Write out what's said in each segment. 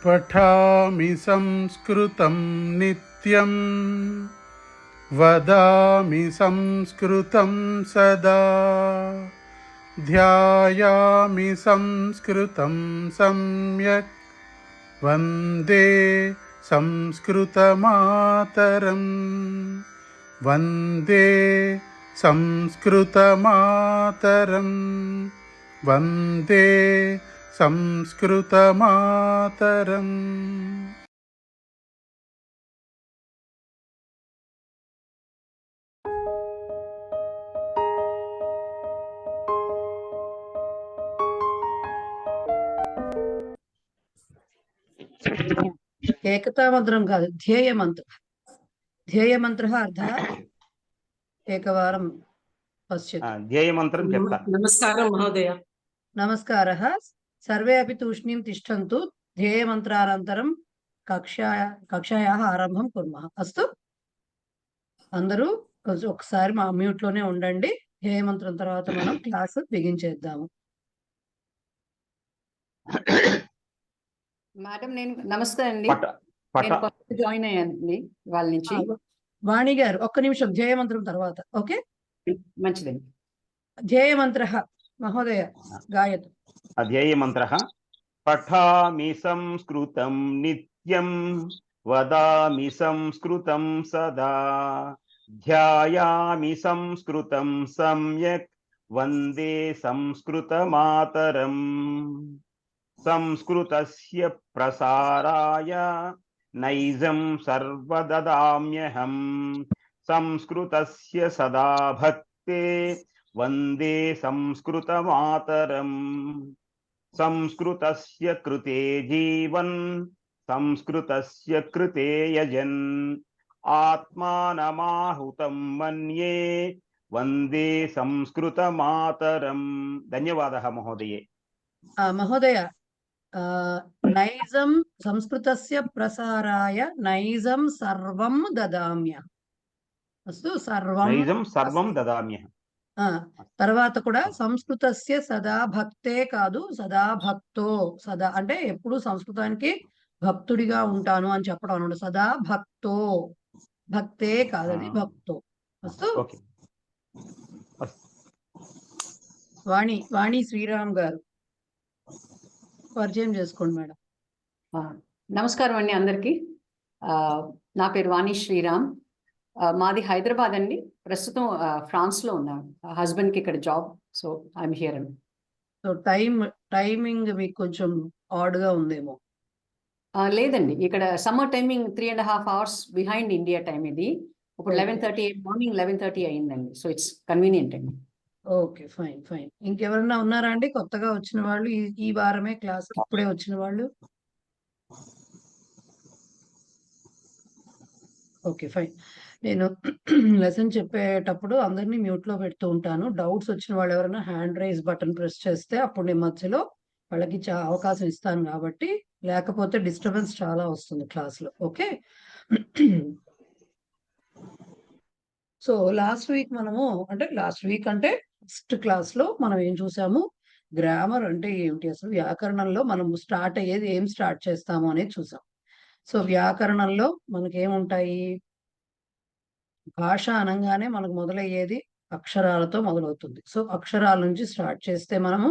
पठामि संस्कृतं नित्यं वदामि संस्कृतं सदा ध्यायामि संस्कृतं सम्यक् वन्दे संस्कृतमातरं वन्दे संस्कृतमातरं वन्दे संस्कृतमातरम्। ఏకతా మంత్రం కాదు, ధ్యేయ మంత్రం. ధ్యేయ మంత్ర అర్థः ఏకవారం పశ్యతు. ధ్యేయ మంత్రం చెప్తాను. నమస్కారం మహోదయ. నమస్కారः. సర్వే అపి తూష్ణీం తిష్టन्तు. ధ్యేయ మంత్రానంతరం కక్షాయాः ఆరంభం కుర్మః. అస్తు, అందరూ ఒకసారి మా మ్యూట్ లోనే ఉండండి. ధ్యేయ మంత్రం తర్వాత మనం క్లాస్ బిగించేద్దాము. మేడం, నేను నమస్తే అండి. నేను కొత్తగా జాయిన్ అయ్యానండి వాళ్ళ నుంచి. వాణి గారు ఒక్క నిమిషం, ధ్యేయ మంత్రం తర్వాత. ఓకే, మంచిదండి. ధ్యేయ మంత్ర మహోదయ గాయతు. ధ్యేయ మంత్ర పఠామి సంస్కృతం నిత్యం వదామి సంస్కృతం సదా ధ్యాయామి సంస్కృతం సమ్యక్ వందే సంస్కృతమాతరం సంస్కృతస్య ప్రసారాయ నైజం సర్వదదామ్యహం సంస్కృతస్య సదా భక్తే వందే సంస్కృతమాతరం సంస్కృతస్య కృతే జీవన్ సంస్కృతస్య కృతే యజన్ ఆత్మానమాహుతం మన్యే వందే సంస్కృతమాతరం. ధన్యవాదः మహోదయే. మహోదయ, నైజం సంస్కృతస్య ప్రసారాయ నైజం సర్వం దదామ్య. అస్తు, సర్వం దదామ్య. తర్వాత కూడా సంస్కృతస్య సదా భక్తే కాదు, సదా భక్తో. సదా అంటే ఎప్పుడు సంస్కృతానికి భక్తుడిగా ఉంటాను అని చెప్పడం అన్నాడు. సదా భక్తో, భక్తే కాదని భక్తో. అస్తు. వాణి శ్రీరామ్ గారు పరిచయం చేసుకోండి మేడం. నమస్కారం అండి అందరికి. నా పేరు వాణి శ్రీరామ్. మాది హైదరాబాద్ అండి. ప్రస్తుతం ఫ్రాన్స్ లో ఉన్నాను. హస్బెండ్ కి ఇక్కడ జాబ్, సో ఐఎమ్ హియర్ అండి. సో టైమింగ్ మీకు కొంచెం ఆడ్ గా ఉందేమో. లేదండి, ఇక్కడ summer timing 3.5 hours behind India time. ఇది ఇప్పుడు 11:30 మార్నింగ్ 11:30 అయిందండి. సో ఇట్స్ కన్వీనియంట్ అండి. Okay, fine fine. ఇంకెవరన్నా ఉన్నారా అండి కొత్తగా వచ్చిన వాళ్ళు? ఈ వారమే క్లాస్ ఇప్పుడే వచ్చిన వాళ్ళు? Okay, fine. నేను లెసన్ చెప్పేటప్పుడు అందరినీ మ్యూట్ లో పెడుతూ ఉంటాను. డౌట్స్ వచ్చిన వాళ్ళు ఎవరైనా హ్యాండ్ రైజ్ బటన్ ప్రెస్ చేస్తే అప్పుడు నేను మధ్యలో వాళ్ళకి అవకాశం ఇస్తాను. కాబట్టి లేకపోతే డిస్టర్బెన్స్ చాలా వస్తుంది క్లాస్ లో. ఓకే. సో లాస్ట్ వీక్ అంటే ఫస్ట్ క్లాస్ లో మనం ఏం చూసాము? గ్రామర్ అంటే ఏమిటి, అసలు వ్యాకరణంలో మనం స్టార్ట్ అయ్యేది ఏం స్టార్ట్ చేస్తాము అనేది చూసాం. సో వ్యాకరణంలో మనకేముంటాయి? భాష అనగానే మనకు మొదలయ్యేది అక్షరాలతో మొదలవుతుంది. సో అక్షరాల నుంచి స్టార్ట్ చేస్తే మనము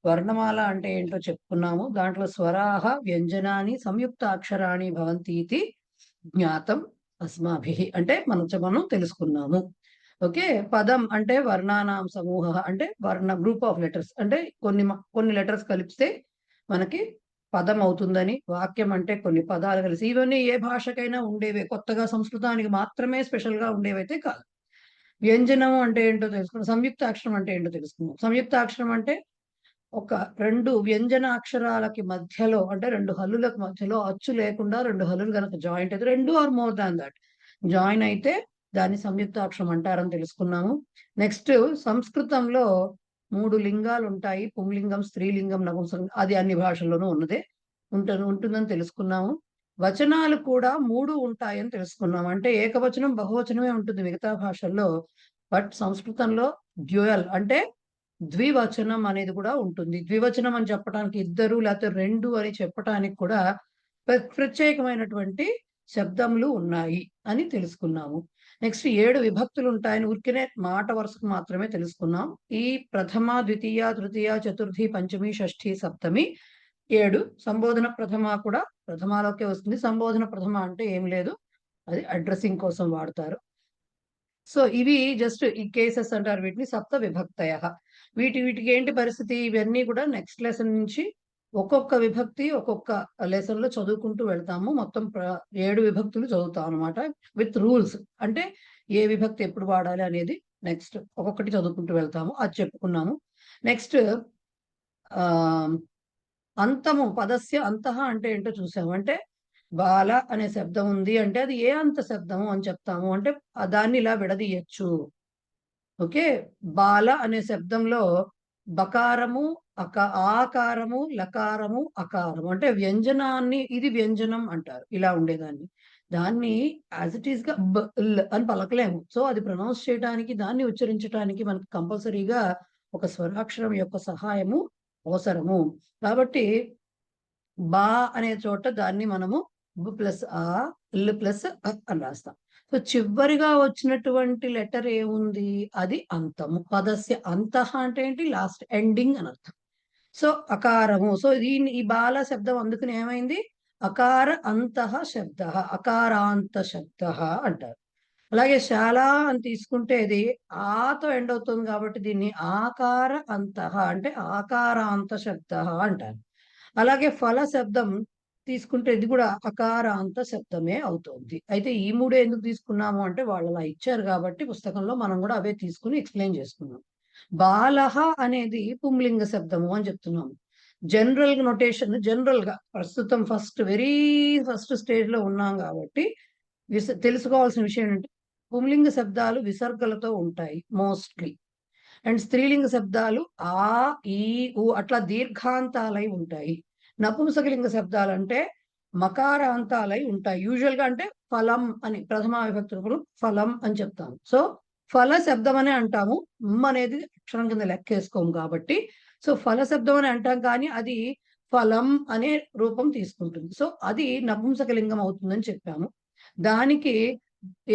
వర్ణమాల అంటే ఏంటో చెప్పుకున్నాము. దాంట్లో స్వరాహ వ్యంజనాని సంయుక్త అక్షరాణి భవంతి ఇది జ్ఞాతం అస్మాభిః అంటే మనం తెలుసుకున్నాము. ఓకే. పదం అంటే వర్ణానాం సమూహ అంటే గ్రూప్ ఆఫ్ లెటర్స్ అంటే కొన్ని లెటర్స్ కలిపితే మనకి పదం అవుతుందని. వాక్యం అంటే కొన్ని పదాలు కలిసి. ఇవన్నీ ఏ భాషకైనా ఉండేవే, కొత్తగా సంస్కృతానికి మాత్రమే స్పెషల్ గా ఉండేవైతే కాదు. వ్యంజనం అంటే ఏంటో తెలుసుకున్నాం. సంయుక్త అక్షరం అంటే ఏంటో తెలుసుకున్నాం. సంయుక్త అక్షరం అంటే ఒక రెండు వ్యంజన అక్షరాలకి మధ్యలో అంటే రెండు హల్లులకు మధ్యలో అచ్చు లేకుండా రెండు హల్లులు కనుక జాయింట్ అయితే, రెండు or more than that join అయితే దాన్ని సంయుక్త అక్షరం అంటారని తెలుసుకున్నాము. నెక్స్ట్, సంస్కృతంలో 3 లింగాలు ఉంటాయి. పుంలింగం, స్త్రీలింగం, నపుంసకలింగం. అది అన్ని భాషల్లోనూ ఉంటుందని తెలుసుకున్నాము. వచనాలు కూడా 3 ఉంటాయని తెలుసుకున్నాము. అంటే ఏకవచనం బహువచనమే ఉంటుంది మిగతా భాషల్లో. బట్ సంస్కృతంలో డ్యూయల్ అంటే ద్వివచనం అనేది కూడా ఉంటుంది. ద్వివచనం అని చెప్పడానికి 2 లేకపోతే 2 అని చెప్పడానికి కూడా ప్రత్యేకమైనటువంటి శబ్దములు ఉన్నాయి అని తెలుసుకున్నాము. నెక్స్ట్ 7 విభక్తులు ఉంటాయని ఊరికనే మాట వరుసకు మాత్రమే తెలుసుకున్నాం. ఈ ప్రథమ, ద్వితీయ, తృతీయ, చతుర్థి, పంచమి, షష్ఠి, సప్తమి 7. సంబోధన ప్రథమ కూడా ప్రథమాలోకే వస్తుంది. సంబోధన ప్రథమ అంటే ఏం లేదు, అది అడ్రసింగ్ కోసం వాడతారు. సో ఇవి జస్ట్ ఈ కేసెస్ అంటారు, వీటిని సప్త విభక్తయ. వీటికి ఏంటి పరిస్థితి, ఇవన్నీ కూడా నెక్స్ట్ లెసన్ నుంచి ఒక్కొక్క విభక్తి ఒక్కొక్క లెసన్ లో చదువుకుంటూ వెళ్తాము. మొత్తం 7 విభక్తులు చదువుతాం అనమాట, విత్ రూల్స్. అంటే ఏ విభక్తి ఎప్పుడు వాడాలి అనేది నెక్స్ట్ ఒక్కొక్కటి చదువుకుంటూ వెళ్తాము, అది చెప్పుకున్నాము. నెక్స్ట్ అంతము, పదస్య అంతః అంటే ఏంటో చూసాము. అంటే బాల అనే శబ్దం ఉంది అంటే అది ఏ అంత శబ్దము అని చెప్తాము, అంటే దాన్ని ఇలా విడదీయచ్చు. ఓకే, బాల అనే శబ్దంలో బకారము, ఆకారము, లకారము, అకారము అంటే వ్యంజనాన్ని, ఇది వ్యంజనం అంటారు ఇలా ఉండేదాన్ని. దాన్ని యాజ్ ఇట్ ఈస్ గా అని పలకలేము. సో అది ప్రొనౌన్స్ చేయడానికి, దాన్ని ఉచ్చరించడానికి మనకు కంపల్సరీగా ఒక స్వరాక్షరం యొక్క సహాయము అవసరము. కాబట్టి బా అనే చోట దాన్ని మనము బ్ ప్లస్ ఆ, ల్ ప్లస్ అ అని రాస్తాం. సో చివరిగా వచ్చినటువంటి లెటర్ ఏముంది, అది అంతము. పదస్య అంతః అంటే ఏంటి, లాస్ట్, ఎండింగ్ అని అర్థం. సో అకారము, సో ఈ బాల శబ్దం అందుకని ఏమైంది, అకార అంతః శబ్ద, అకారాంత శబ్ద అంటారు. అలాగే శాల అని తీసుకుంటే ఇది ఆతో ఎండ్ అవుతుంది కాబట్టి దీన్ని ఆకార అంతః అంటే ఆకారాంత శబ్ద అంటారు. అలాగే ఫల శబ్దం తీసుకుంటే ఇది కూడా అకారాంత శబ్దమే అవుతుంది. అయితే ఈ 3 ఎందుకు తీసుకున్నాము అంటే వాళ్ళు అలా ఇచ్చారు కాబట్టి పుస్తకంలో మనం కూడా అవే తీసుకుని ఎక్స్ప్లెయిన్ చేసుకున్నాం. బాలహ అనేది పుంలింగ శబ్దము అని చెప్తున్నాము. జనరల్ నొటేషన్, జనరల్ గా ప్రస్తుతం వెరీ ఫస్ట్ స్టేజ్ లో ఉన్నాం కాబట్టి తెలుసుకోవాల్సిన విషయం ఏంటంటే పుంలింగ శబ్దాలు విసర్గలతో ఉంటాయి మోస్ట్లీ. అండ్ స్త్రీలింగ శబ్దాలు ఆ, ఈ, ఊ అట్లా దీర్ఘాంతాలై ఉంటాయి. నపుంసకలింగ శబ్దాలు అంటే మకారాంతాలై ఉంటాయి. యూజువల్ గా అంటే ఫలం అని ప్రథమా విభక్తులు ఫలం అని చెప్తాము. సో ఫల శబ్దం అనే అంటాము, అనేది అక్షరం కింద లెక్కేసుకోము కాబట్టి. సో ఫల శబ్దం అని అంటాం కానీ అది ఫలం అనే రూపం తీసుకుంటుంది. సో అది నపుంసకలింగం అవుతుందని చెప్పాము. దానికి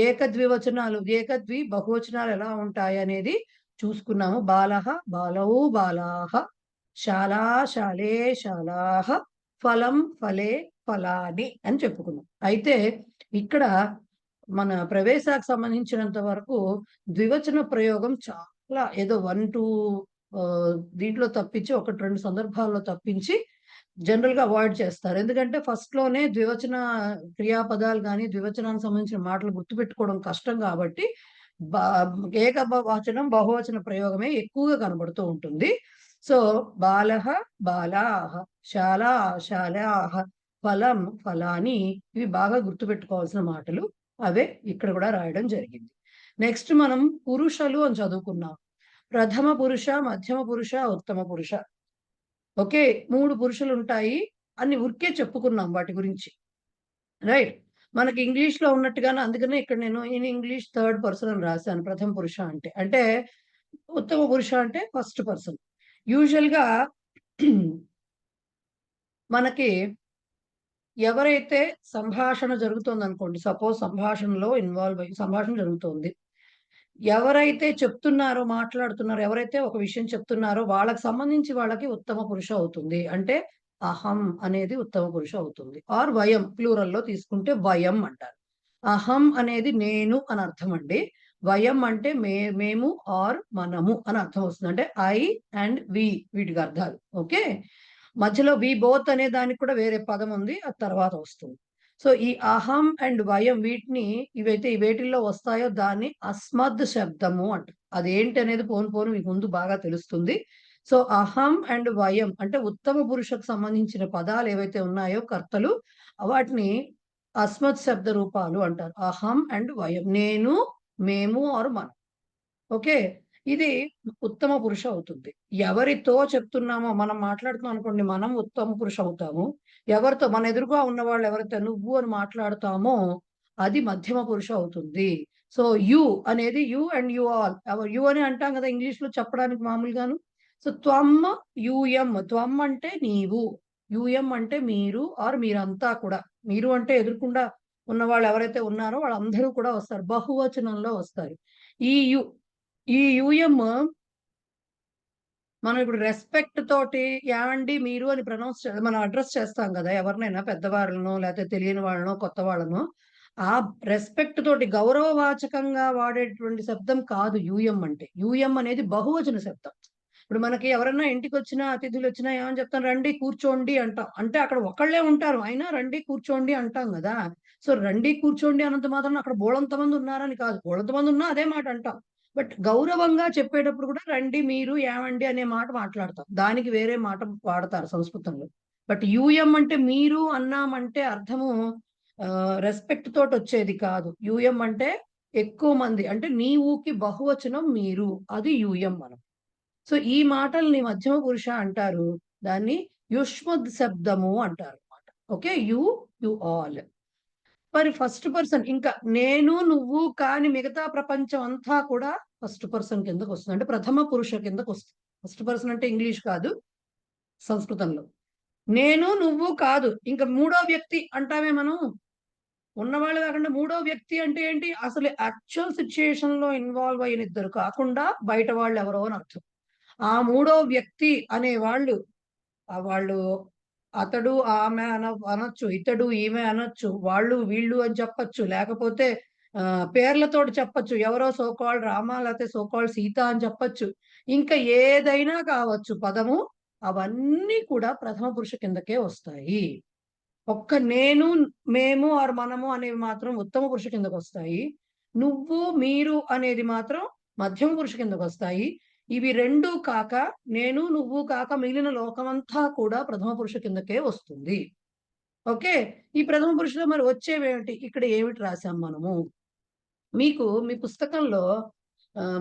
ఏకద్వివచనాలు, ఏకద్వి బహువచనాలు ఎలా ఉంటాయి అనేది చూసుకున్నాము. బాలహ, బాలౌ, బాలాహ, శాలా, శాలే, శాలాహ, ఫలం, ఫలే, ఫలాని అని చెప్పుకున్నాం. అయితే ఇక్కడ మన ప్రవేశాకు సంబంధించినంత వరకు ద్వివచన ప్రయోగం చాలా ఏదో 1, 2 దీంట్లో తప్పించి 1, 2 సందర్భాల్లో తప్పించి జనరల్ గా అవాయిడ్ చేస్తారు. ఎందుకంటే ఫస్ట్ లోనే ద్వివచన క్రియాపదాలు కానీ ద్వివచనానికి సంబంధించిన మాటలు గుర్తుపెట్టుకోవడం కష్టం కాబట్టి ఏకవచనం బహువచన ప్రయోగమే ఎక్కువగా కనబడుతూ ఉంటుంది. సో బాలహ, బాలాహ, శాలా, శాలాహ, ఫలం, ఫలాని ఇవి బాగా గుర్తుపెట్టుకోవాల్సిన మాటలు. అవే ఇక్కడ కూడా రాయడం జరిగింది. నెక్స్ట్ మనం పురుషులు అని చదువుకున్నాం. ప్రథమ పురుష, మధ్యమ పురుష, ఉత్తమ పురుష. ఓకే, 3 పురుషులు ఉంటాయి అని ఊరికే చెప్పుకున్నాం వాటి గురించి, రైట్. మనకి ఇంగ్లీష్ లో ఉన్నట్టుగానే, అందుకనే ఇక్కడ నేను ఇన్ ఇంగ్లీష్ 3rd పర్సన్ అని రాశాను. ప్రథమ పురుష అంటే ఉత్తమ పురుష అంటే ఫస్ట్ పర్సన్. యూజువల్ గా మనకి ఎవరైతే సంభాషణ జరుగుతుంది అనుకోండి, సపోజ్ సంభాషణలో ఇన్వాల్వ్ అయ్యి సంభాషణ జరుగుతోంది, ఎవరైతే చెప్తున్నారో, మాట్లాడుతున్నారో, ఎవరైతే ఒక విషయం చెప్తున్నారో వాళ్ళకి సంబంధించి వాళ్ళకి ఉత్తమ పురుష అవుతుంది. అంటే అహం అనేది ఉత్తమ పురుష అవుతుంది. ఆర్ వయం, ప్లూరల్ లో తీసుకుంటే వయం అంటారు. అహం అనేది నేను అని అర్థం అండి. వయం అంటే మేము ఆర్ మనము అని అర్థం వస్తుంది. అంటే ఐ అండ్ వి, వీటికి అర్థాలు. ఓకే, మధ్యలో వి బోత్ అనే దానికి కూడా వేరే పదం ఉంది, అది తర్వాత వస్తుంది. సో ఈ అహం అండ్ వయం వీటిని ఇవైతే వేటిల్లో వస్తాయో దాన్ని అస్మద్ శబ్దము అంటారు. అదేంటి అనేది పోను మీకు ముందు బాగా తెలుస్తుంది. సో అహం అండ్ వయం అంటే ఉత్తమ పురుషకు సంబంధించిన పదాలు ఏవైతే ఉన్నాయో కర్తలు, వాటిని అస్మద్ శబ్ద రూపాలు అంటారు. అహం అండ్ వయం, నేను, మేము ఆర్ మనం. ఓకే, ఇది ఉత్తమ పురుష అవుతుంది. ఎవరితో చెప్తున్నామో, మనం మాట్లాడుతున్నాం అనుకోండి, మనం ఉత్తమ పురుష అవుతాము. ఎవరితో, మన ఎదురుగా ఉన్న వాళ్ళు ఎవరైతే నువ్వు అని మాట్లాడతామో అది మధ్యమ పురుష అవుతుంది. సో యు అనేది you and you all, you అని అంటాం కదా ఇంగ్లీష్ లో చెప్పడానికి మామూలుగాను. సో త్వం, యూయం, త్వం అంటే నీవు, యూఎం అంటే మీరు ఆర్ మీరంతా కూడా. మీరు అంటే ఎదురుకుండా ఉన్న వాళ్ళు ఎవరైతే ఉన్నారో వాళ్ళందరూ కూడా వస్తారు. బహువచనంలో వస్తారు. ఈ యు ఈ యూఎం మనం ఇప్పుడు రెస్పెక్ట్ తోటి ఏవండి మీరు అని మనం అడ్రస్ చేస్తాం కదా! ఎవరినైనా పెద్దవాళ్ళనో, లేకపోతే తెలియని వాళ్ళనో, కొత్త వాళ్ళనో. ఆ రెస్పెక్ట్ తోటి గౌరవవాచకంగా వాడేటువంటి శబ్దం కాదు యూఎం అంటే. యూఎం అనేది బహువచన శబ్దం. ఇప్పుడు మనకి ఎవరన్నా ఇంటికొచ్చినా, అతిథులొచ్చినా ఏమని చెప్తాం? రండి కూర్చోండి అంటాం. అంటే అక్కడ ఒకళ్ళే ఉంటారు. అయినా రండి కూర్చోండి అంటాం గదా! సో, రండి కూర్చోండి అన్నంత మాత్రాన అక్కడ బోలెడంత మంది ఉన్నారని కాదు. బోలెడంత మంది ఉన్నా అదే మాట అంటాం. బట్ గౌరవంగా చెప్పేటప్పుడు కూడా రండి, మీరు, ఏవండి అనే మాట మాట్లాడతాం. దానికి వేరే మాట వాడతారు సంస్కృతంలో. బట్ యూఎం అంటే మీరు అన్నామంటే అర్థము రెస్పెక్ట్ తోటొచ్చేది కాదు. యూఎం అంటే ఎక్కువ మంది అంటే నీవుకి బహువచనం మీరు. అది యూఎం మనం. సో, ఈ మాటల్ని మధ్యమ పురుష అంటారు. దాన్ని యుష్మద్ శబ్దము అంటారన్నమాట. ఓకే. You all. మరి ఫస్ట్ పర్సన్ ఇంకా నేను, నువ్వు కానీ మిగతా ప్రపంచం అంతా కూడా ఫస్ట్ పర్సన్ కిందకొస్తుంది. అంటే ప్రథమ పురుష కిందకొస్తుంది. ఫస్ట్ పర్సన్ అంటే ఇంగ్లీష్ కాదు, సంస్కృతంలో. నేను, నువ్వు కాదు. ఇంక మూడో వ్యక్తి అంటామే మనం. ఉన్నవాళ్ళు కాకుండా మూడో వ్యక్తి అంటే ఏంటి? అసలు యాక్చువల్ సిట్యుయేషన్‌లో ఇన్వాల్వ్ అయిన ఇద్దరు కాకుండా బయట వాళ్ళెవరో అని అర్థం. ఆ మూడో వ్యక్తి అనేవాళ్ళు వాళ్ళు అతడు, ఆమె అనొచ్చు. ఇతడు, ఈమె అనొచ్చు. వాళ్ళు, వీళ్ళు అని చెప్పొచ్చు. లేకపోతే పేర్లతోటి చెప్పొచ్చు. ఎవరో సో కాల్డ్ రామ లేతే సో కాల్డ్ సీత అని చెప్పొచ్చు. ఇంకా ఏదైనా కావచ్చు పదము. అవన్నీ కూడా ప్రథమ పురుష కిందకే వస్తాయి. ఒక్క నేను, మేము ఆర్ మనము అనేవి మాత్రం ఉత్తమ పురుష కిందకొస్తాయి. నువ్వు, మీరు అనేది మాత్రం మధ్యమ పురుష కిందకొస్తాయి. ఇవి 2 కాక నేను, నువ్వు కాక మిగిలిన లోకమంతా కూడా ప్రథమ పురుష కిందకే వస్తుంది. ఓకే. ఈ ప్రథమ పురుషులో మరి వచ్చేవేమిటి? ఇక్కడ ఏమిటి రాసాం మనము? మీకు మీ పుస్తకంలో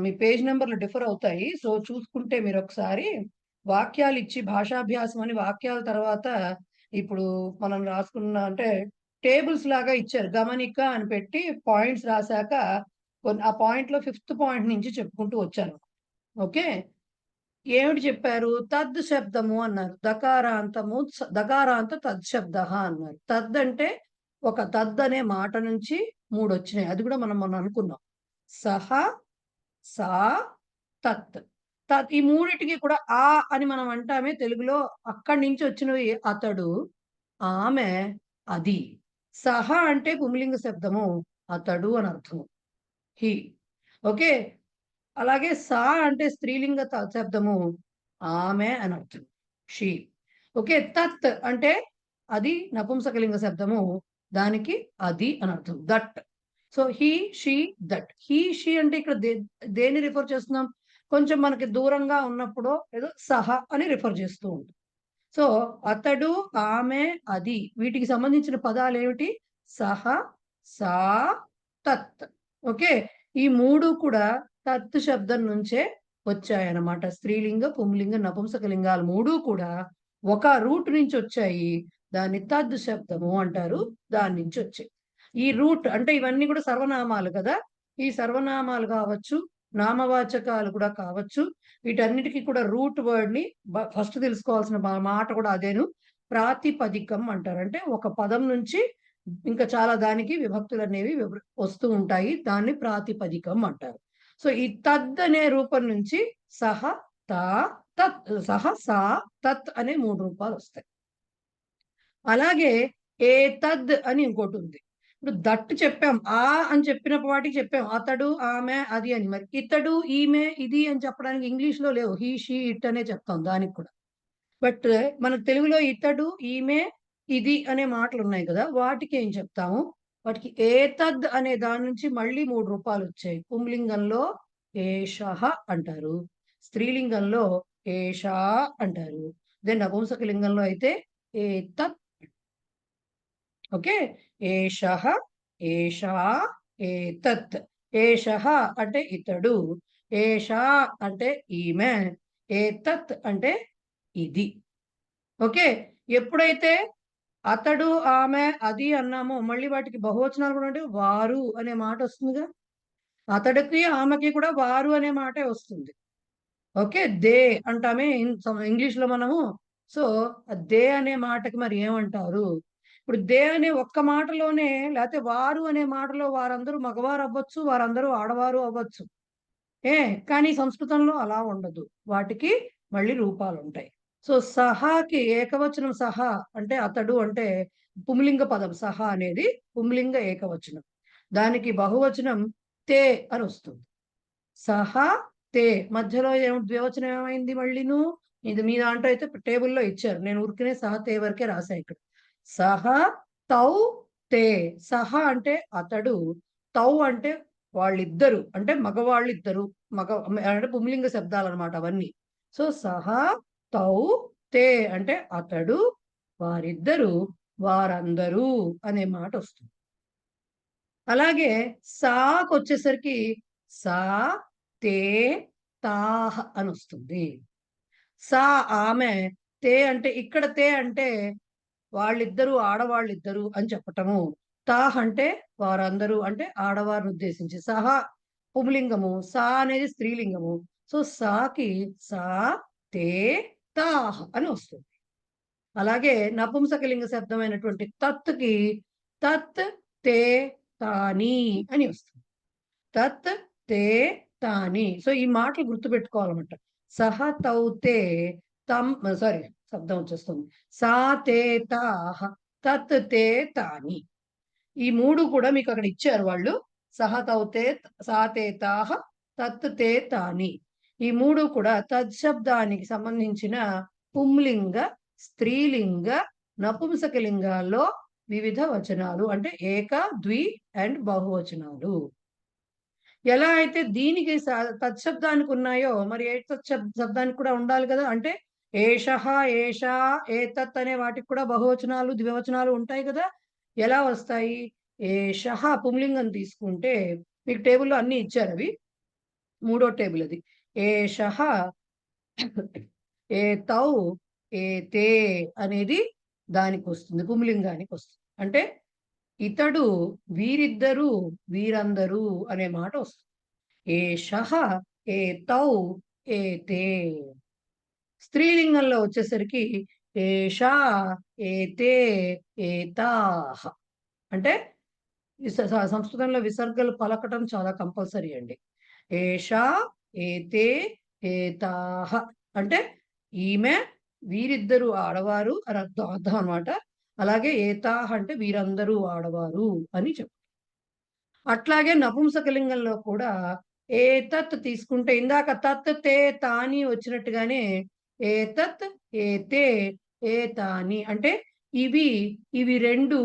మీ పేజ్ నంబర్‌లు డిఫర్ అవుతాయి. సో, చూసుకుంటే మీరొకసారి వాక్యాలిచ్చి భాషాభ్యాసం అని వాక్యాల తర్వాత ఇప్పుడు మనం రాసుకున్న అంటే టేబుల్స్ లాగా ఇచ్చారు. గమనిక అని పెట్టి పాయింట్స్ రాసాక ఆ పాయింట్‌లో ఫిఫ్త్ పాయింట్ నుంచి చెప్పుకుంటూ వచ్చాను. ఓకే. ఏమిటి చెప్పారు? తద్ శబ్దము అన్నారు. దకారాంత తద్ శబ్దః అన్నారు. తద్ అంటే ఒక తద్ అనే మాట నుంచి 3 వచ్చినాయి. అది కూడా మనం మొన్న అనుకున్నాం. సహ, సా, తత్. ఈ మూడిటికి కూడా ఆ అని మనం అంటామే తెలుగులో అక్కడి నుంచి వచ్చినవి అతడు, ఆమె, అది. సహ అంటే పుంలింగ శబ్దము. అతడు అని అర్థము. హి. ఓకే. అలాగే సా అంటే స్త్రీలింగ శబ్దము. ఆమె అని అర్థం. షీ. ఓకే. తత్ అంటే అది నపుంసకలింగ శబ్దము. దానికి అది అని అర్థం. That. So, he, she, that. He, she అంటే ఇక్కడ దేన్ని రిఫర్ చేస్తున్నాం? కొంచెం మనకి దూరంగా ఉన్నప్పుడో ఏదో సహ అని రిఫర్ చేస్తూ ఉంటాం. సో, అతడు, ఆమె, అది వీటికి సంబంధించిన పదాలేమిటి? సహ, సా, తత్. ఓకే. ఈ 3 కూడా తత్ శబ్దం నుంచే వచ్చాయన్నమాట. స్త్రీలింగ, పుంలింగ, నపుంసకలింగాలు 3 కూడా ఒక రూట్ నుంచి వచ్చాయి. దాన్ని తద్ శబ్దము అంటారు. దాని నుంచి వచ్చాయి. ఈ రూట్ అంటే ఇవన్నీ కూడా సర్వనామాలు కదా! ఈ సర్వనామాలు కావచ్చు, నామవాచకాలు కూడా కావచ్చు. వీటన్నిటికి కూడా రూట్ వర్డ్‌ని ఫస్ట్ తెలుసుకోవాల్సిన మాట కూడా అదేను. ప్రాతిపదికం అంటారు. అంటే ఒక పదం నుంచి ఇంకా చాలా దానికి విభక్తులనేవి వస్తూ ఉంటాయి. దాన్ని ప్రాతిపదికం అంటారు. సో, ఈ తద్ అనే రూపం నుంచి సహ, తా, తత్, సహ, సా, తత్ అనే 3 రూపాలొస్తాయి. అలాగే ఏతద్ అని ఇంకోటుంది. ఇప్పుడు దట్ చెప్పాం. అని చెప్పిన వాటికి చెప్పాం. అతడు, ఆమె, అది అని. మరి ఇతడు, ఈమె, ఇది అని చెప్పడానికి ఇంగ్లీష్‌లో లేవు. హి, షీ, ఇట్ అనే చెప్తాం దానికి కూడా. బట్ మన తెలుగులో ఇతడు, ఈమె, ఇది అనే మాటలున్నాయి కదా! వాటికి ఏం చెప్తాము? వాటికి ఏతద్ అనే దాని నుంచి మళ్ళీ 3 రూపాలొచ్చాయి. పుంలింగంలో ఏషః అంటారు. స్త్రీలింగంలో ఏషా అంటారు. దెన్ నపుంసకలింగంలో అయితే ఏతత్. ఓకే. ఏషః, ఏషా, ఏతత్. ఏషః అంటే ఇతడు. ఏషా అంటే ఈమె. ఏతత్ అంటే ఇది. ఓకే. ఎప్పుడైతే అతడు, ఆమె, అది అన్నామో మళ్ళీ వాటికి బహువచనాలు కూడా అంటే వారు అనే మాటొస్తుందిగా. అతడికి, ఆమెకి కూడా వారు అనే మాటే వస్తుంది. ఓకే. దే అంటామే ఇంగ్లీష్‌లో మనము సో దే అనే మాటకి మరి ఏమంటారు? ఇప్పుడు దే అనే ఒక్క మాటలోనే, లేకపోతే వారు అనే మాటలో వారందరూ మగవారు అవ్వచ్చు, వారందరూ ఆడవారు అవ్వచ్చు. కానీ సంస్కృతంలో అలా ఉండదు. వాటికి మళ్ళీ రూపాలు ఉంటాయి. సో సహాకి ఏకవచనం సహా అంటే అతడు అంటే పుంలింగ పదం. సహా అనేది పుంలింగ ఏకవచనం. దానికి బహువచనం తే అని వస్తుంది. సహా తే మధ్యలో ద్వివచనం ఏమైంది మళ్ళీను? ఇది మీ దాంట్లో అయితే టేబుల్లో ఇచ్చారు. నేను ఊరికనే సహా తే వరకే రాసా ఇక్కడ. సహ తౌ తే. సహ అంటే అతడు, తౌ అంటే వాళ్ళిద్దరు, అంటే మగవాళ్ళిద్దరు, అంటే పుంలింగ శబ్దాలు అనమాట అవన్నీ. సో సహ తౌ తే అంటే అతడు, వారిద్దరు, వారందరూ అనే మాట వస్తుంది. అలాగే సాకు వచ్చేసరికి సా తే తాహ అని వస్తుంది. సా ఆమె, తే అంటే ఇక్కడ తే అంటే వాళ్ళిద్దరూ ఆడవాళ్ళిద్దరు అని చెప్పటము. తాహ్ అంటే వారందరూ అంటే ఆడవారిని ఉద్దేశించి. సహా పుంలింగము, సా అనేది స్త్రీలింగము. సో సాకి సా తే తాహ్ అని వస్తుంది. అలాగే నపుంసకలింగ శబ్దమైనటువంటి తత్కి తత్ తే తాని అని వస్తుంది. తత్ తే తాని. సో ఈ మాటలు గుర్తుపెట్టుకోవాలన్నమాట. సహ తౌతే సారీ శబ్దం వచ్చేస్తుంది. సా తే తాహ తత్ తే తాని. ఈ మూడు కూడా మీకు అక్కడ ఇచ్చారు వాళ్ళు. సహ తౌతే సా తే తాహ తత్ తే తాని. ఈ మూడు కూడా తత్శబ్దానికి సంబంధించిన పుంలింగ, స్త్రీలింగ, నపుంసకలింగాల్లో వివిధ వచనాలు అంటే ఏక, ద్వి అండ్ బహువచనాలు. ఎలా అయితే దీనికి తత్శబ్దానికి ఉన్నాయో మరి ఏ శబ్దానికి కూడా ఉండాలి కదా. అంటే ఏషః, ఏషా, ఏతత్ అనే వాటికి కూడా బహువచనాలు, ద్వివచనాలు ఉంటాయి కదా. ఎలా వస్తాయి? ఏషః పుంలింగం తీసుకుంటే మీకు టేబుల్లో అన్ని ఇచ్చారు అవి. మూడో టేబుల్ అది. ఏషః, ఏతౌ, ఏతే అనేది దానికి వస్తుంది, పుంలింగానికి వస్తుంది. అంటే ఇతడు, వీరిద్దరూ, వీరందరూ అనే మాట వస్తుంది. ఏషః, ఏతౌ, ఏతే. స్త్రీలింగంలో వచ్చేసరికి ఏషా, ఏతే, ఏతాః. అంటే సంస్కృతంలో విసర్గలు పలకటం చాలా కంపల్సరీ అండి. ఏషా, ఏతే, ఏతాః అంటే ఈమె, వీరిద్దరూ ఆడవారు అని అర్థం అనమాట. అలాగే ఏతాః అంటే వీరందరూ ఆడవారు అని చెప్పు. అట్లాగే నపుంసకలింగంలో కూడా ఏతత్ తీసుకుంటే ఇందాక తత్ తే తాని వచ్చినట్టుగానే ఏతత్, ఏతే, ఏతాని అంటే ఇవి, ఇవి రెండు,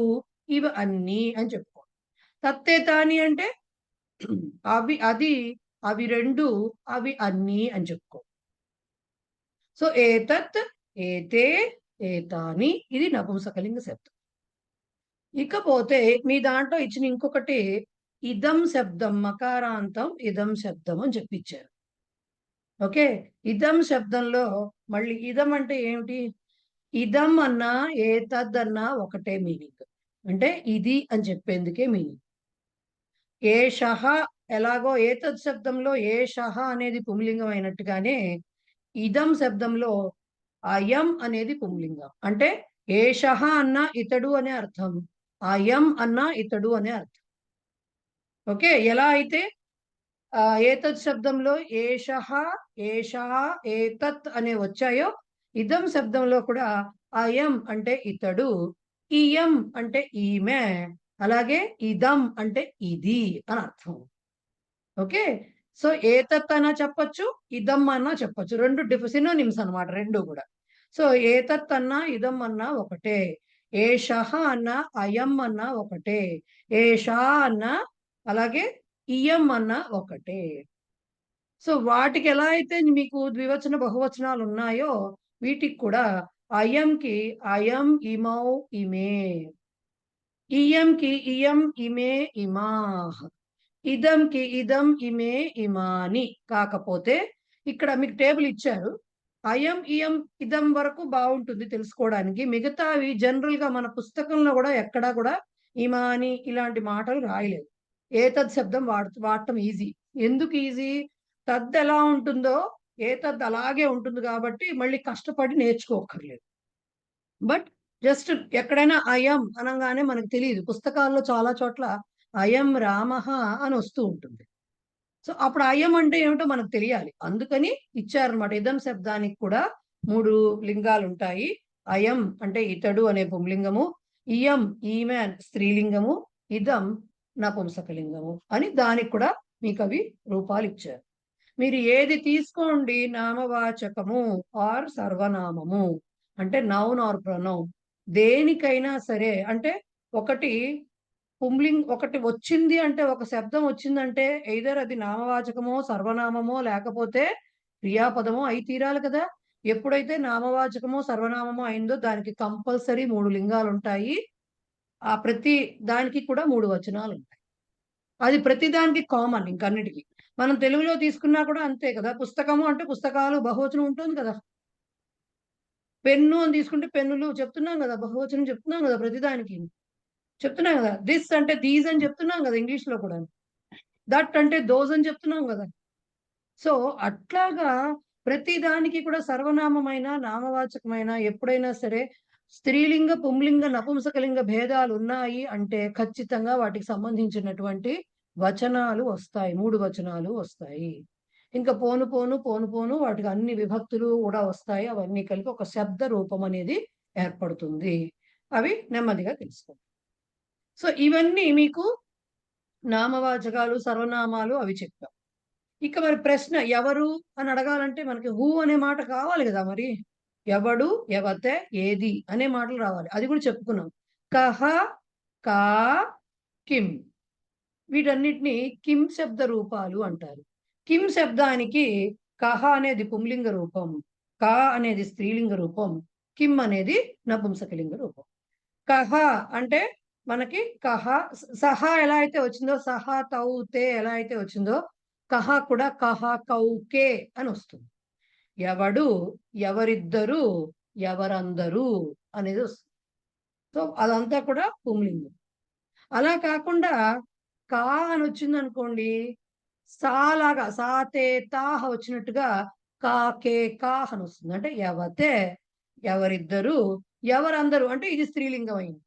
ఇవి అన్ని అని చెప్పుకో. తత్తే తాని అంటే అవి, అది, అవి రెండు, అవి అన్ని అని చెప్పుకో. సో ఏతత్, ఏతే, ఏతాని ఇది నపుంసకలింగ శబ్దం. ఇకపోతే మీ దాంట్లో ఇచ్చిన ఇంకొకటి ఇదం శబ్దం, మకారాంతం ఇదం శబ్దం అని చెప్పించారు. ఓకే, ఇదం శబ్దంలో మళ్ళీ ఇదం అంటే ఏమిటి? ఇదం అన్నా ఏతద్ అన్నా ఒకటే మీనింగ్. అంటే ఇది అని చెప్పేందుకే మీనింగ్. ఏషః ఎలాగో ఏతద్ శబ్దంలో ఏషః అనేది పుంలింగం అయినట్టుగానే ఇదం శబ్దంలో అయం అనేది పుంలింగం. అంటే ఏషః అన్నా ఇతడు అనే అర్థం, అయం అన్నా ఇతడు అనే అర్థం. ఓకే, ఎలా అయితే ఏతత్ శబ్దంలో ఏషః, ఏషా, ఏతత్ అనే వచ్చాయో ఇదం శబ్దంలో కూడా అయం అంటే ఇతడు, ఇయం అంటే ఈమె, అలాగే ఇదం అంటే ఇది అని అర్థం. ఓకే, సో ఏతత్ అన్నా చెప్పొచ్చు, ఇదం అన్నా చెప్పొచ్చు. రెండు సినోనిమ్స్ అనమాట రెండు కూడా. సో ఏతత్ అన్నా ఇదం అన్నా ఒకటే, ఏషః అన్నా అయం అన్నా ఒకటే, ఏషా అన్నా అలాగే ఇయం అన్నా ఒకటే. సో వాటికి ఎలా అయితే మీకు ద్వివచన బహువచనాలు ఉన్నాయో వీటికి కూడా అయంకి అయం, ఇమౌ, ఇమే, ఇయంకి ఇయం, ఇమే, ఇమాహ్, ఇదంకి ఇదం, ఇమే, ఇమాని. కాకపోతే ఇక్కడ మీకు టేబుల్ ఇచ్చారు. అయం, ఇయం, ఇదం వరకు బాగుంటుంది తెలుసుకోవడానికి. మిగతావి జనరల్ గా మన పుస్తకంలో కూడా ఎక్కడా కూడా ఇమాని ఇలాంటి మాటలు రాయలేదు. ఏతద్ శబ్దం వాడటం ఈజీ. ఎందుకు ఈజీ? తద్ ఎలా ఉంటుందో ఏతద్ అలాగే ఉంటుంది కాబట్టి మళ్ళీ కష్టపడి నేర్చుకోక్కర్లేదు. బట్ జస్ట్ ఎక్కడైనా అయం అనగానే మనకు తెలియదు. పుస్తకాల్లో చాలా చోట్ల అయం రామః అని వస్తూ ఉంటుంది. సో అప్పుడు అయం అంటే ఏమిటో మనకు తెలియాలి. అందుకని ఇచ్చారనమాట. ఇదం శబ్దానికి కూడా 3 లింగాలుంటాయి. అయం అంటే ఇతడు అనే పుంలింగము, ఇయం ఈమె స్త్రీలింగము, ఇదం నపుంసకలింగము అని దానికి కూడా మీకవి రూపాలిచ్చారు. మీరు ఏది తీసుకోండి నామవాచకము ఆర్ సర్వనామము అంటే నౌన్ ఆర్ ప్రొనౌన్ దేనికైనా సరే అంటే ఒకటి ఒకటి వచ్చింది అంటే ఒక శబ్దం వచ్చిందంటే ఎయిదర్ అది నామవాచకమో సర్వనామమో లేకపోతే క్రియాపదమో అయి తీరాలి కదా. ఎప్పుడైతే నామవాచకమో సర్వనామమో అయిందో దానికి కంపల్సరీ 3 లింగాలు ఉంటాయి. ఆ ప్రతి దానికి కూడా 3 వచనాలు ఉంటాయి. అది ప్రతి దానికి కామన్ ఇంకన్నిటికీ. మనం తెలుగులో తీసుకున్నా కూడా అంతే కదా. పుస్తకము అంటే పుస్తకాలు బహువచనం ఉంటుంది కదా. పెన్ను అని తీసుకుంటే పెన్నులు చెప్తున్నాం కదా. బహువచనం చెప్తున్నాం కదా ప్రతిదానికి. చెప్తున్నాం కదా. దిస్ అంటే దీస్ అని చెప్తున్నాం కదా ఇంగ్లీష్‌లో కూడా. దట్ అంటే దోస్ అని చెప్తున్నాం కదా. సో, అట్లాగా ప్రతి దానికి కూడా సర్వనామమైన, నామవాచకమైన ఎప్పుడైనా సరే స్త్రీలింగ, పుంలింగ, నపుంసకలింగ భేదాలున్నాయి అంటే ఖచ్చితంగా వాటికి సంబంధించినటువంటి వచనాలు వస్తాయి. 3 వచనాలు వస్తాయి. ఇంకా పోను పోను, పోను పోను వాటికి అన్ని విభక్తులు కూడా వస్తాయి. అవన్నీ కలిపి ఒక శబ్ద రూపం అనేది ఏర్పడుతుంది. అవి నెమ్మదిగా తెలుసుకోండి. సో, ఇవన్నీ మీకు నామవాచకాలు, సర్వనామాలు అవి చెప్పాం. ఇక మరి ప్రశ్న ఎవరు అని అడగాలంటే మనకి హూ అనే మాట కావాలి కదా మరి. ఎవడు, ఎవతే, ఏది అనే మాటలు రావాలి. అది కూడా చెప్పుకున్నాం. కహ, కా, కిం వీటన్నిటిని కిం శబ్ద రూపాలు అంటారు. కిం శబ్దానికి కహ అనేది పుంలింగ రూపం, కా అనేది స్త్రీలింగ రూపం, కిం అనేది నపుంసకలింగ రూపం. కహ అంటే మనకి కహ సహ ఎలా అయితే వచ్చిందో సహ తౌ తే ఎలా అయితే వచ్చిందో కహ కూడా కహ కౌకే అని వస్తుంది. ఎవడు, ఎవరిద్దరు, ఎవరందరూ అనేది వస్తుంది. సో అదంతా కూడా పుంలింగం. అలా కాకుండా కా అని వచ్చింది అనుకోండి సా లాగా సా తే తాహ వచ్చినట్టుగా కా కే కాహ్ అని వస్తుంది. అంటే ఎవతే, ఎవరిద్దరు, ఎవరందరూ అంటే ఇది స్త్రీలింగం అయింది.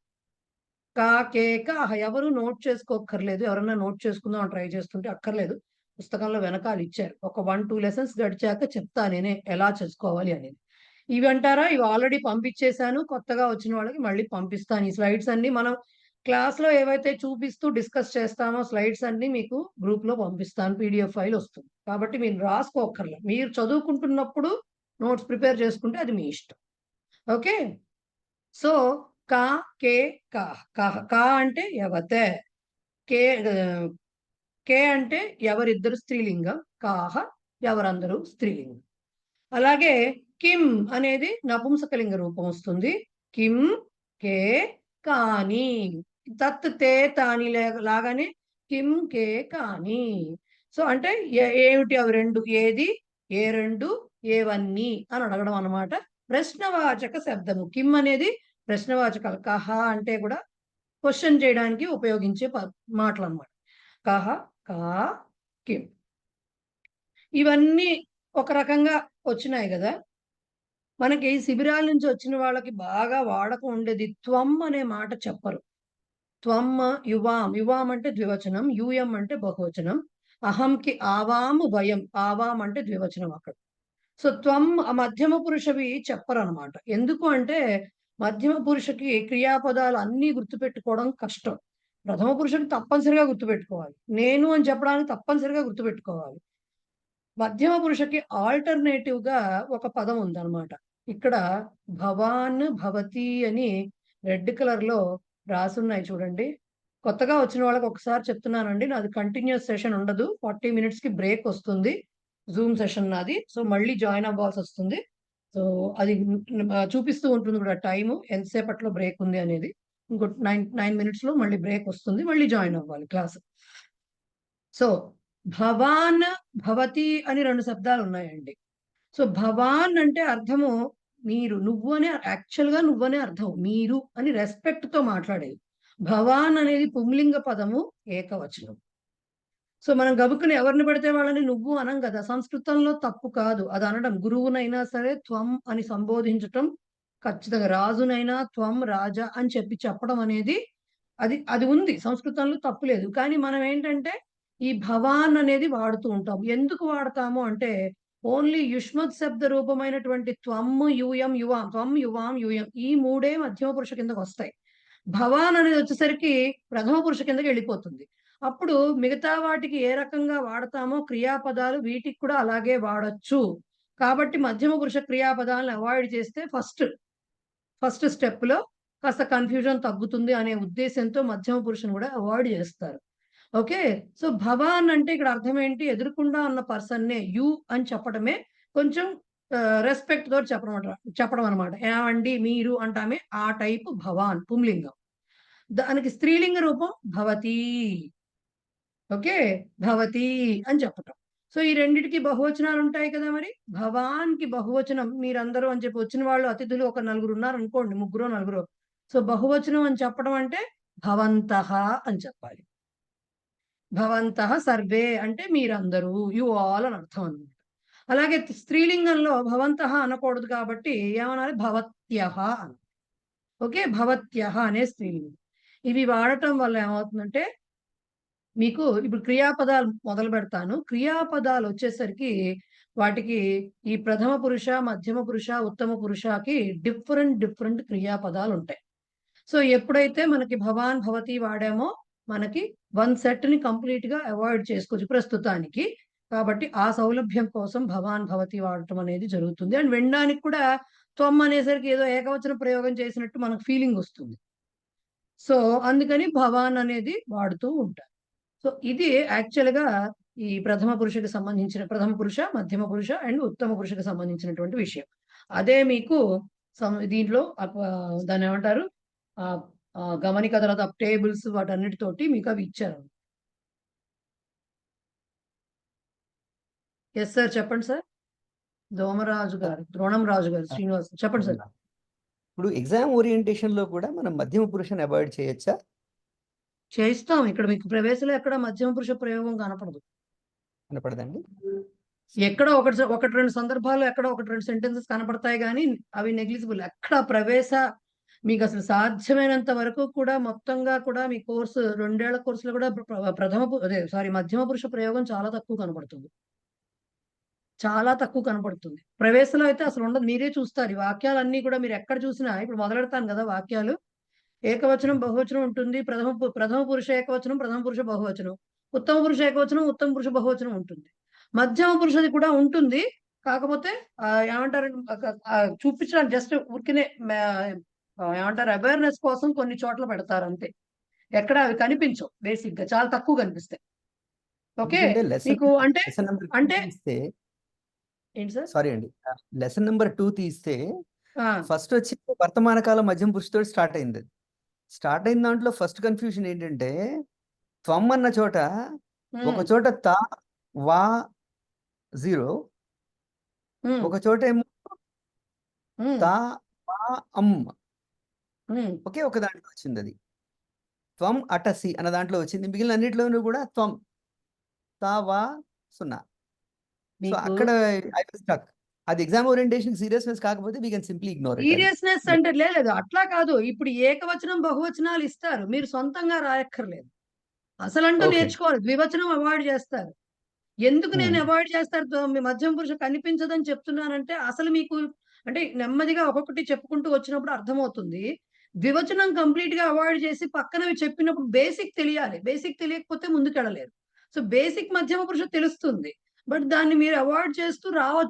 కా కే కాహ్ ఎవరు నోట్ చేసుకోక్కర్లేదు. ఎవరన్నా నోట్ చేసుకుందాం అని ట్రై చేస్తుంటే అక్కర్లేదు. పుస్తకంలో వెనకాల ఇచ్చారు. ఒక 1, 2 లెసన్స్ గడిచాక చెప్తా నేనే ఎలా చేసుకోవాలి అనేది. ఇవి అంటారా? ఇవి ఆల్రెడీ పంపించేశాను. కొత్తగా వచ్చిన వాళ్ళకి మళ్ళీ పంపిస్తాను. ఈ స్లైడ్స్ అన్నీ మనం క్లాస్‌లో ఏవైతే చూపిస్తూ డిస్కస్ చేస్తామో స్లైడ్స్ అన్నీ మీకు గ్రూప్‌లో పంపిస్తాను. పీడీఎఫ్ ఫైల్ వస్తుంది. కాబట్టి మీరు రాసుకోక్కర్లే. మీరు చదువుకుంటున్నప్పుడు నోట్స్ ప్రిపేర్ చేసుకుంటే అది మీ ఇష్టం. ఓకే. సో, కా, కే, కాహ్. కా అంటే ఎవతే. కే కే అంటే ఎవరిద్దరు స్త్రీలింగం. కాహ ఎవరందరూ స్త్రీలింగం. అలాగే కిం అనేది నపుంసకలింగ రూపం వస్తుంది. కిం, కే, కాని. తత్, తే, తాని లాగానే కిం, కే, కాని. సో, అంటే ఏమిటి అవి 2 ఏది, ఏ 2 ఏవన్నీ అని అడగడం అన్నమాట. ప్రశ్నవాచక శబ్దము. కిం అనేది ప్రశ్నవాచకాలు. కహ అంటే కూడా క్వెషన్ చేయడానికి ఉపయోగించే మాటలన్నమాట. కహ, కా, కిం. ఇవన్నీ ఒక రకంగా వచ్చినాయి గదా. మనకి శిబిరాల నుంచి వచ్చిన వాళ్ళకి బాగా వాడకం ఉండేది త్వం అనే మాట చెప్పరు. త్వం, యువాం. యువాం అంటే ద్వివచనం. యూయం అంటే బహువచనం. అహంకి ఆవాము వయం. ఆవాం అంటే ద్వివచనం అక్కడ. సో, త్వం మధ్యమ పురుషవి చెప్పరనమాట. ఎందుకు అంటే మధ్యమ పురుషకి క్రియాపదాలు అన్నీ గుర్తుపెట్టుకోవడం కష్టం. ప్రథమ పురుషుని తప్పనిసరిగా గుర్తుపెట్టుకోవాలి. నేను అని చెప్పడానికి తప్పనిసరిగా గుర్తుపెట్టుకోవాలి. మధ్యమ పురుషకి ఆల్టర్‌నేటివ్‌గా ఒక పదం ఉందన్నమాట. ఇక్కడ భవాన్, భవతి అని రెడ్ కలర్‌లో రాసున్నాయి చూడండి. కొత్తగా వచ్చిన వాళ్ళకి ఒకసారి చెప్తున్నానండి. నాది కంటిన్యూయస్ సెషన్ ఉండదు. 40 మినిట్స్‌కి బ్రేక్ వస్తుంది. జూమ్ సెషన్ నాది. సో, మళ్ళీ జాయిన్ అవ్వాల్సొస్తుంది. సో, అది చూపిస్తూ ఉంటుంది కూడా టైము. ఎంతసేపట్లో బ్రేక్ ఉంది అనేది. ఇంకో 9 మినిట్స్‌లో మళ్ళీ బ్రేక్ వస్తుంది. మళ్ళీ జాయిన్ అవ్వాలి క్లాస్. సో, భవాన్, భవతి అని 2 శబ్దాలున్నాయండి. సో, భవాన్ అంటే అర్థము మీరు, నువ్వు అనే యాక్చువల్‌గా నువ్వనే అర్థం. మీరు అని రెస్పెక్ట్‌తో మాట్లాడేది. భవాన్ అనేది పుంలింగ పదము ఏకవచనం. సో, మనం గబుక్కున ఎవరిని పడితే వాళ్ళని నువ్వు అనం గదా. సంస్కృతంలో తప్పు కాదు. అది అనడం. గురువునైనా సరే త్వం అని సంబోధించటం ఖచ్చితంగా రాజునైనా త్వం రాజా అని చెప్పడం అనేది అది అది ఉంది సంస్కృతంలో తప్పులేదు. కానీ మనం ఏంటంటే ఈ భవాన్ అనేది వాడుతూ ఉంటాం. ఎందుకు వాడతాము అంటే ఓన్లీ యుష్మత్ శబ్ద రూపమైనటువంటి త్వం, యూయం, యువాం, త్వం, యువాం, యూయం ఈ మూడే మధ్యమ పురుష కిందకొస్తాయి. భవాన్ అనేది వచ్చేసరికి ప్రథమ పురుష కిందకి వెళ్ళిపోతుంది. అప్పుడు మిగతా వాటికి ఏ రకంగా వాడతామో క్రియాపదాలు వీటికి కూడా అలాగే వాడొచ్చు. కాబట్టి మధ్యమ పురుష క్రియాపదాలను అవాయిడ్ చేస్తే ఫస్ట్ స్టెప్‌లో కాస్త కన్‌ఫ్యూజన్ తగ్గుతుంది అనే ఉద్దేశ్యంతో మధ్యమ పురుషుని కూడా అవాయిడ్ చేస్తారు. ఓకే. సో, భవాన్ అంటే ఇక్కడ అర్థం ఏంటి? ఎదురుగుండా ఉన్న పర్సన్‌నే యూ అని చెప్పడమే కొంచెం రెస్పెక్ట్ తోటి చెప్పడం అన్నమాట. ఏవండి, మీరు అంటామే ఆ టైపు భవాన్ పుంలింగం. దానికి స్త్రీలింగ రూపం భవతి. ఓకే. భవతి అని చెప్పటం. సో, ఈ రెండిటికి బహువచనాలు ఉంటాయి కదా మరి. భవాన్‌కి బహువచనం మీరందరూ అని చెప్పి వచ్చిన వాళ్ళు అతిథులు ఒక నలుగురున్నారనుకోండి. ముగ్గురో, నలుగురో. సో, బహువచనం అని చెప్పడం అంటే భవంతః అని చెప్పాలి. భవంతః సర్వే అంటే మీరందరూ, యూ ఆల్ అని అర్థం అన్నమాట. అలాగే స్త్రీలింగంలో భవంతః అనకూడదు కాబట్టి ఏమనాలి? భవత్యః అనాలి. ఓకే. భవత్యః అనే స్త్రీలింగం. ఇవి వాడటం వల్ల ఏమవుతుందంటే మీకు ఇప్పుడు క్రియాపదాలు మొదలుపెడతాను. క్రియాపదాలొచ్చేసరికి వాటికి ఈ ప్రథమ పురుష, మధ్యమ పురుష, ఉత్తమ పురుషకి డిఫరెంట్ క్రియాపదాలుంటాయి. సో, ఎప్పుడైతే మనకి భవాన్, భవతి వాడామో మనకి 1 సెట్‌ని కంప్లీట్‌గా అవాయిడ్ చేసుకోవచ్చు ప్రస్తుతానికి. కాబట్టి ఆ సౌలభ్యం కోసం భవాన్, భవతి వాడటం అనేది జరుగుతుంది. అండ్ వినడానికి కూడా త్వం అనేసరికి ఏదో ఏకవచన ప్రయోగం చేసినట్టు మనకు ఫీలింగొస్తుంది. సో, అందుకని భవాన్ అనేది వాడుతూ ఉంటారు. సో, ఇది యాక్చువల్‌గా ఈ ప్రథమ పురుష, మధ్యమ పురుష అండ్ ఉత్తమ పురుషకి సంబంధించినటువంటి విషయం. అదే మీకు దీంట్లో దాన్నేమంటారు? ఆహ్, గమనిక తర్వాత టేబుల్స్ వాటన్నిటితోటి మీకవి ఇచ్చారు. Yes sir. చెప్పండి సార్. ద్రోణం రాజు గారు, శ్రీనివాస్ చెప్పండి సార్. ఇప్పుడు ఎగ్జామ్ ఓరియంటేషన్‌లో కూడా మనం మధ్యమ పురుషని అవాయిడ్ చేయొచ్చా? చేయిస్తాం. ఇక్కడ మీకు ప్రవేశంలో ఎక్కడ మధ్యమ పురుష ప్రయోగం కనపడదు. కనపడదండి? ఎక్కడో ఒకటి 2 సందర్భాల్లో ఎక్కడో 2 సెంటెన్సెస్ కనపడతాయి గానీ, అవి నెగ్లిజిబుల్. ఎక్కడ మీకసలు సాధ్యమైనంత వరకు కూడా మొత్తంగా కూడా మీ కోర్సు 2 ఏళ్ల కోర్సులో కూడా మధ్యమ పురుష ప్రయోగం చాలా తక్కువ కనపడుతుంది. చాలా తక్కువ కనపడుతుంది. ప్రవేశంలో అయితే అసలు ఉండదు. మీరే చూస్తారు. ఈ వాక్యాలన్నీ కూడా మీరు ఎక్కడ చూసినా ఇప్పుడు మొదలెడతాను గదా వాక్యాలు. ఏకవచనం, బహువచనం ఉంటుంది. ప్రథమ పురుష ఏకవచనం, ప్రథమ పురుష బహువచనం. ఉత్తమ పురుష ఏకవచనం, ఉత్తమ పురుష బహువచనం ఉంటుంది. మధ్యమ పురుషది కూడా ఉంటుంది. కాకపోతే ఏమంటారంటే చూపించడానికి జస్ట్ ఊరికనే ఏమంటారు అవేర్‌నెస్ కోసం కొన్ని చోట్ల పెడతారంతే. ఎక్కడ అవి కనిపించవు బేసిక్‌గా. చాలా తక్కువ కనిపిస్తాయి. ఓకే. ఎందుకంటే మీకు అంటే లెసన్ నంబర్ 2 అంటే తీస్తే ఏంటి సార్? సారీ అండి. లెసన్ నంబర్ 2 తీస్తే ఆ! ఫస్ట్ వచ్చి వర్తమాన కాలం మధ్యమ పురుషతోటి స్టార్ట్ అయింది. స్టార్ట్ అయిన దాంట్లో ఫస్ట్ కన్‌ఫ్యూజన్ ఏంటంటే త్వం అన్న చోట ఒక హ్మ్. చోట త, వా 0 హ్మ్. ఒక చోటేమో హ్మ్. త, వా, అమ్ హ్మ్. ఒకే ఒక దాంట్లో వచ్చిందది. త్వం అటసి అన్న దాంట్లో వచ్చింది. మిగిలిన అన్నిట్లోనూ కూడా త్వం, త, వా 0. సో, మీకు అక్కడ ఐ వాస్ స్టక్. అది ఎగ్జామ్ ఓరియంటేషన్ సీరియస్‌నెస్ కాకపోతే we can simply ignore it అది. సీరియస్‌నెస్ అంటే లేదు. అట్లా కాదు. ఇప్పుడు ఏకవచనం, బహువచనాలు ఇస్తారు. మీరు సొంతంగా రాయక్కర్లేదు. అసలంటూ ఓకే. నేర్చుకోవాలి. ద్వివచనం అవాయిడ్ చేస్తారు. ఎందుకు నేను హ్మ్. అవాయిడ్ చేస్తారు మీ మధ్యమ పురుష కనిపించదని చెప్తున్నానంటే, అసలు మీకు అంటే నెమ్మదిగా ఒక్కొక్కటి చెప్పుకుంటూ వచ్చినప్పుడు అర్థమవుతుంది. ద్వివచనం కంప్లీట్‌గా అవాయిడ్ చేసి పక్కనవి చెప్పినప్పుడు బేసిక్ తెలియాలి. బేసిక్ తెలియకపోతే ముందుకెళ్ళలేరు. సో, బేసిక్ మధ్యమ పురుష తెలుస్తుంది. బట్ దాన్ని మీరు అవాయిడ్ చేస్తూ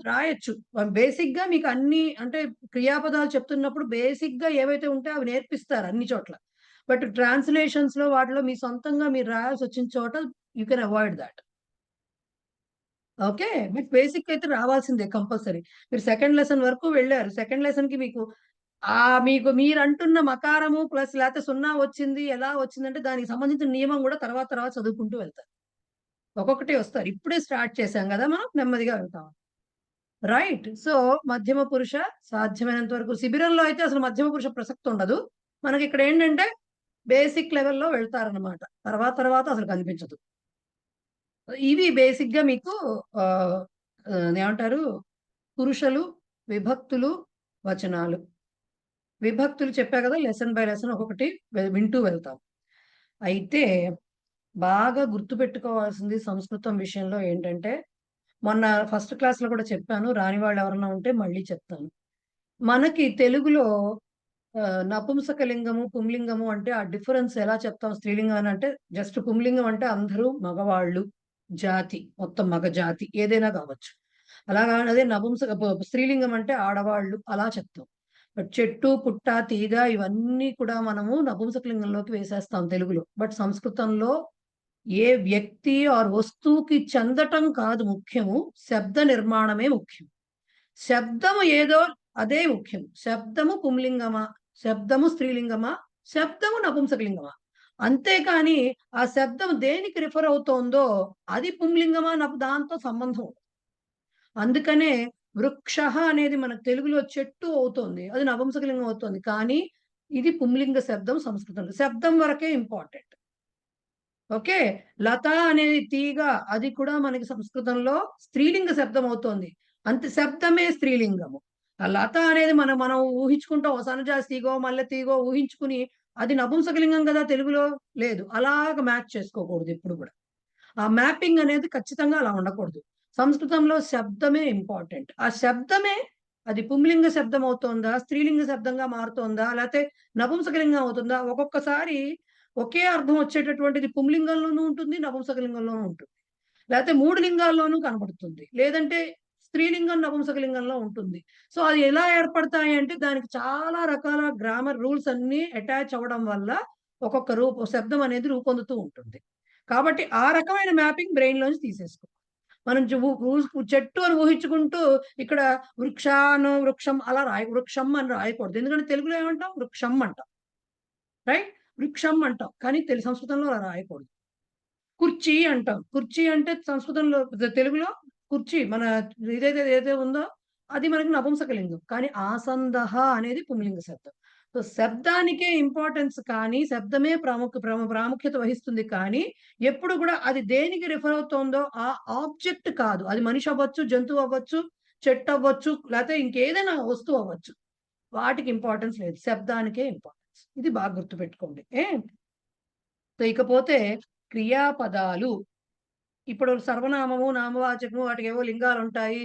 రాయొచ్చు. బేసిక్‌గా మీకు అన్ని అంటే క్రియాపదాలు చెప్తున్నప్పుడు బేసిక్‌గా ఏవైతే ఉంటాయో అవి నేర్పిస్తారు అన్ని చోట్ల. బట్ ట్రాన్స్‌లేషన్స్‌లో వాటిలో మీ సొంతంగా మీరు రాయాల్సొచ్చిన చోట you can avoid that. Okay. But basic అయితే రావాల్సిందే కంపల్సరీ. మీరు సెకండ్ లెసన్ వరకు వెళ్లారు. సెకండ్ లెసన్‌కి మీకు మీరంటున్న మకారము ప్లస్ లేతే 0 వచ్చింది, ఎలా వచ్చిందంటే దానికి సంబంధించిన నియమం గూడా తర్వాత చదువుకుంటూ వెళ్తారు. ఒక్కొక్కటే వస్తారు. ఇప్పుడే స్టార్ట్ చేశాం గదా! మనం నెమ్మదిగా వెళ్తాం. రైట్. సో, మధ్యమ పురుష సాధ్యమైనంత వరకు శిబిరంలో అయితే అసలు మధ్యమ పురుష ప్రసక్తుండదు. మనకిక్కడేంటంటే బేసిక్ లెవెల్‌లో వెళ్తారనమాట. తర్వాత అసలు కనిపించదు. ఇవి బేసిక్‌గా మీకు ఆహ్, ఏమంటారు పురుషులు, విభక్తులు, వచనాలు. విభక్తులు చెప్పా కదా, లెసన్ బై లెసన్ ఒక్కొక్కటి వింటూ వెళ్తాం. అయితే బాగా గుర్తుపెట్టుకోవాల్సింది సంస్కృతం విషయంలో ఏంటంటే, మొన్న ఫస్ట్ క్లాస్‌లో కూడా చెప్పాను. రాని వాళ్ళు ఎవరన్నా ఉంటే మళ్ళీ చెప్తాను. మనకి తెలుగులో నపుంసకలింగము, పుంలింగము అంటే ఆ డిఫరెన్స్ ఎలా చెప్తాం స్త్రీలింగం అని అంటే, జస్ట్ పుంలింగం అంటే అందరూ మగవాళ్ళు, జాతి, మొత్తం మగ జాతి ఏదైనా కావచ్చు. అలాగా అదే స్త్రీలింగం అంటే ఆడవాళ్ళు అలా చెప్తాం. బట్ చెట్టు, పుట్ట, తీగ ఇవన్నీ కూడా మనము నపుంసకలింగంలోకి వేసేస్తాం తెలుగులో. బట్ సంస్కృతంలో ఏ వ్యక్తి ఆర్ వస్తువుకి చెందటం కాదు ముఖ్యము, శబ్ద నిర్మాణమే ముఖ్యం. శబ్దము ఏదో అదే ముఖ్యం. శబ్దము పుంలింగమా? శబ్దము స్త్రీలింగమా? శబ్దము నపుంసకలింగమా? అంతేకాని ఆ శబ్దం దేనికి రిఫర్ అవుతోందో అది పుంలింగమా దాంతో సంబంధం ఉండదు. అందుకనే వృక్షః అనేది మనకు తెలుగులో చెట్టు అవుతోంది. అది నపుంసకలింగం అవుతోంది. కానీ ఇది పుంలింగ శబ్దం సంస్కృతంలో. శబ్దం వరకే ఇంపార్టెంట్. ఓకే. లత అనేది తీగ అది కూడా మనకి సంస్కృతంలో స్త్రీలింగ శబ్దం అవుతోంది. అంతే శబ్దమే స్త్రీలింగము. ఆ లత అనేది మనం ఊహించుకుంటాం. సన్నజాజి తీగో, మల్లె తీగో ఊహించుకుని అది నపుంసకలింగం గదా తెలుగులో. లేదు. అలాగ మ్యాచ్ చేసుకోకూడదు ఎప్పుడు గూడా. ఆ మ్యాపింగ్ అనేది ఖచ్చితంగా అలా ఉండకూడదు. సంస్కృతంలో శబ్దమే ఇంపార్టెంట్. ఆ శబ్దమే అది పుంలింగ శబ్దం అవుతోందా? స్త్రీలింగ శబ్దంగా మారుతోందా? లేతే నపుంసకలింగం అవుతుందా? ఒక్కొక్కసారి ఒకే అర్థం వచ్చేటటువంటిది పుంలింగంలోనూ ఉంటుంది, నపుంసకలింగంలోనూ ఉంటుంది. లేతే 3 లింగాల్లోనూ కనబడుతుంది. లేదంటే స్త్రీలింగం, నపుంసకలింగంలో ఉంటుంది. సో, అది ఎలా ఏర్పడతాయి అంటే దానికి చాలా రకాల గ్రామర్ రూల్స్ అన్నీ అటాచ్ అవ్వడం వల్ల ఒక్కొక్క శబ్దం అనేది రూపొందుతూ ఉంటుంది. కాబట్టి ఆ రకమైన మ్యాపింగ్ బ్రెయిన్‌లోంచి తీసేసుకో. మనం జు ఊ ఊ చెట్టు అని ఊహించుకుంటూ ఇక్కడ వృక్షం అలా వృక్షం అని రాయకూడదు. ఎందుకంటే తెలుగులో ఏమంటాం? వృక్షం అంటాం. రైట్? వృక్షం అంటాం. కానీ సంస్కృతంలో అలా రాయకూడదు. కుర్చీ అంటాం. కుర్చీ అంటే సంస్కృతంలో తెలుగులో కుర్చీ మన ఏదైతే ఉందో అది మనకి నపుంసకలింగం. కానీ ఆసందహ అనేది పుంలింగ శబ్దం. సో, శబ్దానికే ఇంపార్టెన్స్ కానీ శబ్దమే ప్రాముఖ్యత వహిస్తుంది కానీ ఎప్పుడు కూడా అది దేనికి రిఫర్ అవుతోందో ఆ ఆబ్జెక్ట్ కాదు. అది మనిషి అవ్వచ్చు, జంతువు అవ్వచ్చు, చెట్టు అవ్వచ్చు, లేతే ఇంకేదైనా వస్తువు అవ్వచ్చు. వాటికి ఇంపార్టెన్స్ లేదు. శబ్దానికే ఇంపార్టెన్స్. ఇది బాగా గుర్తుపెట్టుకోండి. సో, ఇకపోతే క్రియాపదాలు. ఇప్పుడు సర్వనామము, నామవాచకము వాటికేవో లింగాలుంటాయి.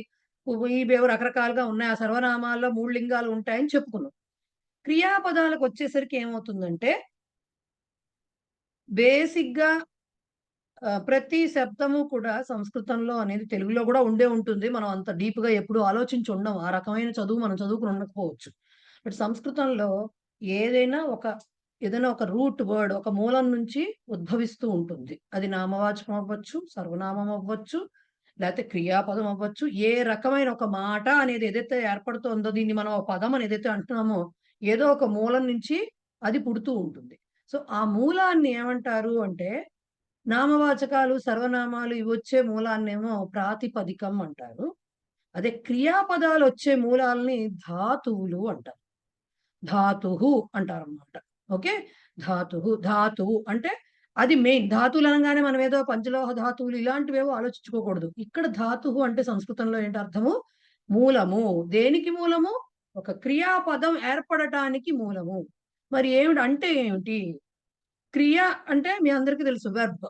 ఇవేవో రకరకాలుగా ఉన్నాయి. ఆ సర్వనామాల్లో 3 లింగాలు ఉంటాయని చెప్పుకున్నాం. క్రియాపదాలకొచ్చేసరికి ఏమవుతుందంటే, బేసిక్‌గా ప్రతి శబ్దము కూడా సంస్కృతంలో అనేది తెలుగులో గూడా ఉండే ఉంటుంది. మనం అంత డీప్‌గా ఎప్పుడు ఆలోచించి ఉండం. ఆ రకమైన చదువు మనం చదువుకొని ఉండకపోవచ్చు. బట్ సంస్కృతంలో ఏదైనా ఏదైనా ఒక రూట్ వర్డ్ ఒక మూలం నుంచి ఉద్భవిస్తూ ఉంటుంది. అది నామవాచకం అవ్వచ్చు, సర్వనామం అవ్వచ్చు, లేతే క్రియాపదం అవ్వచ్చు. ఏ రకమైన ఒక మాట అనేది ఏదైతే ఏర్పడుతోందో దీన్ని మనం ఒక పదం అని ఏదైతే అంటున్నామో, ఏదో ఒక మూలం నుంచి అది పుడుతూ ఉంటుంది. సో, ఆ మూలాన్ని ఏమంటారు అంటే నామవాచకాలు, సర్వనామాలు ఇవొచ్చే మూలాన్నేమో ప్రాతిపదికం అంటారు. అదే క్రియాపదాలొచ్చే మూలాల్ని ధాతువులు అంటారు. ధాతుహు అంటారనమాట. ఓకే. ధాతువు అంటే అది మెయిన్. ధాతువులు అనంగానే మనం ఏదో పంచలోహ ధాతువులు ఇలాంటివేవో ఆలోచించుకోకూడదు. ఇక్కడ ధాతువు అంటే సంస్కృతంలో ఏంటి అర్థము? మూలము. దేనికి మూలము? ఒక క్రియాపదం ఏర్పడటానికి మూలము. మరి అంటే ఏమిటి? క్రియ అంటే మీ అందరికీ తెలుసు వెర్బ్.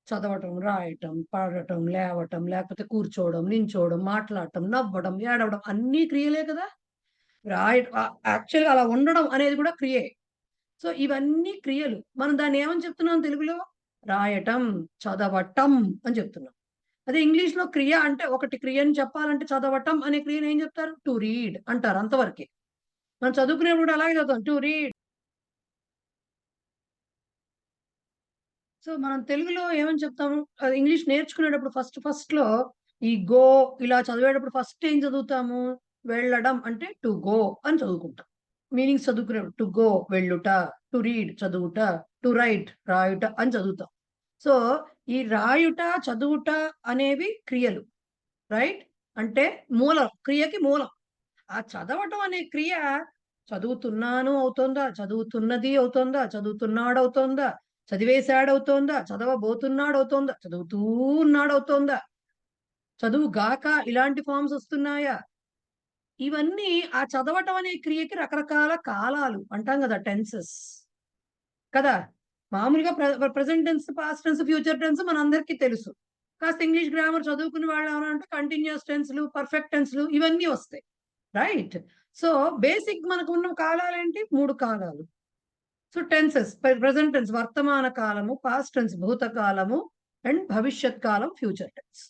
చదవటం, రాయటం, పాడటం, లేవటం, లేకపోతే కూర్చోవడం, నించోవడం, మాట్లాడటం, నవ్వడం, ఏడవడం అన్నీ క్రియలే కదా! యాక్చువల్‌గా అలా ఉండడం అనేది కూడా క్రియే. సో, ఇవన్నీ క్రియలు. మనం దాన్ని ఏమని చెప్తున్నాం తెలుగులో? రాయటం, చదవటం అని చెప్తున్నాం. అదే ఇంగ్లీష్‌లో క్రియ అంటే ఒకటి క్రియని చెప్పాలంటే చదవటం అనే క్రియని ఏం చెప్తారు? టు రీడ్ అంటారు అంతవరకే. మనం చదువుకునేప్పుడు అలాగే చదువుతాం. To read. సో, మనం తెలుగులో ఏమని చెప్తాము? ఇంగ్లీష్ నేర్చుకునేటప్పుడు ఫస్ట్‌లో ఈ గో ఇలా చదివేటప్పుడు ఫస్ట్ ఏం చదువుతాము? వెళ్ళడం అంటే టు గో అని చదువుకుంటాం. మీనింగ్స్ చదువుకునేప్పుడు టు గో వెళ్ళుట, టు రీడ్ చదువుట, టు రైట్ రాయుట అని చదువుతాం. సో, ఈ రాయుట, చదువుట అనేవి క్రియలు. రైట్? అంటే మూలం. క్రియకి మూలం. ఆ చదవటం అనే క్రియ చదువుతున్నాను అవుతోందా? చదువుతున్నది అవుతోందా? చదువుతున్నాడవుతోందా? చదివేశాడవుతోందా? చదవబోతున్నాడవుతోందా? చదువుతూ ఉన్నాడవుతోందా? చదువుగాక ఇలాంటి ఫార్మ్స్ వస్తున్నాయా? ఇవన్నీ ఆ చదవటం అనే క్రియకి రకరకాల కాలాలు అంటాం కదా, టెన్సెస్ కదా. మామూలుగా present tense, past tense, future tense మనందరికీ తెలుసు. కాస్త ఇంగ్లీష్ గ్రామర్ చదువుకునే వాళ్ళు ఏమన్నా కంటిన్యూస్ టెన్స్లు, పర్ఫెక్ట్ టెన్స్లు ఇవన్నీ వస్తాయి, రైట్. సో బేసిక్ మనకు ఉన్న కాలాలు ఏంటి? 3 కాలాలు. సో టెన్సెస్, ప్రెసెంట్ టెన్స్ వర్తమాన కాలము, పాస్ట్ టెన్స్ భూతకాలము, అండ్ భవిష్యత్ కాలం ఫ్యూచర్ టెన్స్.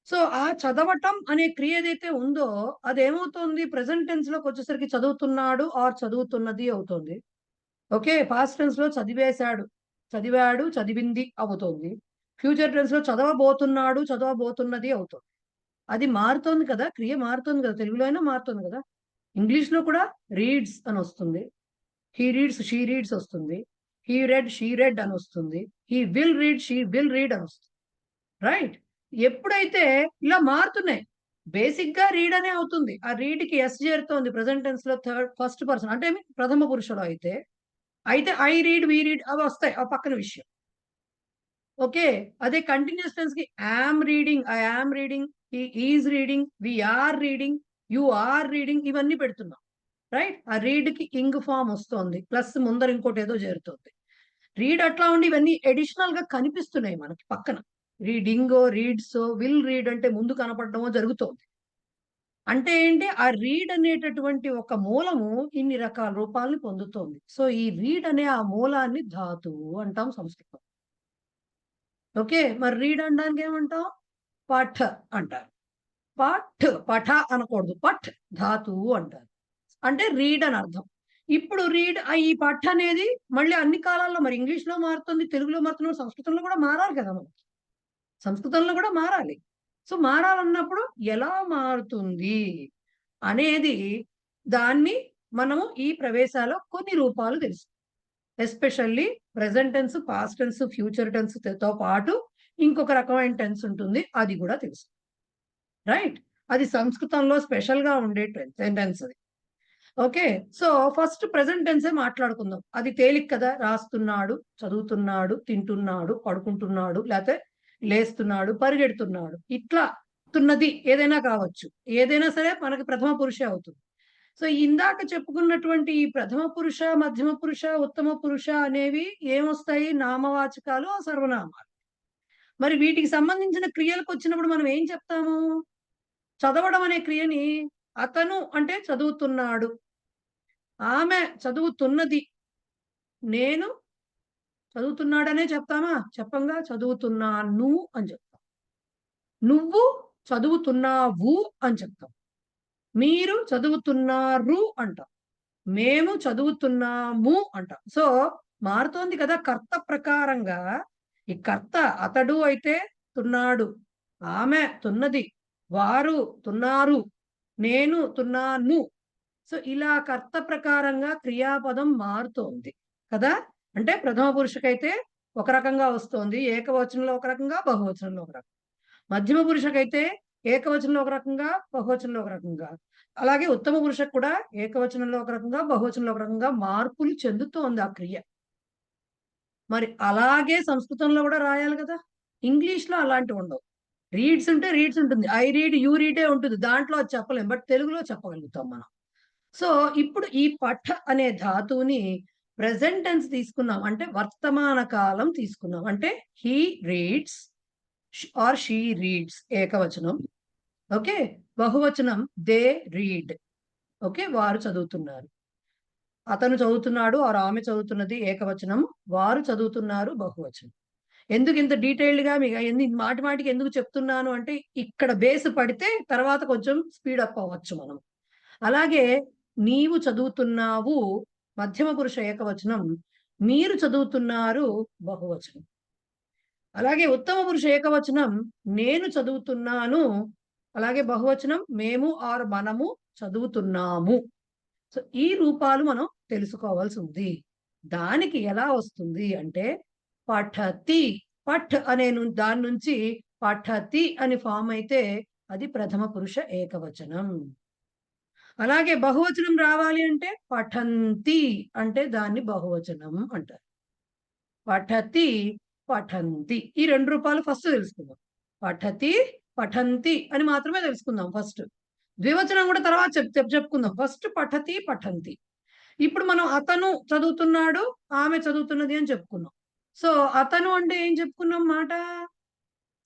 సో ఆ చదవటం అనే క్రియ ఏదైతే ఉందో అదేమవుతుంది? ప్రెసెంట్ టెన్స్ లోకి వచ్చేసరికి చదువుతున్నాడు ఆర్ చదువుతున్నది అవుతుంది. ఓకే, పాస్ట్ టెన్స్ లో చదివేశాడు, చదివాడు, చదివింది అవుతుంది. ఫ్యూచర్ టెన్స్ లో చదవబోతున్నాడు, చదవబోతున్నది అవుతుంది. అది మారుతోంది కదా, క్రియ మారుతోంది కదా, తెలుగులో అయినా మారుతుంది కదా. ఇంగ్లీష్ లో కూడా రీడ్స్ అని వస్తుంది, హీ రీడ్స్, షీ రీడ్స్ వస్తుంది, హీ రెడ్, షీ రెడ్ అని వస్తుంది, he will read, she will read అని వస్తుంది, రైట్. ఎప్పుడైతే ఇలా మారుతున్నాయి, బేసిక్ గా రీడ్ అనే అవుతుంది. ఆ రీడ్ కి ఎస్ చేరుతోంది ప్రెసెంట్ టెన్స్ లో, ఫస్ట్ పర్సన్ అంటే ప్రథమ పురుషుడు అయితే ఐ రీడ్, వి రీడ్ అవి వస్తాయి, ఆ పక్కన విషయం. ఓకే, అదే కంటిన్యూస్ టెన్స్ కి am reading, I am reading, he is reading, we are reading, you are reading ఇవన్నీ పెడుతున్నాం, రైట్. ఆ రీడ్ కి ఇంగ్ ఫామ్ వస్తుంది, ప్లస్ ముందర ఇంకోటి ఏదో చేరుతుంది. రీడ్ అట్లా ఉండి ఇవన్నీ ఎడిషనల్ గా కనిపిస్తున్నాయి మనకి పక్కన. రీడింగో, రీడ్స్, విల్ రీడ్ అంటే ముందు కనపడటమో జరుగుతోంది. అంటే ఏంటి? ఆ రీడ్ అనేటటువంటి ఒక మూలము ఇన్ని రకాల రూపాలను పొందుతోంది. సో ఈ రీడ్ అనే ఆ మూలాన్ని ధాతువు అంటాం సంస్కృతం. ఓకే, మరి రీడ్ అనడానికి ఏమంటాం? పఠ అంటారు. పఠ అనకూడదు, పఠ్ ధాతువు అంటారు. అంటే రీడ్ అని అర్థం. ఇప్పుడు రీడ్ ఈ పఠ అనేది మళ్ళీ అన్ని కాలాల్లో మరి ఇంగ్లీష్ లో మారుతుంది, తెలుగులో మారుతుంది, సంస్కృతంలో కూడా మారాలి కదా మనకి. సంస్కృతంలో కూడా మారాలి. సో మారాలన్నప్పుడు ఎలా మారుతుంది అనేది దాన్ని మనము ఈ ప్రవేశాల్లో కొన్ని రూపాలు తెలుసు. Especially present tense, past tense, future tense తో పాటు ఇంకొక రకమైన టెన్స్ ఉంటుంది, అది కూడా తెలుసు, రైట్. అది సంస్కృతంలో స్పెషల్ గా ఉండే టెన్స్ అది. ఓకే, సో ఫస్ట్ ప్రెసెంట్ టెన్సే మాట్లాడుకుందాం. అది తేలిక కదా, రాస్తున్నాడు, చదువుతున్నాడు, తింటున్నాడు, పడుకుంటున్నాడు, లేకపోతే లేస్తున్నాడు, పరిగెడుతున్నాడు, ఇట్లా తున్నది ఏదైనా కావచ్చు. ఏదైనా సరే మనకి ప్రథమ పురుషే అవుతుంది. సో ఇందాక చెప్పుకున్నటువంటి ఈ ప్రథమ పురుష, మధ్యమ పురుష, ఉత్తమ పురుష అనేవి ఏమొస్తాయి? నామవాచకాలు, సర్వనామాలు. మరి వీటికి సంబంధించిన క్రియలకు వచ్చినప్పుడు మనం ఏం చెప్తాము? చదవడం అనే క్రియని అతను అంటే చదువుతున్నాడు, ఆమె చదువుతున్నది, నేను చదువుతున్నాడనే చెప్తామా? చెప్పంగా, చదువుతున్నాను అని చెప్తాం. నువ్వు చదువుతున్నావు అని చెప్తాం. మీరు చదువుతున్నారు అంటాం. మేము చదువుతున్నాము అంటాం. సో మారుతోంది కదా కర్త ప్రకారంగా. ఈ కర్త అతడు అయితే తున్నాడు, ఆమె తున్నది, వారు తున్నారు, నేను తున్నాను. సో ఇలా కర్త ప్రకారంగా క్రియాపదం మారుతోంది కదా. అంటే ప్రథమ పురుషకైతే ఒక రకంగా వస్తోంది, ఏకవచనంలో ఒక రకంగా, బహువచనంలో ఒక రకంగా. మధ్యమ పురుషకైతే ఏకవచనంలో ఒక రకంగా, బహువచనంలో ఒక రకంగా. అలాగే ఉత్తమ పురుషకు కూడా ఏకవచనంలో ఒక రకంగా, బహువచనంలో ఒక రకంగా మార్పులు చెందుతోంది ఆ క్రియ. మరి అలాగే సంస్కృతంలో కూడా రాయాలి కదా. ఇంగ్లీష్ లో అలాంటివి ఉండవు. రీడ్స్ ఉంటే రీడ్స్ ఉంటుంది, ఐ రీడ్, యూ రీడే ఉంటుంది, దాంట్లో అది చెప్పలేం, బట్ తెలుగులో చెప్పగలుగుతాం మనం. సో ఇప్పుడు ఈ పఠ అనే ధాతువుని ప్రెసెంట్ టెన్స్ తీసుకున్నాం, అంటే వర్తమాన కాలం తీసుకున్నాం. అంటే he reads or she reads ఏకవచనం. ఓకే, బహువచనం దే రీడ్. ఓకే, వారు చదువుతున్నారు. అతను చదువుతున్నాడు ఆర్ ఆమె చదువుతున్నది ఏకవచనం, వారు చదువుతున్నారు బహువచనం. ఎందుకు ఇంత డీటెయిల్డ్ గా మీకు మాటి మాటికి ఎందుకు చెప్తున్నాను అంటే ఇక్కడ బేస్ పడితే తర్వాత కొంచెం స్పీడ్ అప్ అవ్వచ్చు మనం. అలాగే నీవు చదువుతున్నావు మధ్యమ పురుష ఏకవచనం, మీరు చదువుతున్నారు బహువచనం. అలాగే ఉత్తమ పురుష ఏకవచనం నేను చదువుతున్నాను, అలాగే బహువచనం మేము ఆర్ మనము చదువుతున్నాము. సో ఈ రూపాలు మనం తెలుసుకోవాల్సి ఉంది. దానికి ఎలా వస్తుంది అంటే పఠతి, పఠ్ అనే దాని నుంచి పఠతి అని ఫామ్ అయితే అది ప్రథమ పురుష ఏకవచనం. అలాగే బహువచనం రావాలి అంటే పఠంతి అంటే దాన్ని బహువచనం అంటారు. పఠతి, పఠంతి ఈ 2 రూపాలు ఫస్ట్ తెలుసుకుందాం. పఠతి, పఠంతి అని మాత్రమే తెలుసుకుందాం ఫస్ట్. ద్వివచనం కూడా తర్వాత చెప్పుకుందాం. ఫస్ట్ పఠతి పఠంతి. ఇప్పుడు మనం అతను చదువుతున్నాడు, ఆమె చదువుతున్నది అని చెప్పుకున్నాం. సో అతను అంటే ఏం చెప్పుకున్నాం మాట?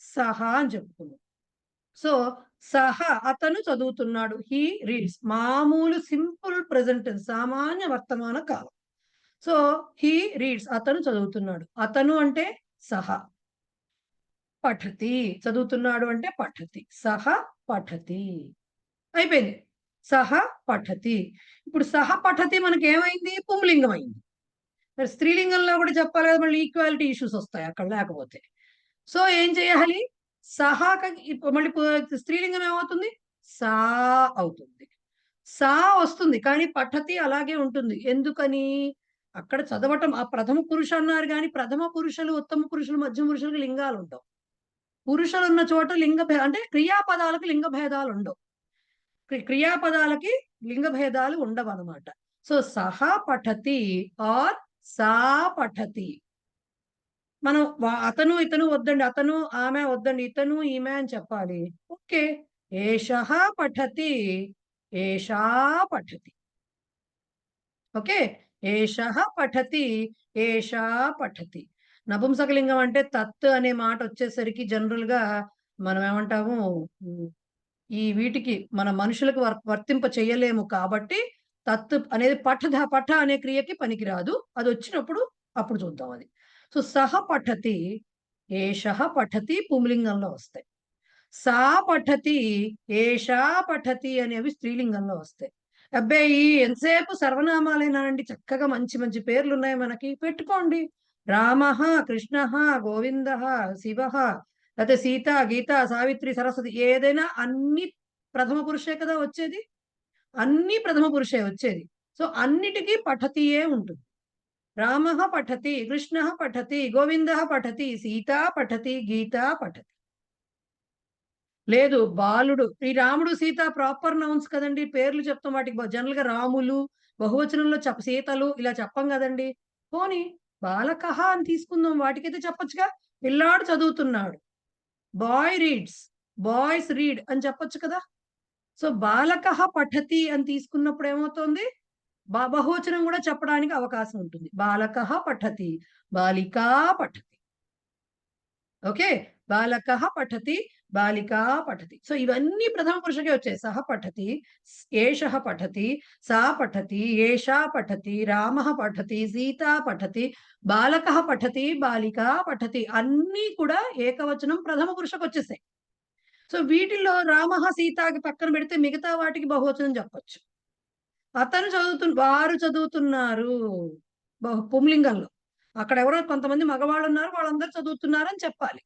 సహా అని చెప్పుకున్నాం. సో అతను చదువుతున్నాడు. He reads. మామూలు సింపుల్ ప్రెజెంట్ టెన్స్, సామాన్య వర్తమాన కాలం. సో హీ రీడ్స్, అతను చదువుతున్నాడు. అతను అంటే సహా. పఠతి, చదువుతున్నాడు అంటే పఠతి. పఠతి. అయిపోయింది. పఠతి. ఇప్పుడు పఠతి మనకి ఏమైంది? పుంలింగం అయింది. మరి స్త్రీలింగంలో కూడా చెప్పాలి కదా, మళ్ళీ ఈక్వాలిటీ ఇష్యూస్ వస్తాయి అక్కడ లేకపోతే. సో ఏం చేయాలి? మళ్ళీ స్త్రీలింగం ఏమవుతుంది? సా అవుతుంది. సా వస్తుంది కానీ పఠతి అలాగే ఉంటుంది. ఎందుకని? అక్కడ చదవటం ఆ ప్రథమ పురుష అన్నారు కానీ ప్రథమ పురుషులు, ఉత్తమ పురుషులు, మధ్యమ పురుషులకు లింగాలు ఉండవు. పురుషులు ఉన్న చోట అంటే క్రియాపదాలకు లింగ భేదాలు ఉండవు. క్రియాపదాలకి లింగ భేదాలు ఉండవు అనమాట. సో పఠతి ఆర్ సా పఠతి. మనం అతను ఇతను వద్దండి, అతను ఆమె వద్దండి, ఇతను ఈమె అని చెప్పాలి. ఓకే, ఏషః పఠతి, ఏషా పఠతి. ఓకే, ఏషః పఠతి, ఏషా పఠతి. నపుంసకలింగం అంటే తత్ అనే మాట వచ్చేసరికి జనరల్ గా మనం ఏమంటాము, ఈ వీటికి మన మనుషులకు వర్తింప చేయలేము కాబట్టి తత్ అనేది పఠ అనే క్రియకి పనికిరాదు. అది వచ్చినప్పుడు అప్పుడు చూద్దాం అది. సో పఠతి, ఏషః పఠతి పుంలింగంలో వస్తాయి. సా పఠతి, ఏషా పఠతి అనేవి స్త్రీలింగంలో వస్తాయి. అబ్బాయి ఎంతసేపు సర్వనామాలేనానండి, చక్కగా మంచి మంచి పేర్లు ఉన్నాయి మనకి, పెట్టుకోండి. రామః, కృష్ణః, గోవిందః, శివః, లేకపోతే సీత, గీత, సావిత్రి, సరస్వతి, ఏదైనా అన్ని ప్రథమ పురుషే కదా వచ్చేది. అన్ని ప్రథమ పురుషే వచ్చేది. సో అన్నిటికీ పఠతియే ఉంటుంది. రామః పఠతి, కృష్ణః పఠతి, గోవిందః పఠతి, సీత పఠతి, గీత పఠతి. లేదు బాలుడు, ఈ రాముడు సీత ప్రాపర్ నౌన్స్ కదండి, పేర్లు చెప్తాం వాటికి. జనరల్ గా రాములు బహువచనంలో సీతలు ఇలా చెప్పం కదండి. పోనీ బాలకః అని తీసుకుందాం, వాటికైతే చెప్పొచ్చుగా. పిల్లాడు చదువుతున్నాడు, బాయ్ రీడ్స్, బాయ్స్ రీడ్ అని చెప్పొచ్చు కదా. సో బాలకః పఠతి అని తీసుకున్నప్పుడు ఏమవుతుంది? బహువచనం కూడా చెప్పడానికి అవకాశం ఉంటుంది. బాలకః పఠతి, బాలికా పఠతి. ఓకే, బాలకః పఠతి, బాలికా పఠతి. సో ఇవన్నీ ప్రథమ పురుషకే వచ్చాయి. సహ పఠతి, ఏషః పఠతి, సా పఠతి, ఏషా పఠతి, రామః పఠతి, సీత పఠతి, బాలకః పఠతి, బాలికా పఠతి. అన్నీ కూడా ఏకవచనం ప్రథమ పురుషకు వచ్చేసాయి. సో వీటిల్లో రామః, సీతకి పక్కన పెడితే మిగతా వాటికి బహువచనం చెప్పొచ్చు. అతను వారు చదువుతున్నారు పుంలింగంలో. అక్కడ ఎవరో కొంతమంది మగవాళ్ళు ఉన్నారు, వాళ్ళందరూ చదువుతున్నారు అని చెప్పాలి.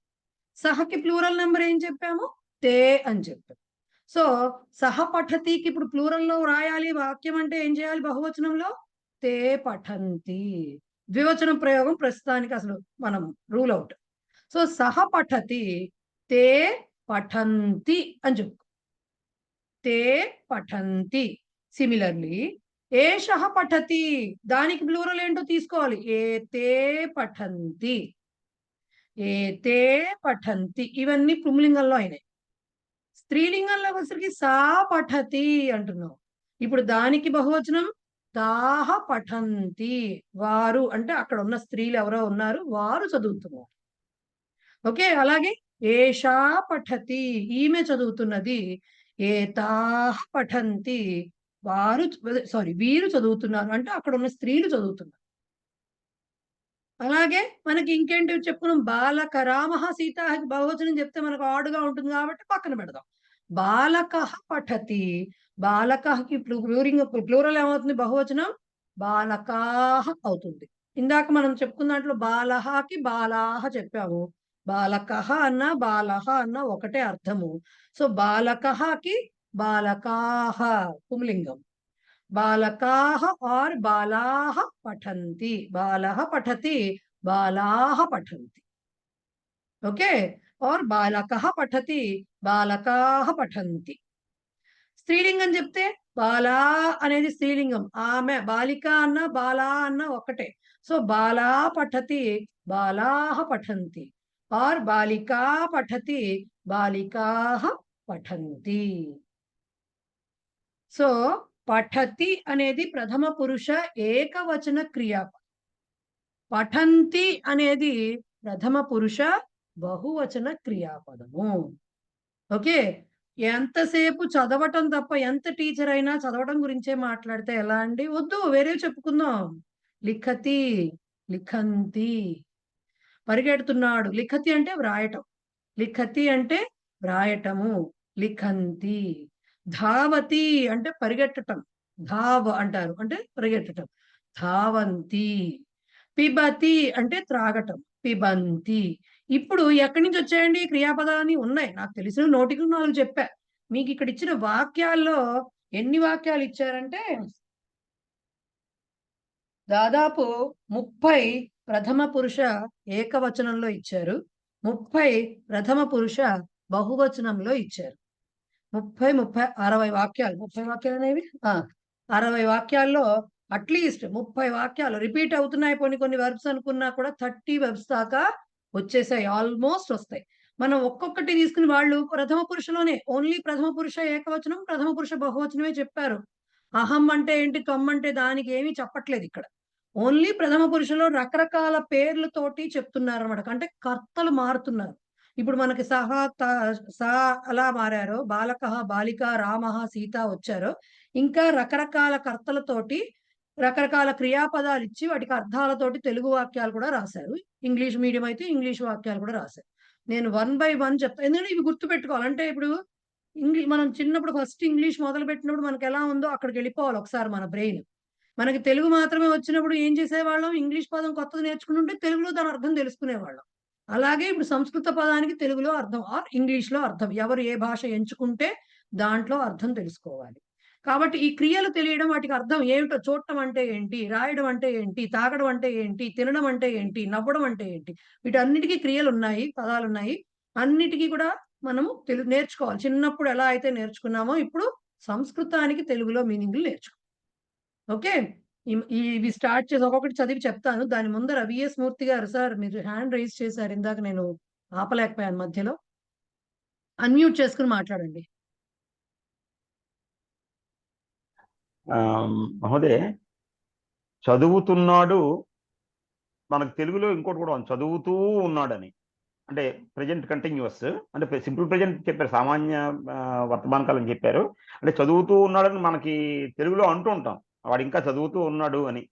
సహకి ప్లూరల్ నెంబర్ ఏం చెప్పాము? తే అని చెప్పాము. సో పఠతికి ఇప్పుడు ప్లూరల్లో రాయాలి వాక్యం అంటే ఏం చేయాలి? బహువచనంలో తే పఠంతి. ద్వివచనం ప్రయోగం ప్రస్తుతానికి అసలు మనం రూల్ అవుట్. సో పఠతి, తే పఠంతి అని చెప్పు. తే పఠంతి. సిమిలర్లీ ఏషః పఠతి, దానికి ప్లూరల్ ఏంటో తీసుకోవాలి. ఏతే పఠంతి, ఏతే పఠంతి. ఇవన్నీ పుంలింగంలో అయినాయి. స్త్రీలింగంలో వచ్చరికి సా పఠతి అంటున్నాం. ఇప్పుడు దానికి బహువచనం తాహ పఠంతి. వారు అంటే అక్కడ ఉన్న స్త్రీలు ఎవరో ఉన్నారు, వారు చదువుతున్నారు. ఓకే, అలాగే ఏషా పఠతి, ఈమె చదువుతున్నది. ఏతాహ పఠంతి, వీరు చదువుతున్నారు అంటే అక్కడ ఉన్న స్త్రీలు చదువుతున్నారు. అలాగే మనకి ఇంకేంటి చెప్పుకున్నాం? బాలక, రామః, సీత బహువచనం చెప్తే మనకు ఆడుగా ఉంటుంది కాబట్టి పక్కన పెడదాం. బాలకః పఠతి, బాలకఃకి ప్లూరల్ ఏమవుతుంది? బహువచనం బాలకాః అవుతుంది. ఇందాక మనం చెప్పుకున్న దాంట్లో బాలహకి బాలాహ చెప్పాము. బాలకః అన్న బాలహ అన్న ఒకటే అర్థము. సో బాలకఃకి బాలకాః పుంలింగం. బాలకాః ఆర్ బాలాః పఠంతి, బాలః పఠతి, బాలాః పఠంతి. ఓకే, और బాలకః పఠతి, బాలకాః పఠంతి. స్త్రీలింగం చెప్తే బాలా అనేది స్త్రీలింగం, ఆమె. బాలిక అన్న బాలా అన్న ఒకటే. సో బాలా పఠతి, బాలాః పఠంతి, और బాలికా పఠతి, బాలికాః పఠంతి. సో పఠతి అనేది ప్రథమ పురుష ఏకవచన క్రియాపదం. పఠంతి అనేది ప్రథమ పురుష బహువచన క్రియాపదము. ఓకే, ఎంతసేపు చదవటం తప్ప, ఎంత టీచర్ అయినా చదవటం గురించే మాట్లాడితే ఎలా అండి? వద్దు, వేరే చెప్పుకుందాం. లిఖతి, లిఖంతి. పరిగెడుతున్నాడు, లిఖతి అంటే వ్రాయటం, లిఖతి అంటే వ్రాయటము, లిఖంతి. ధావతి అంటే పరిగెట్టటం, ధావ అంటారు అంటే పరిగెట్టటం, ధావంతి. పిబతి అంటే త్రాగటం, పిబంతి. ఇప్పుడు ఎక్కడి నుంచి వచ్చాయండి ఈ క్రియాపదాలని? ఉన్నాయి, నాకు తెలిసిన నోటికి 4 చెప్పా. మీకు ఇక్కడ ఇచ్చిన వాక్యాల్లో ఎన్ని వాక్యాలు ఇచ్చారంటే దాదాపు 30 ప్రథమ పురుష ఏకవచనంలో ఇచ్చారు, 30 ప్రథమ పురుష బహువచనంలో ఇచ్చారు. 30 60 వాక్యాలు, 30 వాక్యాలు అనేవి 60 వాక్యాల్లో అట్లీస్ట్ 30 వాక్యాలు రిపీట్ అవుతున్నాయి. కొన్ని వెర్బ్స్ అనుకున్నా కూడా 30 వెర్బ్స్ దాకా వచ్చేసాయి, ఆల్మోస్ట్ వస్తాయి. మనం ఒక్కొక్కటి తీసుకుని వాళ్ళు ప్రథమ పురుషలోనే ఓన్లీ ప్రథమ పురుష ఏకవచనం, ప్రథమ పురుష బహువచనమే చెప్పారు. అహం అంటే ఏంటి, త్వం అంటే దానికి ఏమీ చెప్పట్లేదు ఇక్కడ. ఓన్లీ ప్రథమ పురుషలో రకరకాల పేర్లతోటి చెప్తున్నారు అనమాట. అంటే కర్తలు మారుతున్నారు. ఇప్పుడు మనకి సహ, సా అలా మారారో, బాలక, బాలిక, రామ, సీత వచ్చారో, ఇంకా రకరకాల కర్తలతోటి రకరకాల క్రియాపదాలు ఇచ్చి వాటికి అర్థాలతోటి తెలుగు వాక్యాలు కూడా రాశారు. ఇంగ్లీష్ మీడియం అయితే ఇంగ్లీష్ వాక్యాలు కూడా రాశారు. నేను 1 by 1 చెప్తాను, ఎందుకంటే ఇవి గుర్తుపెట్టుకోవాలి. అంటే ఇప్పుడు మనం చిన్నప్పుడు ఫస్ట్ ఇంగ్లీష్ మొదలు పెట్టినప్పుడు మనకి ఎలా ఉందో అక్కడికి వెళ్ళిపోవాలి ఒకసారి మన బ్రెయిన్. మనకి తెలుగు మాత్రమే వచ్చినప్పుడు ఏం చేసేవాళ్ళం, ఇంగ్లీష్ పదం కొత్తది నేర్చుకుంటుంటే తెలుగులో దాని అర్థం తెలుసుకునేవాళ్ళం. అలాగే ఇప్పుడు సంస్కృత పదానికి తెలుగులో అర్థం ఆర్ ఇంగ్లీష్ లో అర్థం, ఎవరు ఏ భాష ఎంచుకుంటే దాంట్లో అర్థం తెలుసుకోవాలి. కాబట్టి ఈ క్రియలు తెలియడం, వాటికి అర్థం ఏమిటో, చూడటం అంటే ఏంటి, రాయడం అంటే ఏంటి, తాగడం అంటే ఏంటి, తినడం అంటే ఏంటి, నవ్వడం అంటే ఏంటి, వీటన్నిటికీ క్రియలు ఉన్నాయి, పదాలు ఉన్నాయి. అన్నిటికీ కూడా మనము నేర్చుకోవాలి. చిన్నప్పుడు ఎలా అయితే నేర్చుకున్నామో ఇప్పుడు సంస్కృతానికి తెలుగులో మీనింగ్లు నేర్చుకోవాలి. ఓకే, ఇవి స్టార్ట్ చేసి ఒక్కొక్కటి చదివి చెప్తాను. దాని ముందర విఎస్ మూర్తి గారు, సార్ మీరు హ్యాండ్ రైజ్ చేశారు, ఇందాక నేను ఆపలేకపోయాను మధ్యలో. అన్మ్యూట్ చేసుకుని మాట్లాడండి. మహోదయ, చదువుతున్నాడు మనకు తెలుగులో ఇంకోటి కూడా ఉంది, చదువుతూ ఉన్నాడని. అంటే ప్రెజెంట్ కంటిన్యూస్, అంటే సింపుల్ ప్రెజెంట్ చెప్పారు, సామాన్య వర్తమాన కాలం చెప్పారు. అంటే చదువుతూ ఉన్నాడని మనకి తెలుగులో అంటూ ఉంటాం, వాడు ఇంకా చదువుతూ ఉన్నాడు అని.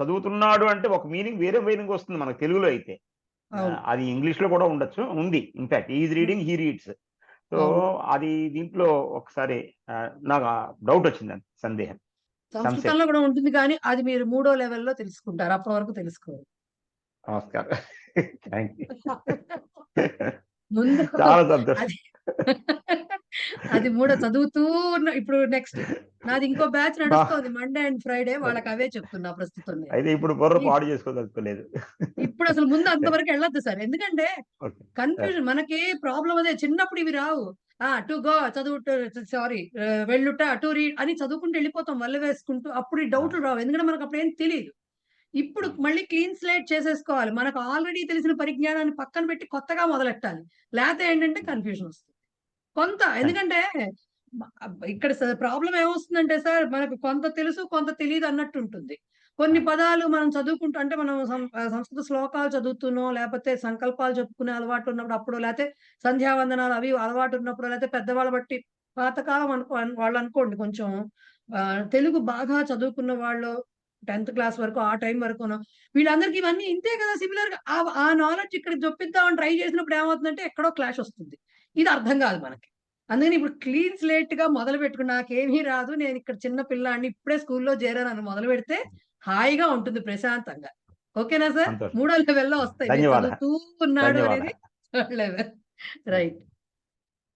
చదువుతున్నాడు అంటే ఒక మీనింగ్, వేరే మీనింగ్ వస్తుంది మనకు తెలుగులో అయితే. అది ఇంగ్లీష్ లో కూడా ఉండొచ్చు, ఉంది. In fact is reading, he reads. So అది దీంట్లో ఒకసారి నాకు డౌట్ వచ్చింది, సందేహం. సంస్కృతంలో కూడా ఉంటుంది, కానీ అది మీరు 3వ లెవెల్లో తెలుసుకుంటారు, అప్పటి వరకు తెలుసుకోరు. నమస్కారం. Thank you. ముందు చాలా సంతోషం. అది 3 చదువుతూ ఉన్న. ఇప్పుడు నెక్స్ట్ నాది ఇంకో బ్యాచ్ నడుస్తోంది, మండే అండ్ ఫ్రైడే, వాళ్ళకి అవే చెప్తున్నా ప్రస్తుతం. అయితే ఇప్పుడు బుర్ర పాడు చేసుకోదలుచుకోలేదు. ఇప్పుడు అసలు ముందు అంతవరకు వెళ్ళొద్దు సార్, ఎందుకంటే కన్ఫ్యూజన్. మనకి ప్రాబ్లం అదే, చిన్నప్పుడు ఇవి రావు. టు గో చదువు, సారీ వెళ్ళుట, టు రీడ్ అని చదువుకుంటూ వెళ్ళిపోతాం వల్ల వేసుకుంటూ. అప్పుడు ఈ డౌట్లు రావు, ఎందుకంటే మనకు అప్పుడు ఏం తెలియదు. ఇప్పుడు మళ్ళీ క్లీన్ స్లేట్ చేసేసుకోవాలి. మనకు ఆల్రెడీ తెలిసిన పరిజ్ఞానాన్ని పక్కన పెట్టి కొత్తగా మొదలెట్టాలి. లేకపోతే ఏంటంటే కన్ఫ్యూజన్ వస్తుంది కొంత. ఎందుకంటే ఇక్కడ ప్రాబ్లం ఏమొస్తుందంటే సార్, మనకు కొంత తెలుసు కొంత తెలియదు అన్నట్టు ఉంటుంది. కొన్ని పదాలు మనం చదువుకుంటూ, అంటే మనం సంస్కృత శ్లోకాలు చదువుతున్నాం, లేకపోతే సంకల్పాలు చెప్పుకునే అలవాటు ఉన్నప్పుడు అప్పుడు, లేకపోతే సంధ్యావందనాలు అవి అలవాటు ఉన్నప్పుడు, లేకపోతే పెద్దవాళ్ళ బట్టి పాతకాలం వాళ్ళు అనుకోండి, కొంచెం తెలుగు బాగా చదువుకున్న వాళ్ళు 10th క్లాస్ వరకు, ఆ టైం వరకు వీళ్ళందరికీ ఇవన్నీ ఇంతే కదా, సిమిలర్ గా ఆ నాలెడ్జ్ ఇక్కడ చొప్పిద్దామని ట్రై చేసినప్పుడు ఏమవుతుందంటే ఎక్కడో క్లాష్ వస్తుంది, ఇది అర్థం కాదు మనకి. అందుకని ఇప్పుడు క్లీన్ స్లేట్ గా మొదలు పెట్టుకుని, నాకేమీ రాదు, నేను ఇక్కడ చిన్న పిల్లాడిని, ఇప్పుడే స్కూల్లో చేరానని మొదలు పెడితే హాయిగా ఉంటుంది, ప్రశాంతంగా. ఓకేనా సార్? 3వ లెవెల్లో వస్తాయి, చదువుతూ ఉన్నాడు అనేది లెవెల్. రైట్.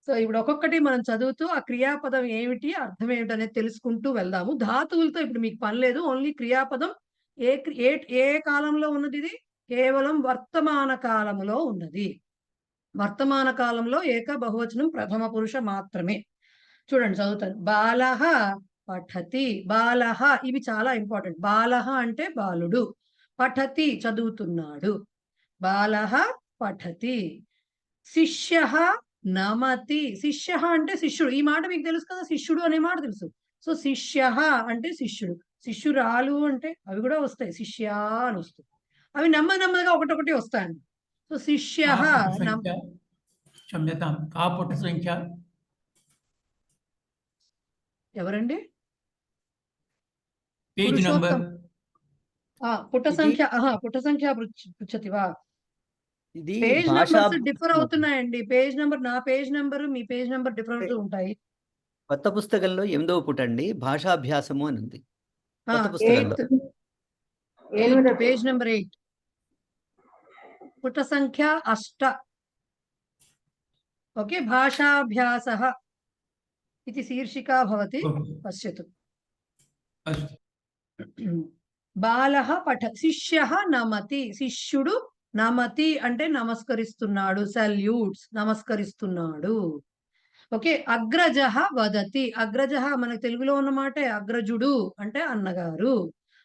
సో ఇప్పుడు ఒక్కొక్కటి మనం చదువుతూ ఆ క్రియాపదం ఏమిటి, అర్థం ఏమిటి అనేది తెలుసుకుంటూ వెళ్దాము. ధాతువులతో ఇప్పుడు మీకు పని లేదు, ఓన్లీ క్రియాపదం ఏ కాలంలో ఉన్నది, ఇది కేవలం వర్తమాన కాలంలో ఉన్నది. వర్తమాన కాలంలో ఏక బహువచనం ప్రథమ పురుష మాత్రమే. చూడండి చదువుతాను. బాలహ పఠతి, బాలహ ఇవి చాలా ఇంపార్టెంట్. బాలహ అంటే బాలుడు, పఠతి చదువుతున్నాడు, బాలహ పఠతి. శిష్య నమతి, శిష్య అంటే శిష్యుడు. ఈ మాట మీకు తెలుసు కదా, శిష్యుడు అనే మాట తెలుసు. సో శిష్య అంటే శిష్యుడు, శిష్యురాలు అంటే అవి కూడా వస్తాయి, శిష్య అని వస్తుంది. అవి నెమ్మదిగా ఒకటొకటి వస్తాయండి. సో శిష్య का पुटसंख्या क्षम्यतां का पुटसंख्या ఎవరండి? पेज పురుషోత్తం. नंबर పుట సంఖ్య పృచ్చతి వా? ఇది పేజ్ భాషా నెంబర్స్ డిఫర్ అవుతున్నాయండి. పేజ్ నెంబర్, నా పేజ్ నెంబర్, మీ పేజ్ నెంబర్ డిఫరెన్స్ ఉంటాయి. కొత్త పుస్తకంలో 8వ పుట అండి, భాషాభ్యాసము అని ఉంది కొత్త పుస్తకంలో. 8 పేజ్ నెంబర్ 8 పుట సంఖ్య 8. ఓకే, భాషాభ్యాసః ఇది శీర్షికా భవతి, పశ్యతు. अस्तु బాలః పఠ, శిష్యః నమతి, శిష్యుడు నమతి అంటే నమస్కరిస్తున్నాడు, సల్యూట్స్, నమస్కరిస్తున్నాడు. ఓకే, అగ్రజః వదతి, అగ్రజః మనకు తెలుగులో ఉన్నమాట, అగ్రజుడు అంటే అన్నగారు.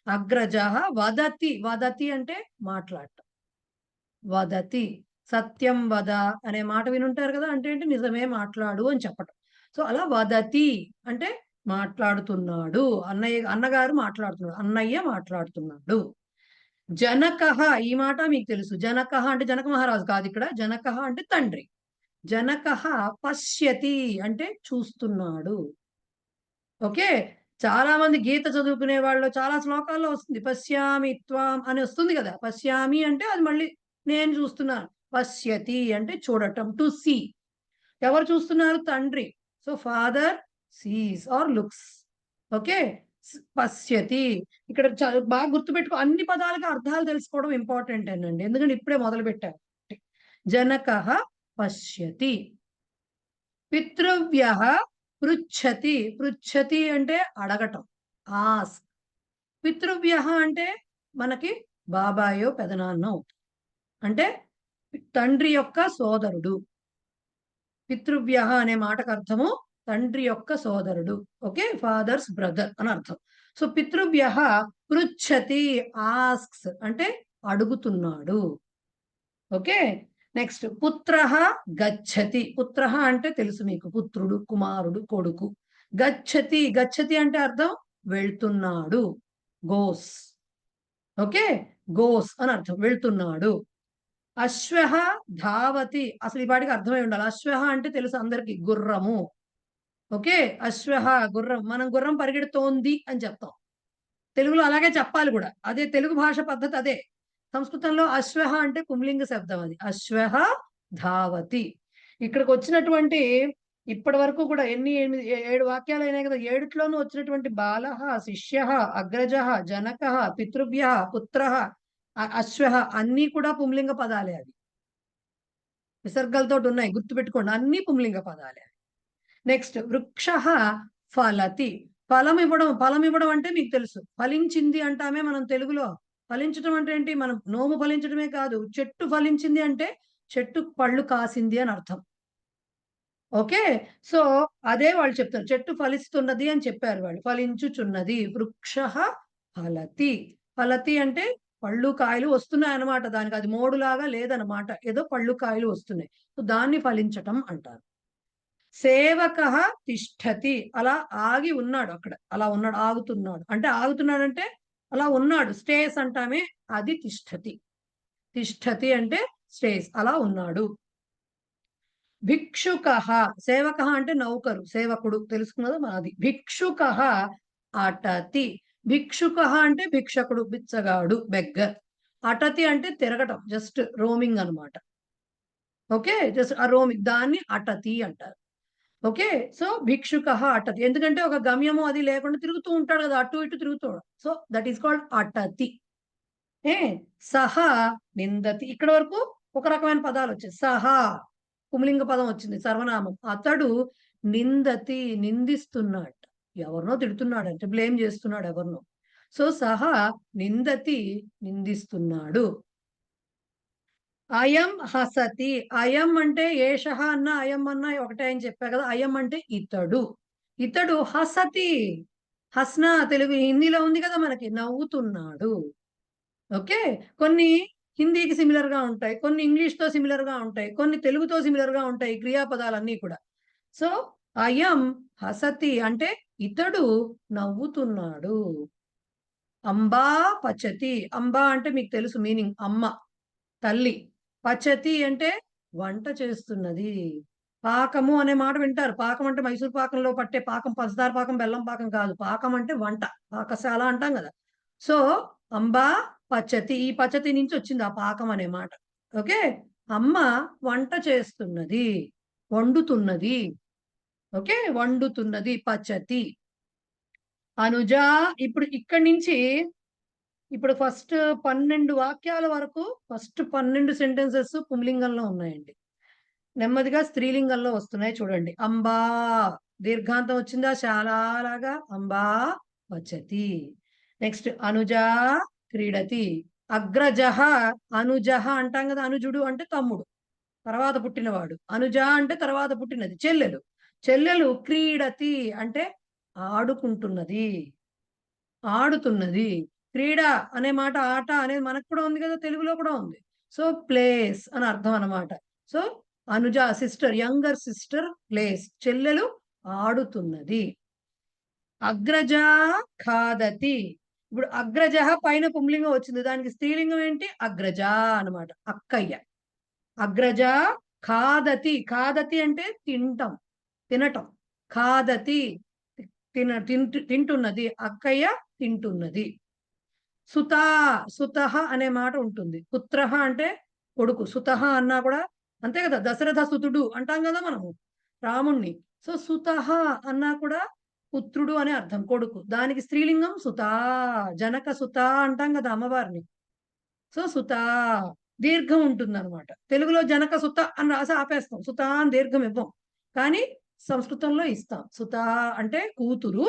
అగ్రజః వదతి, వదతి అంటే మాట్లాడటం, వదతి. సత్యం వద అనే మాట వినుంటారు కదా, అంటే ఏంటి, నిజమే మాట్లాడు అని చెప్పటం. సో అలా వదతి అంటే మాట్లాడుతున్నాడు, అన్నగారు మాట్లాడుతున్నాడు, అన్నయ్య మాట్లాడుతున్నాడు. జనకః, ఈ మాట మీకు తెలుసు, జనకః అంటే జనక మహారాజు కాదు ఇక్కడ, జనకః అంటే తండ్రి. జనకః పశ్యతి అంటే చూస్తున్నాడు. ఓకే, చాలా మంది గీత చదువుకునే వాళ్ళు చాలా శ్లోకాల్లో వస్తుంది పశ్యామి త్వాం అని వస్తుంది కదా. పశ్యామి అంటే అది మళ్ళీ నేను చూస్తున్నాను, పశ్యతి అంటే చూడటం, టు సీ. ఎవరు చూస్తున్నారు? తండ్రి. So father sees or looks. Okay, పశ్యతి. ఇక్కడ బాగా గుర్తుపెట్టుకో, అన్ని పదాలకు అర్థాలు తెలుసుకోవడం ఇంపార్టెంట్ అండి, ఎందుకంటే ఇప్పుడే మొదలు పెట్టారు. జనకః పశ్యతి. పితృవ్యః పృచ్ఛతి, పృచ్ఛతి అంటే అడగటం, ఆస్క్. పితృవ్యః అంటే మనకి బాబాయో పెదనాన్నో, అంటే తండ్రి యొక్క సోదరుడు. పితృవ్యః అనే మాటకు అర్థము తండ్రి యొక్క సోదరుడు. ఓకే, ఫాదర్స్ బ్రదర్ అని అర్థం. సో పితృవ్యః పృచ్ఛతి, ఆస్క్స్ అంటే అడుగుతున్నాడు. Okay, next పుత్రః గచ్చతి. పుత్రః అంటే తెలుసు మీకు, పుత్రుడు, కుమారుడు, కొడుకు. గచ్చతి, గచ్చతి అంటే అర్థం వెళ్తున్నాడు, గోస్. ఓకే, గోస్ అని అర్థం, వెళ్తున్నాడు. అశ్వః ధావతి, అసలు ఈ వాటికి అర్థమై ఉండాలి. అశ్వః అంటే తెలుసు అందరికి, గుర్రము. ఓకే, అశ్వః గుర్రం, మనం గుర్రం పరిగెడుతోంది అని చెప్తాం, తెలుగులో అలాగే చెప్పాలి కూడా, అదే తెలుగు భాష పద్ధతి అదే. సంస్కృతంలో అశ్వః అంటే పుంలింగ శబ్దం, అది అశ్వః ధావతి. ఇక్కడికి వచ్చినటువంటి ఇప్పటి వరకు కూడా ఎన్ని 7 వాక్యాలు అయినాయి కదా, 7లోనూ వచ్చినటువంటి బాలః, శిష్యః, అగ్రజః, జనకః, పితృవ్యః, పుత్రః, అశ్వః అన్నీ కూడా పుంలింగ పదాలే. అవి విసర్గలతో ఉన్నాయి, గుర్తుపెట్టుకోండి, అన్ని పుంలింగ పదాలే. నెక్స్ట్ వృక్షః ఫలతి, ఫలం ఇవ్వడం అంటే మీకు తెలుసు, ఫలించింది అంటామే మనం తెలుగులో. ఫలించడం అంటే ఏంటి, మనం నోము ఫలించడమే కాదు, చెట్టు ఫలించింది అంటే చెట్టు పళ్ళు కాసింది అని అర్థం. ఓకే, సో అదే వాళ్ళు చెప్తారు, చెట్టు ఫలిస్తున్నది అని చెప్పారు వాళ్ళు, ఫలించుచున్నది. వృక్షః ఫలతి, ఫలతి అంటే పళ్ళు కాయలు వస్తున్నాయి అన్నమాట, దానికి అది మోడులాగా లేదన్నమాట, ఏదో పళ్ళు కాయలు వస్తున్నాయి, సో దాన్ని ఫలించటం అంటారు. సేవకః తిష్టతి, అలా ఆగి ఉన్నాడు అక్కడ, అలా ఉన్నాడు, ఆగుతున్నాడు అంటే, ఆగుతున్నాడు అంటే అలా ఉన్నాడు, స్టేస్ అంటామే, అది తిష్టతి. తిష్టతి అంటే స్టేస్, అలా ఉన్నాడు. భిక్షుకః, సేవకః అంటే నౌకరు, సేవకుడు తెలుసుకున్నదా అది. భిక్షుకః అటతి, భిక్షుకః అంటే భిక్షకుడు, బిచ్చగాడు, బెగ్గర్. అటతి అంటే తిరగటం, జస్ట్ రోమింగ్ అన్నమాట. ఓకే, జస్ట్ ఆ రోమింగ్, దాన్ని అటతి అంటారు. ఓకే, సో భిక్షుకః అటతి, ఎందుకంటే ఒక గమ్యము అది లేకుండా తిరుగుతూ ఉంటాడు కదా, అటు ఇటు తిరుగుతాడు, సో దట్ ఈస్ కాల్డ్ అటతి. సహ నిందతి, ఇక్కడ వరకు ఒక రకమైన పదాలు వచ్చాయి. సహ పుంలింగ పదం వచ్చింది, సర్వనామం. అతడు నిందతి, నిందిస్తున్నాడు, ఎవరినో తిడుతున్నాడు అంటే, బ్లేమ్ చేస్తున్నాడు ఎవరినో. సో సహ నిందతి, నిందిస్తున్నాడు. అయం హసతి, అయం అంటే ఏషః అన్న అయం అన్న ఒకటే అని చెప్పా కదా, అయం అంటే ఇతడు. ఇతడు హసతి, హస్నా తెలుగు హిందీలో ఉంది కదా మనకి, నవ్వుతున్నాడు. ఓకే, కొన్ని హిందీకి సిమిలర్ గా ఉంటాయి, కొన్ని ఇంగ్లీష్ తో సిమిలర్ గా ఉంటాయి, కొన్ని తెలుగుతో సిమిలర్ గా ఉంటాయి క్రియాపదాలన్నీ కూడా. సో అయం హసతి అంటే ఇతడు నవ్వుతున్నాడు. అంబా పచతి. అంబా అంటే మీకు తెలుసు మీనింగ్, అమ్మ, తల్లి. పచతి అంటే వంట చేస్తున్నది. పాకము అనే మాట వింటారు. పాకం అంటే మైసూర్ పాకంలో పట్టే పాకం, పంచదార పాకం, బెల్లం పాకం కాదు. పాకం అంటే వంట, పాకశాల అంటాం కదా. సో అంబా పచతి, ఈ పచతి నుంచి వచ్చింది ఆ పాకం అనే మాట. ఓకే, అమ్మ వంట చేస్తున్నది, వండుతున్నది. ఓకే, వండుతున్నది, పచతి. అనుజ. ఇప్పుడు ఇక్కడి నుంచి ఇప్పుడు ఫస్ట్ 12 వాక్యాల వరకు, ఫస్ట్ 12 సెంటెన్సెస్ పుంలింగంలో ఉన్నాయండి. నెమ్మదిగా స్త్రీలింగంలో వస్తున్నాయి చూడండి. అంబా, దీర్ఘాంతం వచ్చిందా, చాలా లాగా. అంబా వచ్చతి. నెక్స్ట్ అనుజ క్రీడతి. అగ్రజహ. అనుజహ అంటాం కదా, అనుజుడు అంటే తమ్ముడు, తర్వాత పుట్టినవాడు. అనుజ అంటే తర్వాత పుట్టినది, చెల్లెలు. చెల్లెలు క్రీడతి అంటే ఆడుకుంటున్నది, ఆడుతున్నది. క్రీడ అనే మాట, ఆట అనేది మనకు కూడా ఉంది కదా, తెలుగులో కూడా ఉంది. సో ప్లేస్ అని అర్థం అన్నమాట. So Anuja sister, younger sister place, చెల్లెలు ఆడుతున్నది. అగ్రజ ఖాదతి. ఇప్పుడు అగ్రజ పైన పుంలింగం వచ్చింది, దానికి స్త్రీలింగం ఏంటి, అగ్రజ అన్నమాట, అక్కయ్య. అగ్రజ ఖాదతి. ఖాదతి అంటే తింటం, తినటం. ఖాదతి తింటున్నది, అక్కయ్య తింటున్నది. సుత. సుతః అనే మాట ఉంటుంది. పుత్రః అంటే కొడుకు, సుతః అన్నా కూడా అంతే కదా. దశరథ సుతుడు అంటాం కదా మనము రాముణ్ణి. సో సుతః అన్నా కూడా పుత్రుడు అనే అర్థం, కొడుకు. దానికి స్త్రీలింగం సుత. జనక సుత అంటాం కదా అమ్మవారిని. సో సుత దీర్ఘం ఉంటుంది అనమాట. తెలుగులో జనక సుత అని రాసి ఆపేస్తాం, సుత అని దీర్ఘం ఇవ్వం. కానీ సంస్కృతంలో ఇస్తాం. సుత అంటే కూతురు.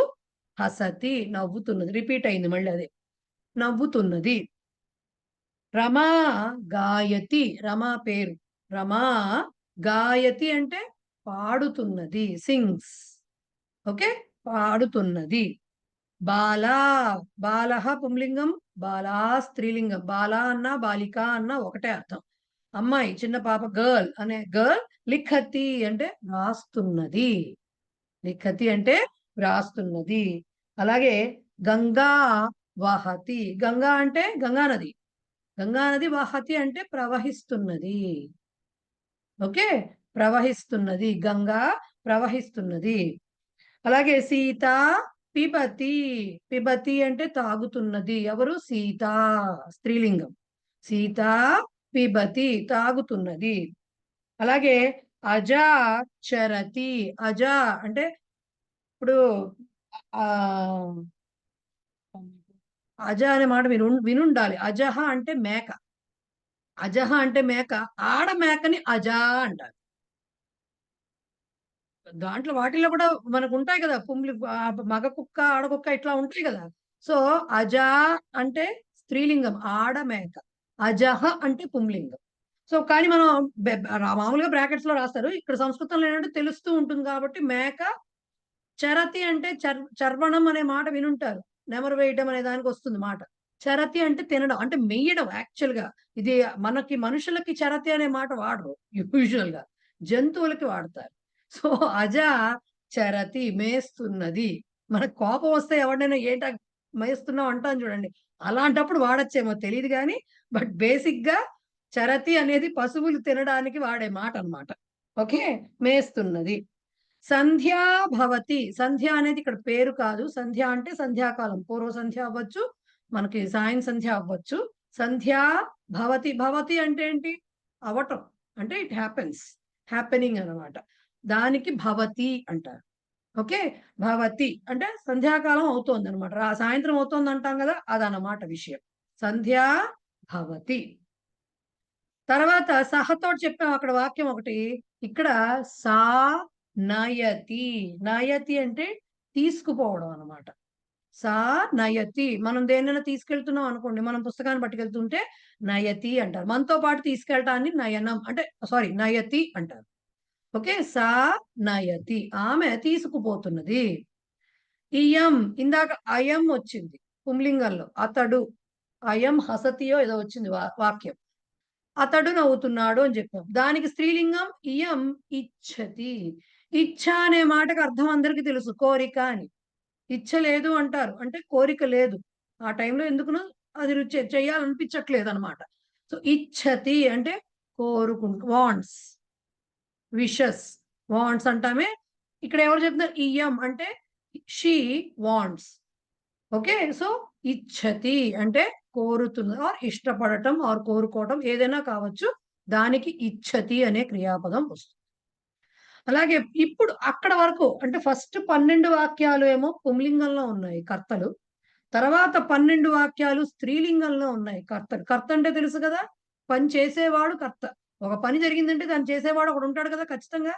హసతి నవ్వుతున్నది, రిపీట్ అయింది మళ్ళీ అదే, నవ్వుతున్నది. రమా గాయతి. రమా పేరు, రమా గాయతి అంటే పాడుతున్నది, సింగ్స్. ఓకే, పాడుతున్నది. బాలా. బాలహ పుంలింగం, బాలా స్త్రీలింగం. బాలా అన్నా బాలిక అన్నా ఒకటే అర్థం. అమ్మాయి, చిన్న పాప, గర్ల్ అనే గర్ల్. లిఖతి అంటే రాస్తున్నది, లిఖతి అంటే రాస్తున్నది. అలాగే గంగా వాహతి. గంగా అంటే గంగా నది, గంగా నది. వాహతి అంటే ప్రవహిస్తున్నది. ఓకే, ప్రవహిస్తున్నది, గంగా ప్రవహిస్తున్నది. అలాగే సీత పిబతి. పిబతి అంటే తాగుతున్నది. ఎవరు, సీత, స్త్రీలింగం. సీత పిబతి తాగుతున్నది. అలాగే అజ చరతి. అజ అంటే ఇప్పుడు ఆ అజ అనే మాట వినుండాలి. అజహ అంటే మేక, అజహ అంటే మేక. ఆడ మేకని అజ అంటారు. దాంట్లో వాటిల్లో కూడా మనకు ఉంటాయి కదా పుంలి, మగ కుక్క, ఆడ కుక్క ఇట్లా ఉంటాయి కదా. సో అజ అంటే స్త్రీలింగం, ఆడ మేక. అజహ అంటే పుంలింగం. సో కానీ మనం మామూలుగా బ్రాకెట్స్ లో రాస్తారు, ఇక్కడ సంస్కృతంలో ఏంటంటే తెలుస్తూ ఉంటుంది కాబట్టి మేక. చరతి అంటే చర్వణం అనే మాట వినుంటారు, నెమరు వేయడం అనే దానికి వస్తుంది మాట. చరతి అంటే తినడం, అంటే మెయ్యడం. యాక్చువల్ గా ఇది మనకి మనుషులకి చరతి అనే మాట వాడరు యూజువల్ గా, జంతువులకి వాడతారు. సో అజ చరతి మేస్తున్నది. మనకు కోపం వస్తే ఎవరినైనా ఏంట మేస్తున్నావు అంటాం చూడండి, అలాంటప్పుడు వాడచ్చేమో తెలియదు కానీ, బట్ బేసిక్ గా చరతి అనేది పశువులు తినడానికి వాడే మాట అన్నమాట. ఓకే, మేస్తున్నది. సంధ్యా భవతి. సంధ్య అనేది ఇక్కడ పేరు కాదు, సంధ్య అంటే సంధ్యాకాలం, పూర్వ సంధ్య అవ్వచ్చు, మనకి సాయం సంధ్య అవ్వచ్చు. సంధ్యా భవతి. భవతి అంటే ఏంటి, అవటం, అంటే ఇట్ హ్యాపెన్స్, హ్యాపెనింగ్ అన్నమాట. దానికి భవతి అంటారు. ఓకే, భవతి అంటే సంధ్యాకాలం అవుతోంది అనమాట, సాయంత్రం అవుతోంది అంటాం కదా, అదనమాట విషయం. సంధ్యా భవతి. తర్వాత సహతోటి చెప్పాం అక్కడ వాక్యం ఒకటి, ఇక్కడ సా నయతి. నయతి అంటే తీసుకుపోవడం అన్నమాట. సా నయతి. మనం దేనైనా తీసుకెళ్తున్నాం అనుకోండి, మనం పుస్తకాన్ని పట్టుకెళ్తుంటే నయతి అంటారు. మనతో పాటు తీసుకెళ్ళటాన్ని నయనం అంటే, సారీ, నయతి అంటారు. ఓకే, సా నయతి, ఆమె తీసుకుపోతున్నది. ఇయం, ఇందాక అయం వచ్చింది పుంలింగంలో, అతడు. అయం హసతియో ఏదో వచ్చింది వాక్యం. అతడు నవ్వుతున్నాడు అని చెప్పాం. దానికి స్త్రీలింగం ఇయం ఇచ్చతి. ఇచ్చ అనే మాటకు అర్థం అందరికీ తెలుసు, కోరిక అని. ఇచ్చ లేదు అంటారు, అంటే కోరిక లేదు ఆ టైంలో, ఎందుకునో అది చెయ్యాలనిపించట్లేదు అనమాట. సో ఇచ్చతి అంటే కోరుకుంటు, వాంట్స్, విషస్, వాంట్స్ అంటామే. ఇక్కడ ఎవరు చెప్తున్నారు, ఇయం అంటే షీ వాంట్స్. ఓకే, సో ఇచ్చతి అంటే కోరుతున్నది ఆర్ ఇష్టపడటం ఆర్ కోరుకోవటం ఏదైనా కావచ్చు, దానికి ఇచ్చతి అనే క్రియాపదం వస్తుంది. అలాగే ఇప్పుడు అక్కడ వరకు అంటే ఫస్ట్ 12 వాక్యాలు ఏమో పుంలింగంలో ఉన్నాయి కర్తలు, తర్వాత 12 వాక్యాలు స్త్రీలింగంలో ఉన్నాయి కర్తలు. కర్త అంటే తెలుసు కదా, పని చేసేవాడు కర్త. ఒక పని జరిగిందంటే దాన్ని చేసేవాడు ఒకడు ఉంటాడు కదా ఖచ్చితంగా,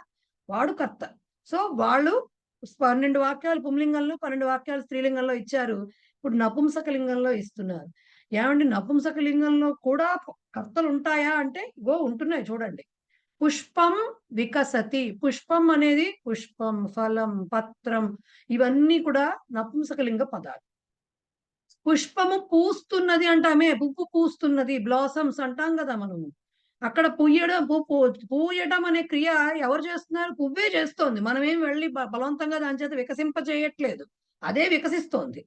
వాడు కర్త. సో వాళ్ళు 12 వాక్యాలు పుంలింగంలో, 12 వాక్యాలు స్త్రీలింగంలో ఇచ్చారు. ఇప్పుడు నపుంసకలింగంలో ఇస్తున్నారు. ఏమండి నపుంసకలింగంలో కూడా కర్తలు ఉంటాయా అంటే ఇగో ఉంటున్నాయి చూడండి. పుష్పం వికసతి, పుష్పం అనేది పుష్పం, ఫలం, పత్రం ఇవన్నీ కూడా నపుంసకలింగ పదాలు. పుష్పము పూస్తున్నది అంటామే, పువ్వు పూస్తున్నది, బ్లాసమ్స్ అంటాం కదా మనము. అక్కడ పూయడం అనే క్రియ ఎవరు చేస్తున్నారు, పువ్వే చేస్తోంది. మనమేం వెళ్ళి బలవంతంగా దాని చేత వికసింపజేయట్లేదు, అదే వికసిస్తోంది.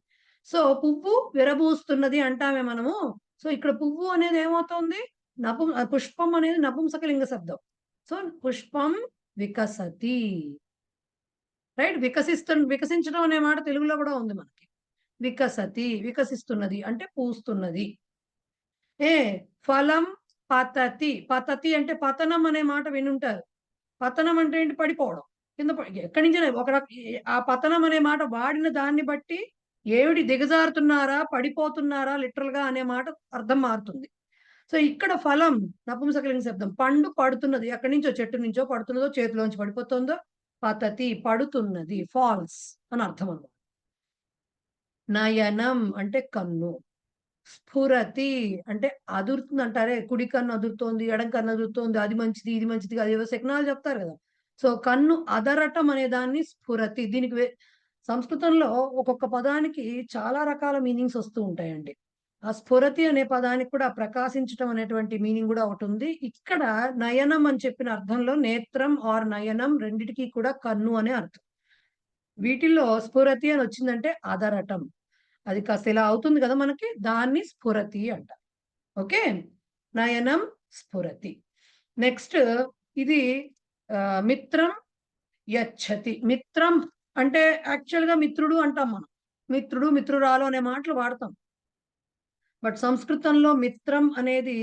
సో పువ్వు విరబూస్తున్నది అంటామే మనము. సో ఇక్కడ పువ్వు అనేది ఏమవుతోంది, పుష్పం అనేది నపుంసకలింగ శబ్దం. సో పుష్పం వికసతి, రైట్. వికసించడం అనే మాట తెలుగులో కూడా ఉంది మనకి. వికసతి వికసిస్తున్నది అంటే పూస్తున్నది. ఫలం పతతి, పతతి అంటే పతనం అనే మాట వినుంటారు. పతనం అంటే ఏంటి, పడిపోవడం, కింద ఎక్కడి నుంచి ఆ పతనం అనే మాట వాడిన దాన్ని బట్టి ఏమిటి దిగజారుతున్నారా, పడిపోతున్నారా లిటరల్ గా అనే మాట అర్థం మారుతుంది. సో ఇక్కడ ఫలం నపుంసకలింగ శబ్దం, పండు పడుతున్నది, ఎక్కడి నుంచో చెట్టు నుంచో పడుతున్నదో చేతిలోంచి పడిపోతుందో, పతతి పడుతున్నది, ఫాల్స్ అని అర్థం అన్నమాట. నయనం అంటే కన్ను, స్ఫురతి అంటే అదురుతుంది అంటారే, కుడి కన్ను అదురుతోంది, ఎడం కన్ను అదురుతోంది, అది మంచిది ఇది మంచిది కాదు, ఏవో శకునాలు చెప్తారు కదా. సో కన్ను అదరటం అనే దాన్ని స్ఫురతి. దీనికి సంస్కృతంలో ఒక్కొక్క పదానికి చాలా రకాల మీనింగ్స్ వస్తూ ఉంటాయండి. ఆ స్ఫురతి అనే పదానికి కూడా ప్రకాశించటం అనేటువంటి మీనింగ్ కూడా ఒకటి ఉంది. ఇక్కడ నయనం అని చెప్పిన అర్థంలో నేత్రం ఆర్ నయనం రెండిటికి కూడా కన్ను అనే అర్థం. వీటిల్లో స్ఫురతి అని వచ్చిందంటే అదరటం, అది కాస్త ఇలా అవుతుంది కదా మనకి, దాన్ని స్ఫురతి అంట. ఓకే, నయనం స్ఫురతి. నెక్స్ట్ ఇది మిత్రం యచ్చతి. మిత్రం అంటే యాక్చువల్ గా మిత్రుడు అంటాం మనం, మిత్రుడు మిత్రురాలు అనే మాటలు వాడతాం. బట్ సంస్కృతంలో మిత్రం అనేది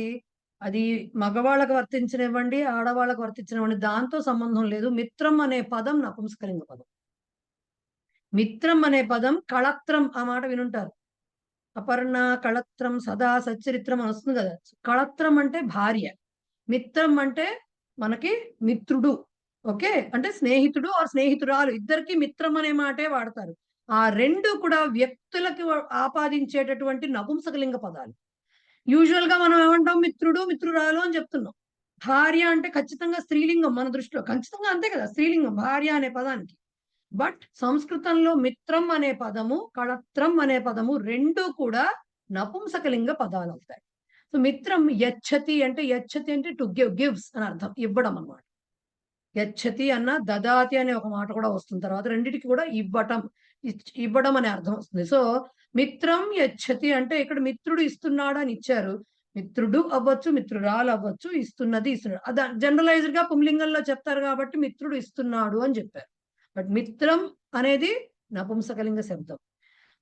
అది మగవాళ్ళకు వర్తించనివ్వండి, ఆడవాళ్ళకు వర్తించనివ్వండి, దాంతో సంబంధం లేదు. మిత్రం అనే పదం నపుంసకలింగ పదం. మిత్రం అనే పదం కళత్రం, ఆ మాట వినుంటారు. అపర్ణ కళత్రం సదా సచ్చరిత్రం అని వస్తుంది కదా. కళత్రం అంటే భార్య, మిత్రం అంటే మనకి మిత్రుడు. ఓకే, అంటే స్నేహితుడు ఆ స్నేహితురాలు, ఇద్దరికి మిత్రం అనే మాటే వాడతారు. ఆ రెండు కూడా వ్యక్తులకి ఆపాదించేటటువంటి నపుంసకలింగ పదాలు. యూజువల్ గా మనం ఏమంటాం, మిత్రుడు మిత్రురాలు అని చెప్తున్నాం. భార్య అంటే ఖచ్చితంగా స్త్రీలింగం మన దృష్టిలో, ఖచ్చితంగా అంతే కదా, స్త్రీలింగం భార్య అనే పదానికి. బట్ సంస్కృతంలో మిత్రం అనే పదము, కళత్రం అనే పదము రెండు కూడా నపుంసకలింగ పదాలు అవుతాయి. సో మిత్రం యచ్చతి అంటే, యచ్చతి అంటే టు గివ్స్ అని అర్థం, ఇవ్వడం అన్నమాట. యచ్చతి అన్న దదాతి అనే ఒక మాట కూడా వస్తుంది తర్వాత, రెండిటికి కూడా ఇవ్వడం అనే అర్థం వస్తుంది. సో మిత్రం యచ్చతి అంటే ఇక్కడ మిత్రుడు ఇస్తున్నాడు అని ఇచ్చారు. మిత్రుడు అవ్వచ్చు, మిత్రురాలు అవ్వచ్చు, ఇస్తున్నది ఇస్తున్నాడు, అది జనరలైజ్డ్ గా పుంలింగంలో చెప్తారు కాబట్టి మిత్రుడు ఇస్తున్నాడు అని చెప్పారు. బట్ మిత్రం అనేది నపుంసకలింగ శబ్దం.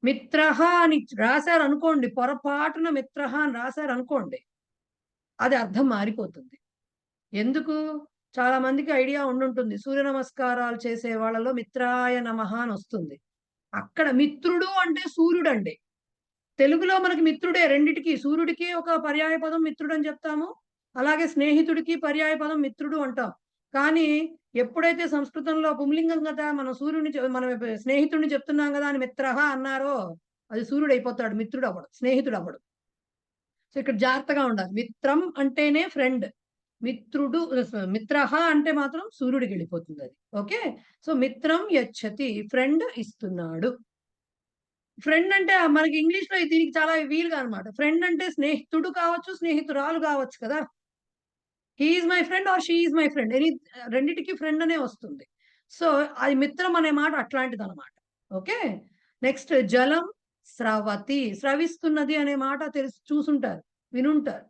మిత్రహ అని రాశారు అనుకోండి, పొరపాటున మిత్రహ అని రాశారు అనుకోండి, అది అర్థం మారిపోతుంది. ఎందుకు, చాలా మందికి ఐడియా ఉండుంటుంది, సూర్య నమస్కారాలు చేసే వాళ్ళలో మిత్రాయ నమః అని వస్తుంది. అక్కడ మిత్రుడు అంటే సూర్యుడు అండి. తెలుగులో మనకి మిత్రుడే రెండిటికి, సూర్యుడికి ఒక పర్యాయ పదం మిత్రుడు అని చెప్తాము, అలాగే స్నేహితుడికి పర్యాయ పదం మిత్రుడు అంటాం. కానీ ఎప్పుడైతే సంస్కృతంలో పుంలింగం కదా, మనం మనం స్నేహితుడిని చెప్తున్నాం కదా అని మిత్రహ అన్నారో, అది సూర్యుడు అయిపోతాడు, మిత్రుడు అవ్వడు, స్నేహితుడు అవ్వడు. సో ఇక్కడ జాగ్రత్తగా ఉండాలి. మిత్రం అంటేనే ఫ్రెండ్, మిత్రహ అంటే మాత్రం సూర్యుడికి వెళ్ళిపోతుంది అది. ఓకే, సో మిత్రం యచ్చతి ఫ్రెండ్ ఇస్తున్నాడు. ఫ్రెండ్ అంటే మనకి ఇంగ్లీష్ లో దీనికి చాలా వీలుగా అనమాట. ఫ్రెండ్ అంటే స్నేహితుడు కావచ్చు, స్నేహితురాలు కావచ్చు కదా. He is my friend or she is my friend, రెండిటికి ఫ్రెండ్ అనే వస్తుంది. సో అది మిత్రం అనే మాట అట్లాంటిది అనమాట. ఓకే, నెక్స్ట్ జలం స్రవతి, స్రవిస్తున్నది అనే మాట చూసుంటారు, వినుంటారు.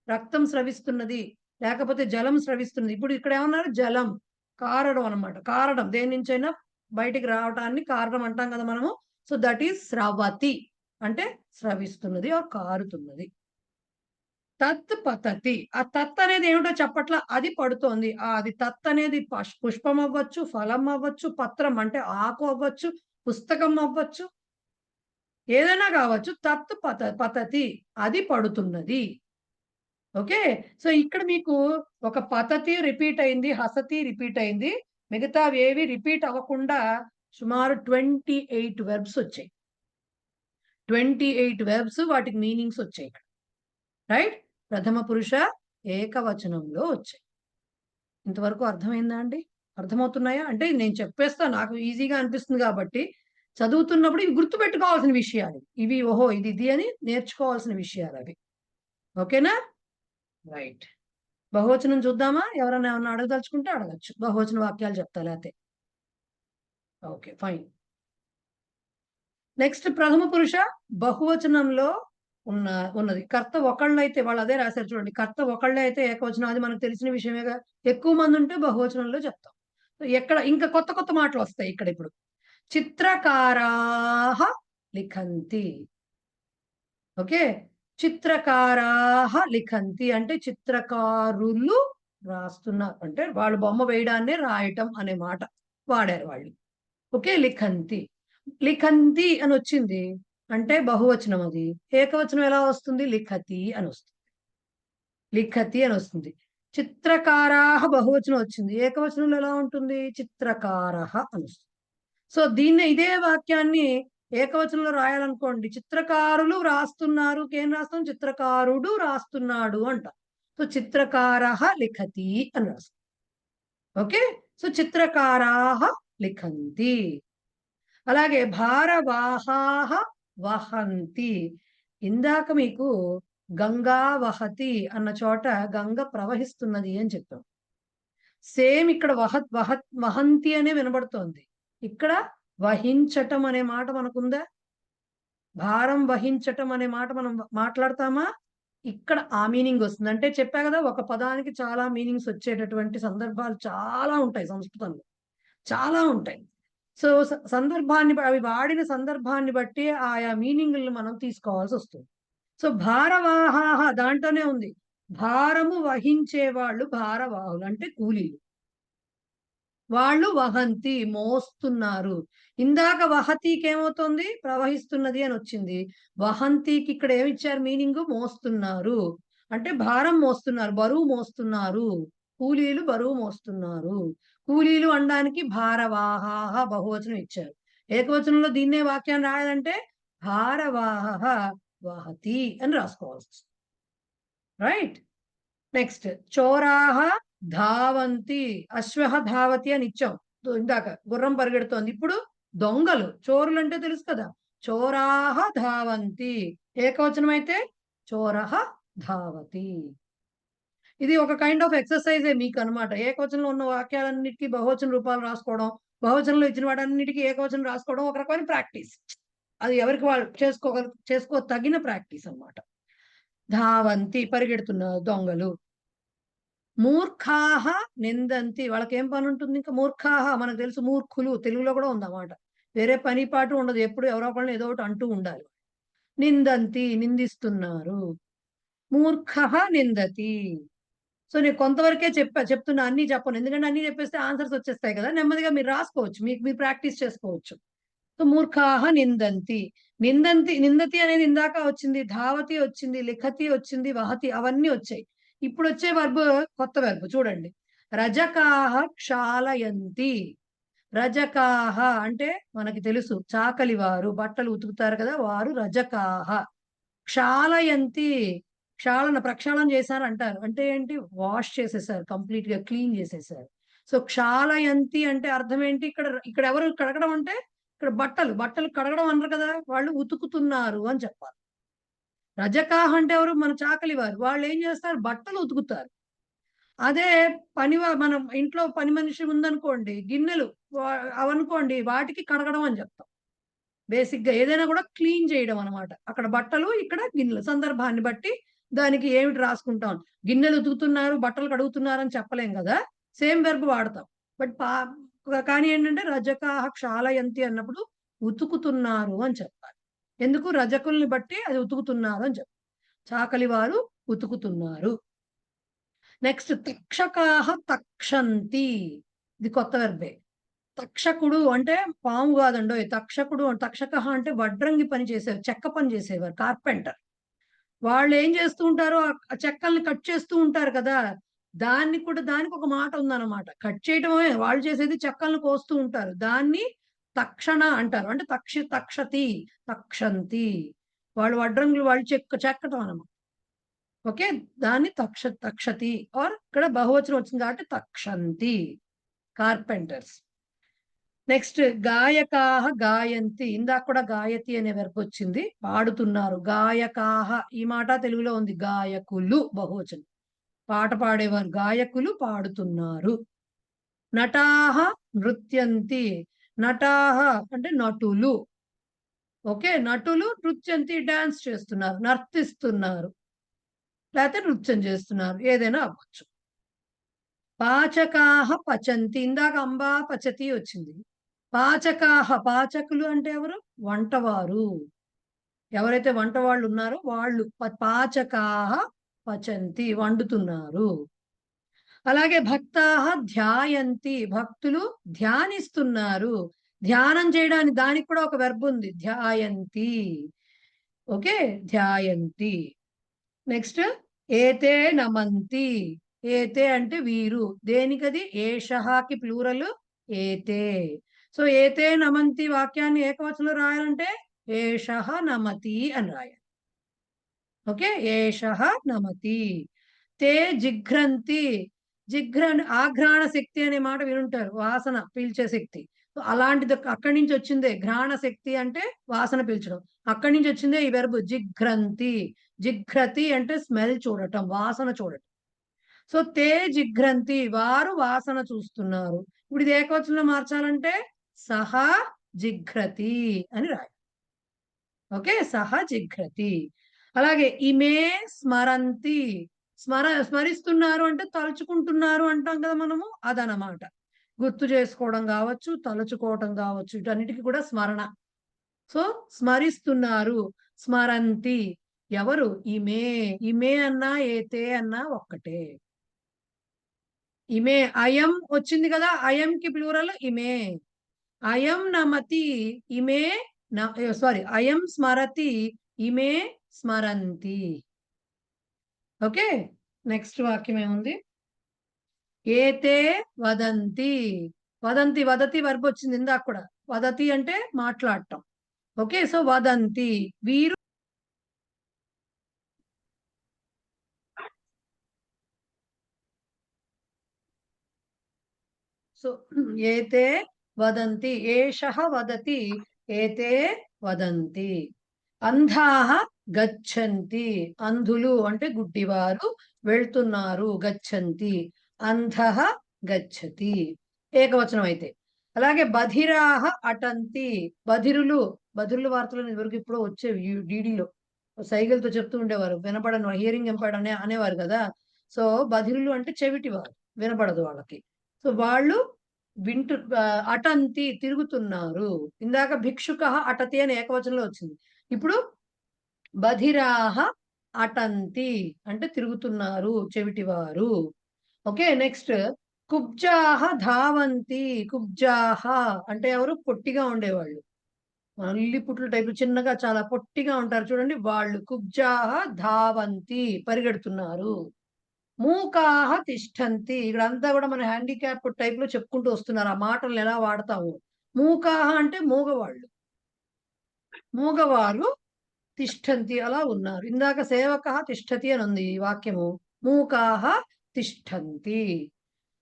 రక్తం స్రవిస్తున్నది, లేకపోతే జలం స్రవిస్తున్నది. ఇప్పుడు ఇక్కడ ఏమన్నారు? జలం కారడం అన్నమాట. కారడం దేని నుంచైనా బయటికి రావటాన్ని కారడం అంటాం కదా మనము. సో దట్ ఈస్ స్రవతి, అంటే స్రవిస్తున్నది ఆ కారుతున్నది. తత్ పతతి, ఆ తత్ అనేది ఏమిటో చెప్పట్లా, అది పడుతోంది. అది తత్ అనేది పుష్పం అవ్వచ్చు, ఫలం అవ్వచ్చు, పత్రం అంటే ఆకు అవ్వచ్చు, పుస్తకం అవ్వచ్చు, ఏదైనా కావచ్చు. తత్ పతతి, అది పడుతున్నది. ఓకే. సో ఇక్కడ మీకు ఒక పతతి రిపీట్ అయింది, హసతి రిపీట్ అయింది. మిగతావి ఏవి రిపీట్ అవ్వకుండా సుమారు 28 వెర్బ్స్ వచ్చాయి. 28 వెర్బ్స్, వాటికి మీనింగ్స్ వచ్చాయి ఇక్కడ. రైట్. ప్రథమ పురుష ఏకవచనంలో వచ్చాయి. ఇంతవరకు అర్థమైందా అండి? అర్థమవుతున్నాయా? అంటే నేను చెప్పేస్తా, నాకు ఈజీగా అనిపిస్తుంది కాబట్టి. చదువుతున్నప్పుడు ఇవి గుర్తుపెట్టుకోవాల్సిన విషయాలు. ఇవి ఓహో ఇది ఇది అని నేర్చుకోవాల్సిన విషయాలు అవి. ఓకేనా? రైట్. బహువచనం చూద్దామా? ఎవరైనా ఏమన్నా అడగదలుచుకుంటే అడగచ్చు. బహువచన వాక్యాలు చెప్తా లేతే. Okay, fine. నెక్స్ట్ ప్రథమ పురుష బహువచనంలో ఉన్నది. కర్త ఒకళ్ళైతే వాళ్ళు అదే రాశారు చూడండి. కర్త ఒకళ్ళే అయితే ఏకవచనం, అది మనకు తెలిసిన విషయమేగా. ఎక్కువ మంది ఉంటే బహువచనంలో చెప్తాం. ఎక్కడ ఇంకా కొత్త కొత్త మాటలు వస్తాయి ఇక్కడ ఇప్పుడు. చిత్రకారాః లిఖంతి. ఓకే. చిత్రకారాః లిఖంతి అంటే చిత్రకారులు రాస్తున్నారు, అంటే వాళ్ళు బొమ్మ వేయడాన్ని రాయటం అనే మాట వాడారు వాళ్ళు. ఓకే. లిఖంతి, లిఖంతి అని వచ్చింది అంటే బహువచనం. అది ఏకవచనం ఎలా వస్తుంది? లిఖతి అని వస్తుంది. లిఖతి అని వస్తుంది. చిత్రకారాః బహువచనం వచ్చింది, ఏకవచనంలో ఎలా ఉంటుంది? చిత్రకారః అని వస్తుంది. సో ఇదే వాక్యాన్ని ఏకవచనంలో రాయాలనుకోండి, చిత్రకారులు రాస్తున్నారు, ఏం రాస్తాం? చిత్రకారుడు రాస్తున్నాడు అంట. సో చిత్రకారః లిఖతి అని రాస్తాం. ఓకే. సో చిత్రకారాః లిఖంతి. అలాగే భారవాహాః వహంతి. ఇందాక మీకు గంగా వహతి అన్న చోట గంగ ప్రవహిస్తున్నది అని చెప్పాం. సేమ్ ఇక్కడ వహంతి అనే వినబడుతోంది. ఇక్కడ వహించటం అనే మాట మనకుందా? భారం వహించటం అనే మాట మనం మాట్లాడతామా? ఇక్కడ ఆ మీనింగ్ వస్తుంది. అంటే చెప్పా కదా, ఒక పదానికి చాలా మీనింగ్స్ వచ్చేటటువంటి సందర్భాలు చాలా ఉంటాయి సంస్కృతంలో, చాలా ఉంటాయి. సో సందర్భాన్ని అవి వాడిన సందర్భాన్ని బట్టి ఆయా మీనింగ్లను మనం తీసుకోవాల్సి వస్తుంది. సో భారవాహాః దాంట్లోనే ఉంది. భారము వహించే వాళ్ళు భారవాహులు అంటే కూలీలు. వాళ్ళు వహంతి మోస్తున్నారు. ఇందాక వహతికి ఏమవుతుంది? ప్రవహిస్తున్నది అని వచ్చింది. వహంతికి ఇక్కడ ఏమిచ్చారు మీనింగ్? మోస్తున్నారు అంటే భారం మోస్తున్నారు, బరువు మోస్తున్నారు. కూలీలు బరువు మోస్తున్నారు. కూలీలు అనడానికి భారవాహాః బహువచనం ఇచ్చారు. ఏకవచనంలో దీన్నే వాక్యాన్ని రాయాలంటే భారవాహః వహతి అని రాసుకోవాల్సి వస్తుంది. రైట్. నెక్స్ట్ చోరాః ధావంతి, అశ్వః ధావతి అని ఇచ్చాం ఇందాక, గుర్రం పరిగెడుతోంది. ఇప్పుడు దొంగలు, చోరులు అంటే తెలుసు కదా, చోరాః ధావంతి. ఏకవచనం అయితే చోరః ధావతి. ఇది ఒక కైండ్ ఆఫ్ ఎక్సర్సైజే మీకు అనమాట. ఏకవచనంలో ఉన్న వాక్యాలన్నిటికీ బహువచన రూపాలు రాసుకోవడం, బహువచనంలో ఇచ్చిన వాటన్నిటికీ ఏకవచనం రాసుకోవడం ఒక రకమైన ప్రాక్టీస్. అది ఎవరికి వాళ్ళు చేసుకో తగిన ప్రాక్టీస్ అన్నమాట. ధావంతి పరిగెడుతున్నారు దొంగలు. మూర్ఖాః నిందంతి, వాళ్ళకేం పని ఉంటుంది? ఇంకా మూర్ఖాః మనకు తెలుసు, మూర్ఖులు తెలుగులో కూడా ఉందన్నమాట. వేరే పని పాటు ఉండదు, ఎప్పుడు ఎవరో ఒకళ్ళని ఏదో ఒకటి అంటూ ఉండాలి. నిందంతి నిందిస్తున్నారు. మూర్ఖః నిందతి. సో నేను కొంతవరకే చెప్తున్నా, అన్ని చెప్పను. ఎందుకంటే అన్ని చెప్పేస్తే ఆన్సర్స్ వచ్చేస్తాయి కదా, నెమ్మదిగా మీరు రాసుకోవచ్చు, మీరు ప్రాక్టీస్ చేసుకోవచ్చు. సో మూర్ఖాః నిందంతి. నిందతి అనేది ఇందాక వచ్చింది, ధావతి వచ్చింది, లిఖతి వచ్చింది, వహతి అవన్నీ వచ్చాయి. ఇప్పుడు వచ్చే వర్బ్ కొత్త వర్బ్ చూడండి. రజకాః క్షాళయంతి. రజకాః అంటే మనకి తెలుసు, చాకలి వారు, బట్టలు ఉతుకుతారు కదా, వారు రజకాః. క్షాళయంతి, ప్రక్షాళన చేశారు అంటారు. అంటే ఏంటి? వాష్ చేసేసారు, కంప్లీట్ గా క్లీన్ చేసేసారు. సో క్షాళయంతి అంటే అర్థం ఏంటి? ఇక్కడ ఎవరు కడగడం అంటే, ఇక్కడ బట్టలు కడగడం అనరు కదా, వాళ్ళు ఉతుకుతున్నారు అని చెప్పాలి. రజకాః అంటే ఎవరు? మన చాకలి వారు. వాళ్ళు ఏం చేస్తారు? బట్టలు ఉతుకుతారు. అదే మనం ఇంట్లో పని మనిషి ఉందనుకోండి, గిన్నెలు అవనుకోండి, వాటికి కడగడం అని చెప్తాం. బేసిక్ గా ఏదైనా కూడా క్లీన్ చేయడం అనమాట. అక్కడ బట్టలు, ఇక్కడ గిన్నెలు, సందర్భాన్ని బట్టి దానికి ఏమిటి రాసుకుంటాం. గిన్నెలు ఉతుకుతున్నారు, బట్టలు కడుగుతున్నారు అని చెప్పలేం కదా, సేమ్ వెర్బ్ వాడతాం. బట్ కానీ ఏంటంటే రజకాహ క్షాళయంతి అన్నప్పుడు ఉతుకుతున్నారు అని చెప్పాలి. ఎందుకు? రజకుల్ని బట్టి అది ఉతుకుతున్నారు అని చెప్పాలి. చాకలి వారు ఉతుకుతున్నారు. నెక్స్ట్ తక్షకాహ తక్షంతి, ఇది కొత్త వెర్బే. తక్షకుడు అంటే పాము కాదండో, తక్షకుడు. తక్షక అంటే వడ్రంగి పని చేసేవారు, చెక్క పని చేసేవారు, కార్పెంటర్. వాళ్ళు ఏం చేస్తూ ఉంటారో ఆ చెక్కల్ని కట్ చేస్తూ ఉంటారు కదా, దానికి ఒక మాట ఉందన్నమాట. కట్ చేయటమే వాళ్ళు చేసేది, చెక్కల్ని కోస్తూ ఉంటారు, దాన్ని తక్షణ అంటారు. అంటే తక్షతి తక్షంతి, వాళ్ళు వడ్రంగులు, వాళ్ళు చెక్కటం అన్నమాట. ఓకే, దాన్ని తక్షతి ఆర్ ఇక్కడ బహువచనం వచ్చింది కాబట్టి తక్షంతి, కార్పెంటర్స్. నెక్స్ట్ గాయకాహ గాయంతి, ఇందాక కూడా గాయతి అనే వెర్బ్ వచ్చింది, పాడుతున్నారు. గాయకాహ ఈ మాట తెలుగులో ఉంది, గాయకులు బహువచనం, పాట పాడేవారు, గాయకులు పాడుతున్నారు. నటాహ నృత్యంతి, నటాహ అంటే నటులు. ఓకే, నటులు నృత్యంతి డాన్స్ చేస్తున్నారు, నర్తిస్తున్నారు, లేకపోతే నృత్యం చేస్తున్నారు, ఏదైనా అవ్వచ్చు. పాచకాహ పచంతి, ఇందాక అంబా పచతి వచ్చింది. పాచకాహ, పాచకులు అంటే ఎవరు? వంటవారు. ఎవరైతే వంట వాళ్ళు ఉన్నారో వాళ్ళు. పాచకాహ పచంతి, వండుతున్నారు. అలాగే భక్తాహ ధ్యాయంతి, భక్తులు ధ్యానిస్తున్నారు. ధ్యానం చేయడానికి దానికి కూడా ఒక వెర్బ్ ఉంది, ధ్యాయంతి. ఓకే, ధ్యాయంతి. నెక్స్ట్ ఏతే నమంతి, ఏతే అంటే వీరు, దేనికది? ఏషహాకి ప్లూరల్ ఏతే. సో ఏతే నమంతి వాక్యాన్ని ఏకవచనంలో రాయాలంటే ఏషః నమతి అని రాయాలి. ఓకే, ఏషః నమతి. తే జిఘ్రంతి, ఆఘ్రాణ శక్తి అనే మాట వినుంటారు, వాసన పీల్చే శక్తి. అలాంటిది అక్కడి నుంచి వచ్చిందే ఘ్రాణ శక్తి అంటే వాసన పీల్చడం, అక్కడి నుంచి వచ్చిందే ఈ వెర్బ్ జిఘ్రంతి. జిఘ్రతి అంటే స్మెల్ చూడటం, వాసన చూడటం. సో తే జిఘ్రంతి, వారు వాసన చూస్తున్నారు. ఇప్పుడు ఇది ఏకవచనంలో మార్చాలంటే సహ జిఘ్రతి అని రాయాలి. ఓకే, సహ జిఘ్రతి. అలాగే ఇమే స్మరంతి, స్మరిస్తున్నారు అంటే తలుచుకుంటున్నారు అంటాం కదా మనము, అదనమాట. గుర్తు చేసుకోవడం కావచ్చు, తలుచుకోవటం కావచ్చు, వీటన్నిటికీ కూడా స్మరణ. సో స్మరిస్తున్నారు, స్మరంతి. ఎవరు? ఇమే. ఇమే అన్నా ఏతే అన్నా ఒక్కటే. ఇమే, అయం వచ్చింది కదా, అయంకి ప్లూరల్ ఇమే. అయం నమతి, ఇమే సారీ, అయం స్మరతి, ఇమే స్మరంతి. ఓకే, నెక్స్ట్ వాక్యం ఏముంది? ఏతే వదంతి, వదంతి, వదతి వర్బ్ వచ్చింది ఇందాక కూడా. వదతి అంటే మాట్లాడటం. ఓకే, సో వదంతి, వీరు. సో ఏతే వదంతి, ఏషః వదతి, ఏతే వదంతి. అంధాః గచ్చంతి, అంధులు అంటే గుడ్డివారు వెళ్తున్నారు, గచ్చంతి. అంధః గచ్చతి, ఏకవచనం అయితే. అలాగే బధిరాః అటంతి, బధిరులు వార్తలు ఇదివరకు ఇప్పుడు వచ్చే డీడీలో సైగలతో చెప్తూ ఉండేవారు, వినపడని, హియరింగ్ ఎంపైర్డ్ అనేవారు కదా. సో బధిరులు అంటే చెవిటి వారు, వినపడదు వాళ్ళకి. సో వాళ్ళు అటంతి తిరుగుతున్నారు. ఇందాక భిక్షుక అటతి అని ఏకవచనంలో వచ్చింది, ఇప్పుడు బధిరాహ అటంతి అంటే తిరుగుతున్నారు, చెవిటివారు. ఓకే, నెక్స్ట్ కుబ్జాహ ధావంతి, కుబ్జాహ అంటే ఎవరు? పొట్టిగా ఉండేవాళ్ళు, మళ్ళీ పుట్లు టైపు చిన్నగా చాలా పొట్టిగా ఉంటారు చూడండి, వాళ్ళు. కుబ్జాహ ధావంతి పరిగెడుతున్నారు. మూకాహ తిష్టంతి, ఇక్కడంతా కూడా మన హ్యాండిక్యాప్ టైప్ లో చెప్పుకుంటూ వస్తున్నారు, ఆ మాటలను ఎలా వాడతాము. మూకాహ అంటే మూగవాళ్ళు, మూగవారు తిష్టంతి అలా ఉన్నారు. ఇందాక సేవక తిష్టతి అని ఉంది ఈ వాక్యము, మూకాహ తిష్టంతి.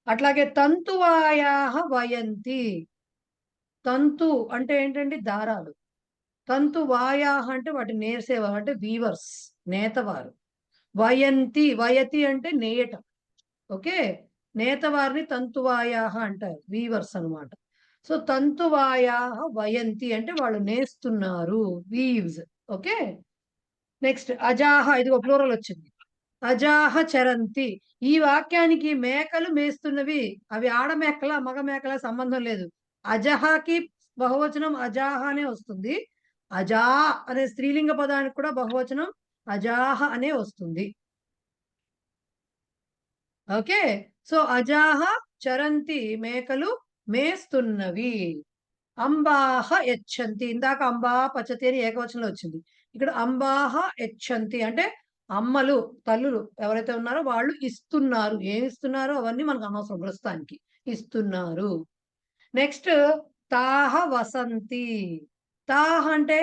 అట్లాగే తంతువాయాహ వయంతి, తంతు అంటే ఏంటండి? దారాలు. తంతు వాయాహ అంటే వాటిని నేర్సేవారు, అంటే వీవర్స్, నేతవారు. వయంతి, వయతి అంటే నేయటం. ఓకే, నేతవారిని తంతువాయాహ అంటారు, వీవర్స్ అన్నమాట. సో తంతువాయాః వయంతి అంటే వాళ్ళు నేస్తున్నారు, వీవ్స్. ఓకే, నెక్స్ట్ అజాహ, ఇదిగో ప్లూరల్ వచ్చింది. అజాహ చరంతి, ఈ వాక్యానికి మేకలు మేస్తున్నవి. అవి ఆడ మేకల మగ మేకల సంబంధం లేదు. అజహకి బహువచనం అజాహ అనే వస్తుంది. అజా అనే స్త్రీలింగ పదానికి కూడా బహువచనం అజాహ అనే వస్తుంది. ఓకే, సో అజాహ చరంతి, మేకలు మేస్తున్నవి. అంబాహ యచ్చంతి, ఇందాక అంబా పచతి అని ఏకవచనంలో వచ్చింది. ఇక్కడ అంబాహ యచ్చంతి అంటే అమ్మలు, తల్లులు ఎవరైతే ఉన్నారో వాళ్ళు ఇస్తున్నారు. ఏమి ఇస్తున్నారో అవన్నీ మనకు అనవసరం, ప్రస్తుతానికి ఇస్తున్నారు. నెక్స్ట్ తాహ వసంతి. తాహ అంటే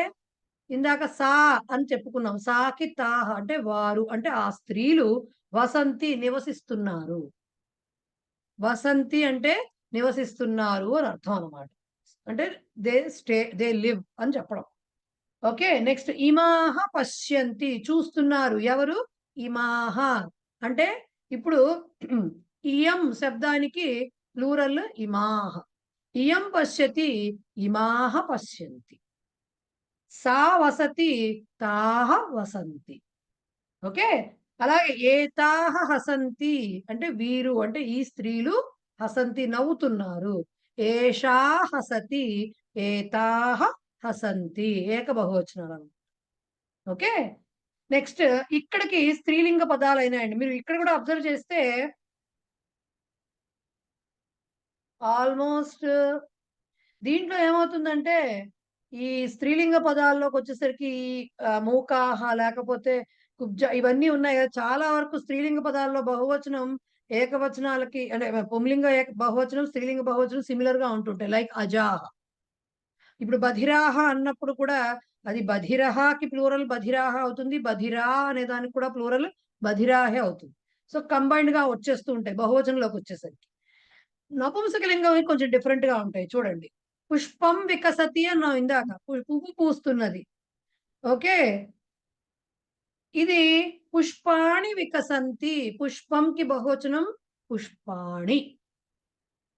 ఇందాక సా అని చెప్పుకున్నాం. సాకి తాహ అంటే వారు, అంటే ఆ స్త్రీలు వసంతి నివసిస్తున్నారు. వసంతి అంటే నివసిస్తున్నారు అని అర్థం అన్నమాట. అంటే దే లివ్ అని చెప్పడం. ఓకే, నెక్స్ట్ ఇమాహ పశ్యంతి, చూస్తున్నారు. ఎవరు? ఇమాహ అంటే ఇప్పుడు ఇయం శబ్దానికి ప్లూరల్ ఇమాహ. ఇయం పశ్యతి, ఇమాహ పశ్యంతి. సా వసతి, తాహ వసంతి. ఓకే, అలాగే ఏతాహ హసంతి అంటే వీరు, అంటే ఈ స్త్రీలు హసంతి నవ్వుతున్నారు. ఏషా హసతి, ఏతాహ హసంతి, ఏక బహువచనాలు. ఓకే, నెక్స్ట్ ఇక్కడికి స్త్రీలింగ పదాలు అయినాయండి. మీరు ఇక్కడ కూడా అబ్జర్వ్ చేస్తే ఆల్మోస్ట్ దీంట్లో ఏమవుతుందంటే ఈ స్త్రీలింగ పదాల్లోకి వచ్చేసరికి మూకాహ లేకపోతే కుబ్జ ఇవన్నీ ఉన్నాయి కదా. చాలా వరకు స్త్రీలింగ పదాల్లో బహువచనం ఏకవచనాలకి, అంటే పుంలింగ బహువచనం స్త్రీలింగ బహువచనం సిమిలర్ గా ఉంటుంటాయి. లైక్ అజాహ. ఇప్పుడు బధిరాహ అన్నప్పుడు కూడా అది బధిరహకి ప్లూరల్ బధిరాహ అవుతుంది. బధిరా అనే దానికి కూడా ప్లూరల్ బధిరాహే అవుతుంది. సో కంబైన్డ్ గా వచ్చేస్తూ ఉంటాయి బహువచనంలోకి వచ్చేసరికి. నపుంసకలింగం కొంచెం డిఫరెంట్ గా ఉంటాయి చూడండి. పుష్పం వికసతి అన్నాం ఇందాక, పువ్వు పూస్తున్నది. ఓకే, ఇది పుష్పాణి వికసంతి. పుష్పంకి బహువచనం పుష్పాణి.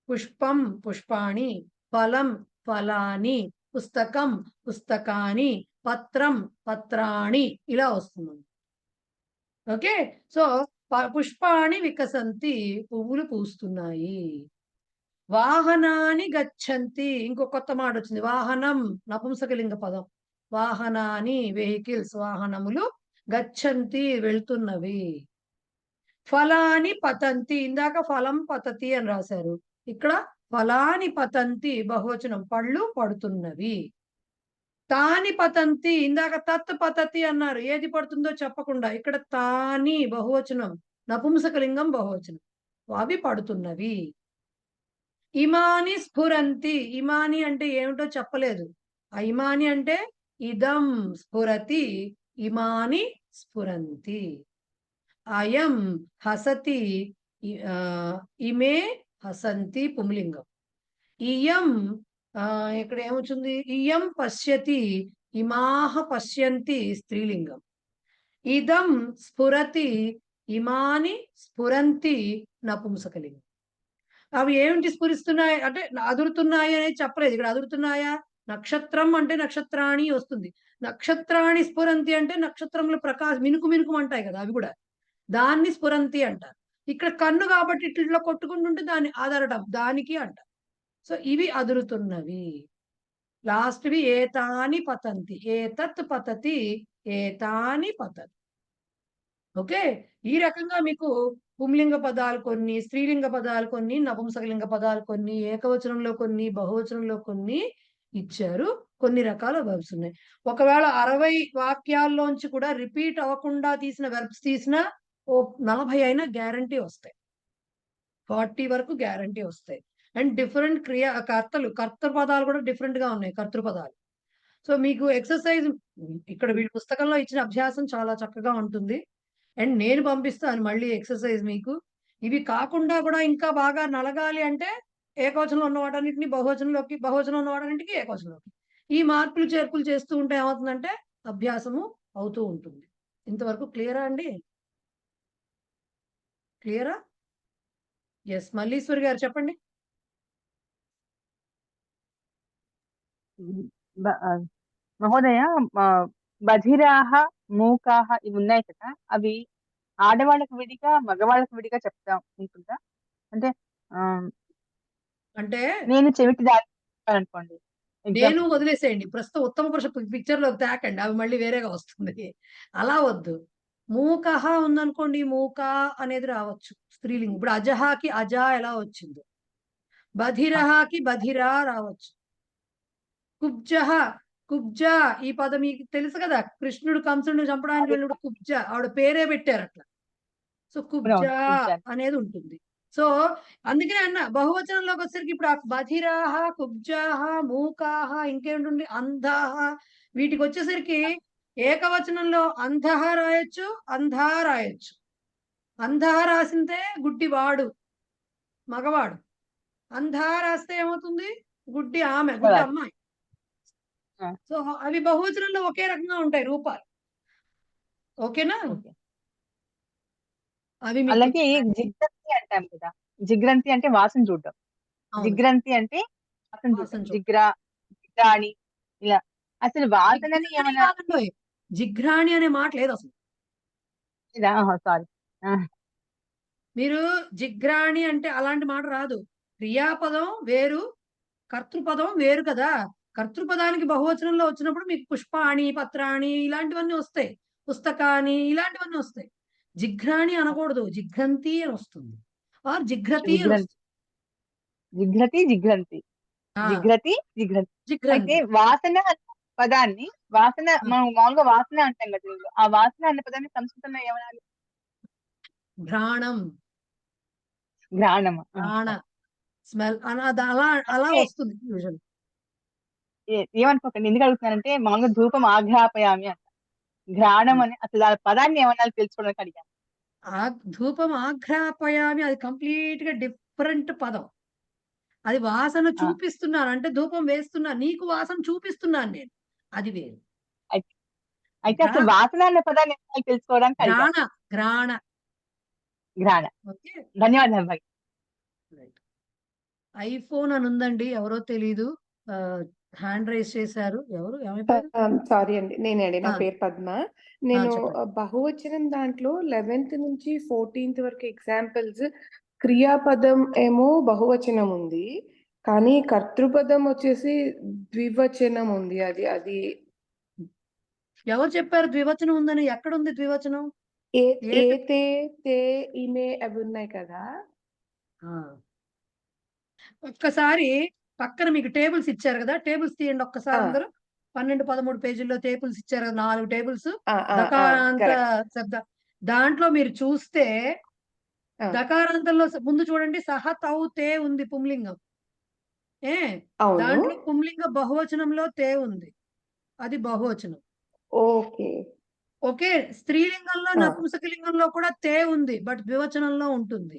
పుష్పం పుష్పాణి, ఫలం ఫలాని, పుస్తకం పుస్తకాని, పత్రం పత్రాణి, ఇలా వస్తుంది. ఓకే, సో పుష్పాణి వికసంతి, పువ్వులు పూస్తున్నాయి. వాహనాని గచ్చంతి, ఇంకో కొత్త మాట వచ్చింది. వాహనం నపుంసకలింగ పదం. వాహనాని వెహికల్స్, వాహనములు, గచ్చంతి వెళ్తున్నవి. ఫలాని పతంతి, ఇందాక ఫలం పతతి అని రాశారు. ఇక్కడ ఫలాని పతంతి బహువచనం, పళ్ళు పడుతున్నవి. తాని పతంతి, ఇందాక తత్ పతతి అన్నారు, ఏది పడుతుందో చెప్పకుండా. ఇక్కడ తాని బహువచనం, నపుంసకలింగం బహువచనం, అవి పడుతున్నవి. ఇమాని స్ఫురంతి, ఇమాని అంటే ఏమిటో చెప్పలేదు. ఆ ఇమాని అంటే ఇదం స్ఫురతి, ఇమాని స్ఫురంతి. అయం హసతి, ఇమే హసంతి పుంలింగం. ఇయం ఇక్కడ ఏమొచ్చింది? ఇయం పశ్యతి, ఇమాహ పశ్యంతి స్త్రీలింగం. ఇదం స్ఫురతి, ఇమాని స్ఫురంతి నపుంసకలింగం. అవి ఏమిటి స్ఫురిస్తున్నాయి అంటే అదురుతున్నాయి అనేది చెప్పలేదు. ఇక్కడ అదురుతున్నాయా? నక్షత్రం అంటే నక్షత్రాణి వస్తుంది. నక్షత్రాణి స్ఫురంతి అంటే నక్షత్రములు మినుకు మినుకుమంటాయి కదా, అవి కూడా దాన్ని స్ఫురంతి అంటారు. ఇక్కడ కన్ను కాబట్టి ఇట్లా కొట్టుకుంటుంటే దాన్ని అదరడం, దానికి అంటారు. సో ఇవి అదురుతున్నవి. లాస్ట్వి ఏతాని పతంతి, ఏతత్ పతతి, ఏతాని పతతి. ఓకే, ఈ రకంగా మీకు పుంలింగ పదాలు కొన్ని, స్త్రీలింగ పదాలు కొన్ని, నపుంసకలింగ పదాలు కొన్ని, ఏకవచనంలో కొన్ని, బహువచనంలో కొన్ని ఇచ్చారు. కొన్ని రకాల వెర్బ్స్ ఉన్నాయి. ఒకవేళ 60 వాక్యాల్లోంచి కూడా రిపీట్ అవ్వకుండా తీసిన వెర్బ్స్ తీసిన 40 అయినా గ్యారంటీ వస్తాయి. 40 వరకు గ్యారంటీ వస్తాయి. అండ్ డిఫరెంట్ కర్త పదాలు కూడా డిఫరెంట్ గా ఉన్నాయి, కర్తృపదాలు. సో మీకు ఎక్సర్సైజ్ ఇక్కడ వీళ్ళ పుస్తకంలో ఇచ్చిన అభ్యాసం చాలా చక్కగా ఉంటుంది. అండ్ నేను పంపిస్తాను మళ్ళీ ఎక్సర్సైజ్ మీకు. ఇవి కాకుండా కూడా ఇంకా బాగా నలగాలి అంటే ఏకవచనంలో ఉన్న వాటన్నిటిని బహువచనంలోకి, బహువచనం ఉన్న వాటన్నిటికీ ఏకవచనంలోకి. ఈ మార్పులు చేర్పులు చేస్తూ ఉంటే ఏమవుతుందంటే అభ్యాసము అవుతూ ఉంటుంది. ఇంతవరకు క్లియరా అండి? క్లియరా? ఎస్, మల్లీశ్వరి గారు చెప్పండి. బ- ఆ, మహోదయ, ఆ, బధిరాహ, మూకాహ ఇవి ఉన్నాయి కదా, అవి ఆడవాళ్ళకి విడిగా మగవాళ్ళకి విడిగా చెప్తా ఉంటుందా? అంటే ఆ, అంటే నేను చెవిటి దారి అనుకోండి, నేను ఎగ్జాంపుల్. వదిలేసేయండి. ప్రస్తుతం ఉత్తమ పురుష పిక్చర్‌లోకి తేకండి. అవి మళ్ళీ వేరేగా వస్తుంది. అలా వద్దు. మూకహ ఉందనుకోండి, మూక అనేది రావచ్చు స్త్రీలింగం. ఇప్పుడు అజహాకి అజా ఎలా వచ్చిందో, బధిరహకి బధిరా రావచ్చు. కుబ్జహ, కుబ్జ ఈ పదం మీకు తెలుసు కదా! కృష్ణుడు కంసుడిని చంపడానికి అది వెళ్ళినప్పుడు కుబ్జ ఆవిడ పేరే పెట్టారు అట్లా. సో కుబ్జ అవునవును, కూర్చాను. అనేది ఉంటుంది. సో అందుకనే అన్న బహువచనంలోకి వచ్చేసరికి ఇప్పుడు ఆ బధిరాహ, కుబ్జాహ, మూకాహ ఇంకేంటుంది అంధాహ వీటికి వచ్చేసరికి ఏకవచనంలో అంధహ రాయొచ్చు, అంధా రాయొచ్చు. అంధహ రాసిందే గుడ్డివాడు, మగవాడు. అంధా రాస్తే ఏమవుతుంది? గుడ్డి ఆమె, గుడ్డి మగవారు. అమ్మాయి. ఆ, సో అవి బహువచనంలో ఒకే రకంగా ఉంటాయి రూపాలు. ఓకేనా? ఓకే. అవి మీకు అలాగే జిగ్రంతి అంటాం కదా, జిగ్రంతి అంటే వాసన చూడడం, అవును. జిగ్రంతి అంటే వాసన వాసన చూడడం, చూడడం. జిగ్రాణి ఇలా. అసలు వాసనని జిఘ్రాణి ఏమన్నా కాదండోయ్. జిఘ్రాణి అనే మాట లేదు అసలు. సారీ. మీరు జిఘ్రాణి అంటే అలాంటి మాట రాదు. క్రియాపదం వేరు, కర్తృపదం వేరు కదా! కర్తృపదానికి బహువచనంలో వచ్చినప్పుడు మీకు పుష్పాణి, పత్రాణి ఇలాంటివన్నీ వస్తాయి. పుస్తకాని ఇలాంటివన్నీ వస్తాయి. జిఘ్రాణి అనకూడదు. జిఘ్రంతి అని వస్తుంది. ఆర్ జిఘ్రతి అని జిగ్రంతి, వస్తుంది. జిగ్రతి, జిగ్రంతి, ఆ! జిగ్రతి, జిగ్రంతి. అయితే జిఘ్రంతి. వాసన అన్న పదాన్ని, వాసన ఆ! మనం మామూలుగా వాసన అంటాం కదా తెలుగులో, ఆ వాసన అన్న పదాన్ని సంస్కృతంలో ఏమనాలి? ఘ్రాణం, ఘ్రాణం. ఘ్రాణ, సరే. స్మెల్ అలా అలా అంటే వస్తుంది యూజువల్. ఏమనుకోకండి, ఎందుకు అడుగుతున్నానంటే మామూలుగా ధూపం ఆఘ్రాపయామి అంట, ఘ్రాణం అని అసలు ఆ పదాన్ని ఏమనాలి తెలుసుకోవడానికి అడిగాను. ధూపం ఆఘ్రాపయామి అది కంప్లీట్ గా డిఫరెంట్ పదం. అది వాసన ఆ, చూపిస్తున్నాను అంటే ధూపం వేస్తున్నా నీకు వాసన చూపిస్తున్నాను నేను. అది వేరు. అయితే అయితే ఘ్రా అసలు వాసన అన్న పదాన్ని ఏమనాలి తెలుసుకోవడానికి అడిగాను. ఘ్రాణ, ఘ్రాణ. ఘ్రాణ. ఓకే. ధన్యవాదాలు భాయ్. రైట్. ఐఫోన్ అని ఉందండి. ఎవరో తెలీదు. హ్యాండ్ రైజ్ చేశారు. ఎవరు? ఏమైపోయారు? సారీ అండి, నేనండి. నా ఆ! పేరు పద్మ. ఆ! నేను చెప్పండి. బహువచనం దాంట్లో 11th నుంచి 14th వరకు ఎగ్జాంపుల్స్, క్రియాపదం ఏమో బహువచనం ఉంది. కానీ కర్తృపదం వచ్చేసి ద్వివచనం ఉంది. అది అది ఎవరు చెప్పారు ద్వివచనం ఉందని? ఎక్కడుంది ద్వివచనం? ఏ ఏ ఏ తే తే ఇమే అవి ఉన్నాయి కదా. ఆ! ఒక్కసారి పక్కన మీకు టేబుల్స్ ఇచ్చారు కదా! టేబుల్స్ తీయండి ఒక్కసారి ఆ, అందరూ. 12, 13 పేజీల్లో టేబుల్స్ ఇచ్చారు కదా! 4 టేబుల్స్. ఆ, ఆ, ఆ, దకారాంత కరెక్ట్. శబ్ద దాంట్లో మీరు చూస్తే ఆ, దకారాంతంలో ముందు చూడండి సహ, తౌ, తే ఉంది పుంలింగం. ఏ అవును. దాంట్లో పుంలింగ బహువచనంలో తే ఉంది. అది బహువచనం. ఓకే. ఓకే. స్త్రీలింగంలో, ఆ, నపుంసకలింగంలో కూడా తే ఉంది. బట్ ద్వివచనంలో ఉంటుంది.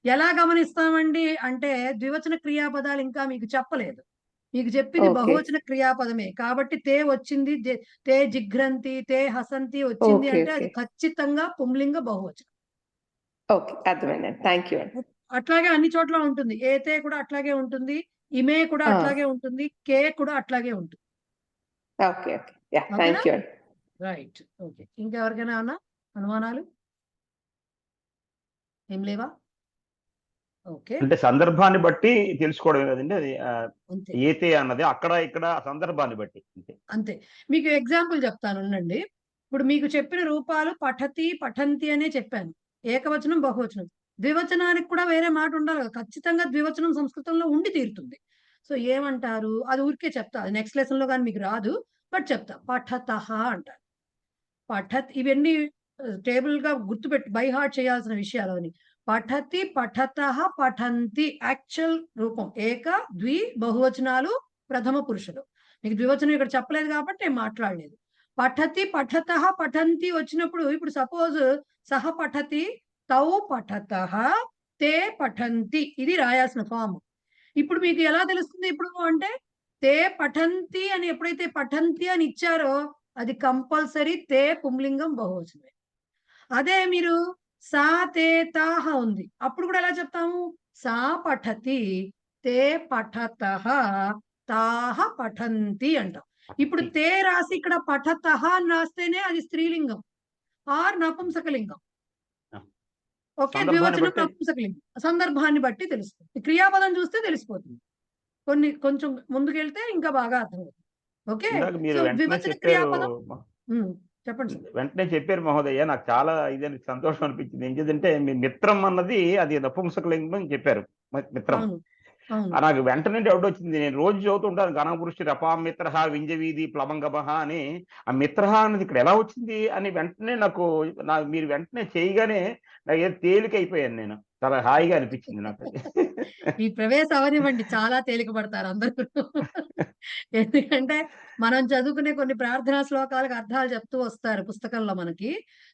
ఎలా గమనిస్తామండి అంటే ద్వివచన క్రియాపదాలు ఇంకా మీకు చెప్పలేదు. మీకు చెప్పింది ఓకే. బహువచన క్రియాపదమే. కాబట్టి తే వచ్చింది. తే జిఘ్రంతి, తే హసంతి వచ్చింది ఓకే. అంటే ఓకే. అది ఖచ్చితంగా పుంలింగ బహువచనం. ఓకే, అర్థమైందండి. థ్యాంక్ యూ అండి. అట్లాగే అన్ని చోట్ల ఉంటుంది. ఏతే కూడా అట్లాగే ఉంటుంది. ఇమే కూడా ఆ, అట్లాగే ఉంటుంది. కే కూడా అట్లాగే ఉంటుంది. ఓకే. ఓకే. యా, ఓకేనా? థ్యాంక్ యూ అండి. రైట్. ఓకే. ఇంకెవరికైనా ఏమన్నా అనుమానాలు? ఏం లేవా? ఓకే. అంటే సందర్భాన్ని బట్టి తెలుసుకోవడం కదండి అది. అంతే. ఏతే అన్నది అక్కడ ఇక్కడ సందర్భాన్ని బట్టి అంతే. అంతే. మీకు ఎగ్జాంపుల్ చెప్తాను ఉండండి. ఇప్పుడు మీకు చెప్పిన రూపాలు పఠతి, పఠంతి అనే చెప్పాను. ఏకవచనం, బహువచనం. ద్వివచనానికి కూడా వేరే మాట ఉండాలి కదా! ఖచ్చితంగా ద్వివచనం సంస్కృతంలో ఉండి తీరుతుంది. సో ఏమంటారు? అది ఊరికే చెప్తా. అది నెక్స్ట్ లెసన్‌లో గాని మీకు రాదు. బట్ చెప్తా. పఠతః అంటారు. ఇవన్నీ టేబుల్‌గా గుర్తుపెట్టి బై హార్ట్ చేయాల్సిన విషయాలవన్నీ. పఠతి, పఠతః, పఠంతి యాక్చువల్ రూపం. ఏక, ద్వి బహువచనాలు ప్రథమ పురుషులు. మీకు ద్వివచనం ఇక్కడ చెప్పలేదు కాబట్టి నేను మాట్లాడలేదు. పఠతి, పఠతః, పఠంతి వచ్చినప్పుడు ఇప్పుడు సపోజ్ సహ పఠతి, తౌ పఠతః, తే పఠంతి ఇది రాయాల్సిన ఫార్మ్. ఇప్పుడు మీకు ఎలా తెలుస్తుంది ఇప్పుడు అంటే తే పఠంతి అని ఎప్పుడైతే పఠంతి అని ఇచ్చారో అది కంపల్సరీ తే పుంలింగం బహువచనమే. అదే మీరు సా, తే, తాహ ఉంది. అప్పుడు కూడా ఎలా చెప్తాము? సా పఠతి, తే పఠతః, తాహ పఠంతి అంటాం. ఇప్పుడు తే రాసి ఇక్కడ పఠతః అని రాస్తేనే అది స్త్రీలింగం ఆర్ నపుంసకలింగం. ఆ. ఓకే, సందర్భాన్ని ద్వివచనం బట్టి నపుంసకలింగం. సందర్భాన్ని బట్టి తెలుస్తుంది. క్రియాపదం చూస్తే తెలిసిపోతుంది. కొంచెం ముందుకెళ్తే ఇంకా బాగా అర్థమవుతుంది. ఓకే, ఇందాక సో మీరు వెంటనే ద్వివచన చెప్పారు క్రియాపదం చెప్పండి సార్. వెంటనే చెప్పారు మహోదయ, నాకు చాలా ఇది సంతోషం అనిపించింది. ఏంటంటే మీ మిత్రం అన్నది అది నపుంసకలింగం అని చెప్పారు. మిత్రం అవును, అవును. నాకు వెంటనే డౌట్ వచ్చింది. నేను రోజు చదువుతుంటాను ఘనపురుషి రపామిత్ర వింజవీధి ప్లవంగభ అని. ఆ మిత్ర అన్నది ఇక్కడ ఎలా వచ్చింది అని వెంటనే నాకు మీరు వెంటనే చేయగానే నాకు ఏదో తేలిక అయిపోయాను. నేను చాలా హాయిగా అనిపించింది నాకు. ఈ ప్రవేశ అవనివ్వండి, చాలా తేలిక పడతారు అందరూ. ఎందుకంటే మనం చదువుకునే కొన్ని ప్రార్థనా శ్లోకాలకు అర్థాలు చెప్తూ వస్తారు పుస్తకంలో మనకి.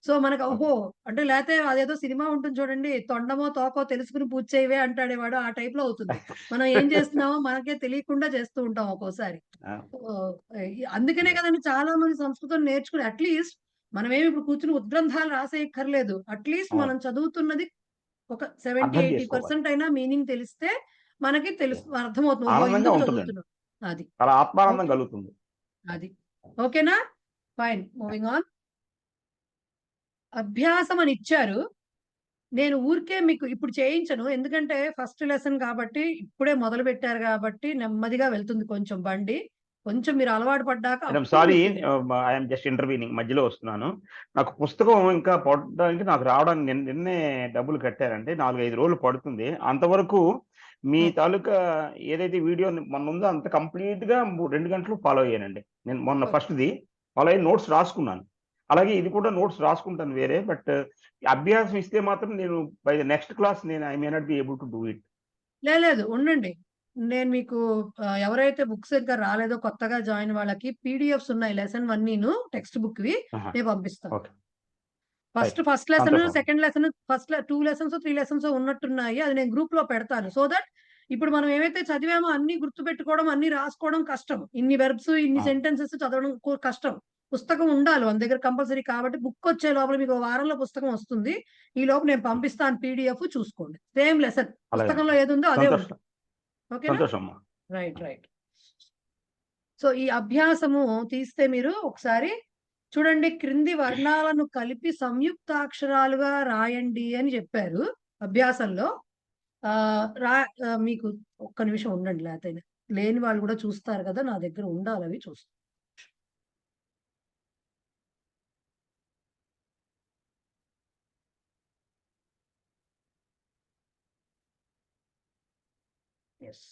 సో మనకు ఓహో అంటే, లేకపోతే అదేదో సినిమా ఉంటుంది చూడండి, తొండమో తోకో తెలుసుకుని పూజ చేయవే అంటాడేవాడు, ఆ టైప్ లో అవుతుంది. మనం ఏం చేస్తున్నామో మనకే తెలియకుండా చేస్తూ ఉంటాం ఒక్కోసారి. అందుకనే కదండి చాలా మంది సంస్కృతం నేర్చుకుని, అట్లీస్ట్ మనమేమి ఇప్పుడు కూర్చుని ఉద్గ్రంథాలు రాసేయక్కర్లేదు. అట్లీస్ట్ మనం చదువుతున్నది ఒక 70-80% అయినా మీనింగ్ తెలిస్తే మనకి అర్థమవుతుంది. ఓహో, ఆనందంగా ఎందుకు ఉంటుందండి. చదువుతున్నాం. అది చాలా ఆత్మానందం ఓకే, కలుగుతుంది. అది ఓకేనా. Fine, moving on. అభ్యాసం అని ఇచ్చారు. నేను ఊరికే మీకు ఇప్పుడు చేయించను, ఎందుకంటే ఫస్ట్ లెసన్ కాబట్టి, ఇప్పుడే మొదలు పెట్టారు కాబట్టి నెమ్మదిగా వెళ్తుంది కొంచెం బండి. కొంచెం మీరు అలవాటు పడ్డాక మేడం అప్పుడు సారీ, మీకు ఐఎమ్ జస్ట్ ఇంటర్వ్యూనింగ్, మధ్యలో వస్తున్నాను. నాకు పుస్తకం ఇంకా పడడానికి, నాకు రావడానికి నిన్నే డబ్బులు కట్టారంటే 4-5 రోజులు పడుతుంది. అంతవరకు మీ తాలూకా ఏదైతే వీడియో మొన్న ఉందో అంత కంప్లీట్ గా 2 గంటలు ఫాలో అయ్యానండి. నేను మొన్న ఫస్ట్ది ఫాలో అయ్యి నోట్స్ రాసుకున్నాను. అలాగే ఇది కూడా నోట్స్ రాసుకుంటాను వేరే. బట్ అభ్యాసం ఇస్తే మాత్రం నేను బై ద నెక్స్ట్ క్లాస్ నేను I may not be able to do it. లేదు ఉండండి. నేను మీకు ఎవరైతే బుక్స్ ఇంకా రాలేదో కొత్తగా జాయిన్ వాళ్ళకి పీడిఎఫ్స్ ఉన్నాయి. లెసన్ 1 టెక్స్ట్ బుక్ వి నేను పంపిస్తాను. ఓకే, ఫస్ట్ లెసన్, సంతోషం. Second lesson, first 2 lessons 3 lessons ఉన్నట్టున్నాయి. అది నేను గ్రూప్ లో పెడతాను. సో దట్ ఇప్పుడు మనం ఏవైతే చదివామో అన్ని గుర్తుపెట్టుకోవడం, అన్ని రాసుకోవడం కష్టం. ఇన్ని వెర్బ్స్, ఇన్ని సెంటెన్సెస్ చదవడం కష్టం. పుస్తకం ఉండాలి మన దగ్గర కంపల్సరీ. కాబట్టి బుక్ వచ్చే లోపల మీకు వారంలో పుస్తకం వస్తుంది. ఈ లోపు నేను పంపిస్తాను పీడిఎఫ్, చూసుకోండి. సేమ్ లెసన్ పుస్తకంలో ఏది ఉందో అదే ఉంటుంది. ఓకేనా, రైట్. సో ఈ అభ్యాసము తీస్తే మీరు ఒకసారి చూడండి, క్రింది వర్ణాలను కలిపి సంయుక్తాక్షరాలుగా రాయండి అని చెప్పారు అభ్యాసంలో. మీకు ఒక్క నిమిషం ఉండండి, లేకపోతే లేని వాళ్ళు కూడా చూస్తారు కదా, నా దగ్గర ఉండాలి, అవి చూస్తారు. ఎస్,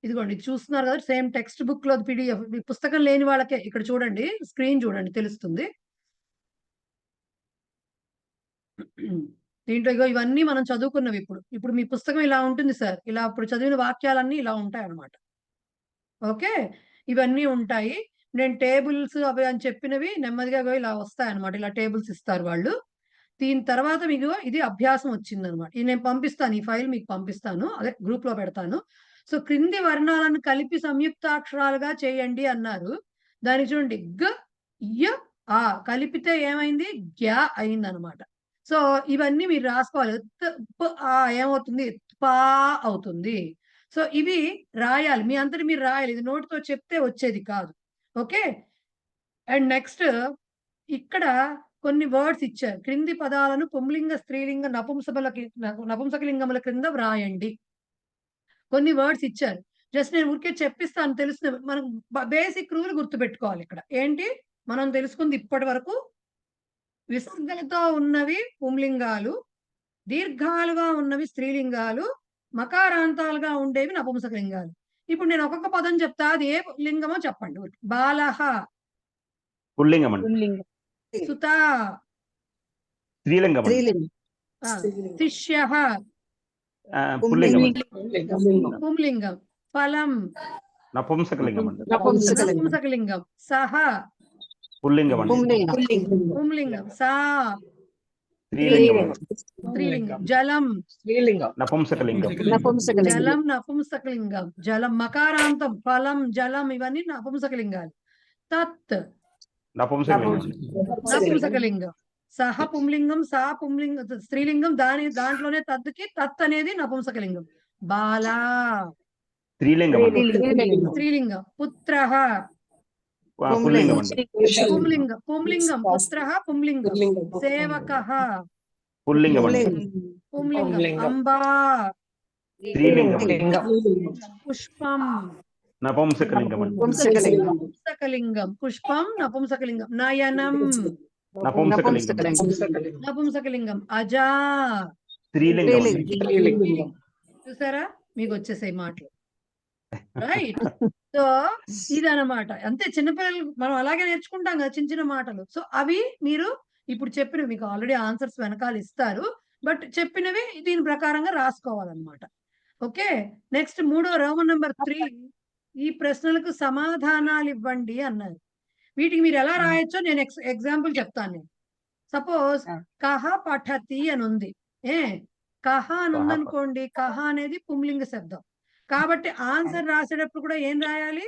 ఇదిగోండి, చూస్తున్నారు కదా, సేమ్ టెక్స్ట్ బుక్ లో పీడిఎఫ్. పుస్తకం లేని వాళ్ళకే ఇక్కడ చూడండి, స్క్రీన్ చూడండి, తెలుస్తుంది. దీంట్లో ఇగో ఇవన్నీ మనం చదువుకున్నవి. ఇప్పుడు మీ పుస్తకం ఇలా ఉంటుంది సార్. ఇలా ఇప్పుడు చదివిన వాక్యాలన్నీ ఇలా ఉంటాయి అన్నమాట. ఓకే, ఇవన్నీ ఉంటాయి. నేను టేబుల్స్ అవి అని చెప్పినవి నెమ్మదిగా ఇలా వస్తాయి అన్నమాట. ఇలా టేబుల్స్ ఇస్తారు వాళ్ళు. దీని తర్వాత మీకు ఇది అభ్యాసం వచ్చిందనమాట. ఇది నేను పంపిస్తాను, ఈ ఫైల్ మీకు పంపిస్తాను, అదే గ్రూప్ లో పెడతాను. సో క్రింది వర్ణాలను కలిపి సంయుక్తాక్షరాలుగా చేయండి అన్నారు. దానికి చూడండి, గ య ఆ కలిపితే ఏమైంది, గ్యా అయింది అనమాట. సో ఇవన్నీ మీరు రాసుకోవాలి. ఏమవుతుంది, పా అవుతుంది. సో ఇవి రాయాలి, మీ అంతటి మీరు రాయాలి. ఇది నోటితో చెప్తే వచ్చేది కాదు. ఓకే, అండ్ నెక్స్ట్ ఇక్కడ కొన్ని వర్డ్స్ ఇచ్చారు. క్రింది పదాలను పుంలింగ, స్త్రీలింగ, నపుంసకలింగముల క్రింద వ్రాయండి. కొన్ని వర్డ్స్ ఇచ్చారు. జస్ట్ నేను ఊరికే చెప్పిస్తాను, తెలుస్తుంది. మనం బేసిక్ రూల్ గుర్తుపెట్టుకోవాలి. ఇక్కడ ఏంటి మనం తెలుసుకుంది ఇప్పటి వరకు, విసర్గలతో ఉన్నవి పుంలింగాలు, దీర్ఘాలుగా ఉన్నవి స్త్రీలింగాలు, మకారాంతాలుగా ఉండేవి నపుంసకలింగాలు. ఇప్పుడు నేను ఒక్కొక్క పదం చెప్తా, అది ఏ లింగమో చెప్పండి. బాలహ పుల్లింగం అండి. సుత స్త్రీలింగం అండి. శిష్యః పుల్లింగం అండి. పుంలింగం. ఫలం నపుంసకలింగం అండి. నపుంసకలింగం. సహ పుల్లింగం అండి. పుంలింగం. సా స్త్రీలింగం స్త్రీలింగం. జలం నపుంసకలింగం జలం నపుంసకలింగం. జలం మకారాంతం, ఫలం, జలం ఇవన్నీ నపుంసకలింగాలు. తత్ నపుంసకలింగం నపుంసకలింగం. సహ పుంలింగం, సా పుంలింగం స్త్రీలింగం. దాంట్లోనే తత్తుకి తత్ అనేది నపుంసకలింగం. బాల స్త్రీలింగం అండి స్త్రీలింగం. పుత్ర పుల్లింగం అండి పుంలింగం. పుంలింగం పుత్ర పుంలింగం. సేవక పుల్లింగం అండి పుంలింగం. అంబా స్త్రీలింగం పుష్పం నపుంసకలింగం అండి నపుంసకలింగం. పుష్పం నపుంసకలింగం. నయనం నపుంసకలింగం నపుంసకలింగం. అజా స్త్రీలింగం అండి చూసారా, మీకు వచ్చేసాయి మాటలు. రైట్. సో ఇదన్నమాట. అంతే, చిన్నపిల్లలు మనం అలాగే నేర్చుకుంటాం కదా చిన్న చిన్న మాటలు. సో అవి మీరు ఇప్పుడు చెప్పినవి మీకు ఆల్రెడీ ఆన్సర్స్ వెనకాల ఇస్తారు, బట్ చెప్పినవి దీని ప్రకారంగా రాసుకోవాలన్నమాట. Okay, next Roman number 3. ఈ ప్రశ్నలకు సమాధానాలు ఇవ్వండి అన్నారు. వీటికి మీరు ఎలా రాయొచ్చో నేను ఎగ్జాంపుల్ చెప్తాను. నేను సపోజ్ కహ పఠతి అని ఉంది. కహ అని ఉందనుకోండి, కహ అనేది పుంలింగ శబ్దం కాబట్టి ఆన్సర్ రాసేటప్పుడు కూడా ఏం రాయాలి?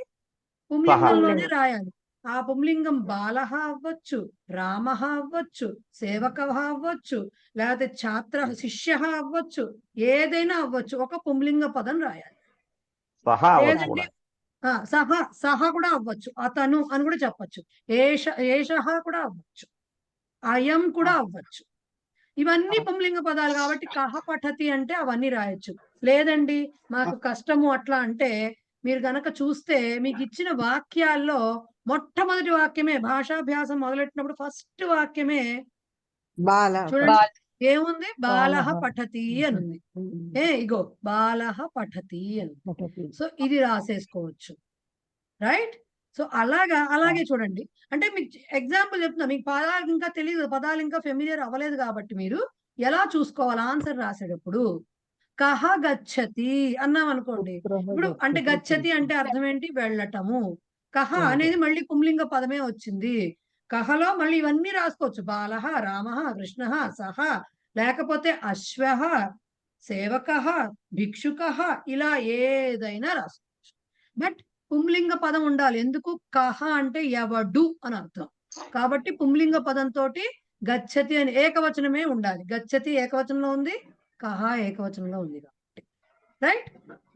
పుంలింగంలోనే రాయాలి. ఆ పుంలింగం బాలహ అవ్వచ్చు, రామః అవ్వచ్చు, సేవకః అవ్వచ్చు, లేకపోతే ఛాత్ర శిష్యః అవ్వచ్చు, ఏదైనా అవ్వచ్చు. ఒక పుంలింగ పదం రాయాలి. లేదంటే సహ కూడా అవ్వచ్చు, అతను అని కూడా చెప్పచ్చు, ఏషః కూడా అవ్వచ్చు, అయం కూడా అవ్వచ్చు. ఇవన్నీ పుంలింగ పదాలు కాబట్టి కహ పఠతి అంటే అవన్నీ రాయొచ్చు. లేదండి మాకు కష్టము అట్లా అంటే మీరు గనక చూస్తే మీకు ఇచ్చిన వాక్యాల్లో మొట్టమొదటి వాక్యమే, భాషాభ్యాసం మొదలెట్టినప్పుడు ఫస్ట్ వాక్యమే చూడండి ఏముంది? బాలః పఠతి అని ఉంది. ఇగో బాలః పఠతి అని. సో ఇది రాసేసుకోవచ్చు. రైట్. సో అలాగే చూడండి. అంటే మీకు ఎగ్జాంపుల్ చెప్తున్నా, మీకు పదాలు ఇంకా తెలియదు, పదాలు ఇంకా ఫెమిలియర్ అవ్వలేదు కాబట్టి మీరు ఎలా చూసుకోవాలి ఆన్సర్ రాసేటప్పుడు. కహ గచ్చతి అన్నాం అనుకోండి. ఇప్పుడు అంటే గచ్చతి అంటే అర్థం ఏంటి? వెళ్ళటము. కహ అనేది మళ్ళీ పుంలింగ పదమే వచ్చింది. కహలో మళ్ళీ ఇవన్నీ రాసుకోవచ్చు. బాలః, రామః, కృష్ణః, సహ, లేకపోతే అశ్వః, సేవకః, భిక్షుకః, ఇలా ఏదైనా రాసుకోవచ్చు. బట్ పుంలింగ పదం ఉండాలి. ఎందుకు? కహ అంటే ఎవడు అని అర్థం కాబట్టి పుంలింగ పదంతో గచ్చతి అని ఏకవచనమే ఉండాలి. గచ్చతి ఏకవచనంలో ఉంది, కహ ఏకవచనంలో ఉంది కాబట్టి. రైట్.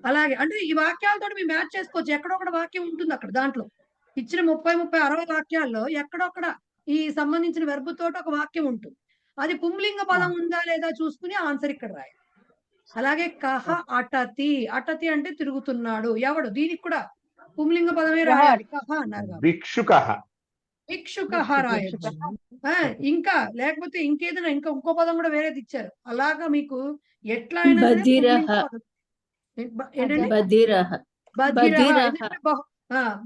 అలాగే అంటే ఈ వాక్యాలతో మీరు మ్యాచ్ చేసుకోవచ్చు. ఎక్కడొక్కడ వాక్యం ఉంటుంది అక్కడ. దాంట్లో ఇచ్చిన 30, 60 వాక్యాల్లో ఎక్కడొక్కడ ఈ సంబంధించిన వెర్బ్ తోటి ఒక వాక్యం ఉంటుంది. అది పుంలింగ పదం ఉందా లేదా చూసుకుని ఆన్సర్ ఇక్కడ రాయాలి. అలాగే కహ అటతి. అటతి అంటే తిరుగుతున్నాడు, ఎవడు. దీనికి కూడా పుంలింగ పదమే రాయాలి. కహ అన్నారు. భిక్షుకః రాయొచ్చు. ఇంకా లేకపోతే ఇంకేదైనా ఇంకో పదం కూడా వేరేది ఇచ్చారు. అలాగా మీకు ఎట్లా అయినా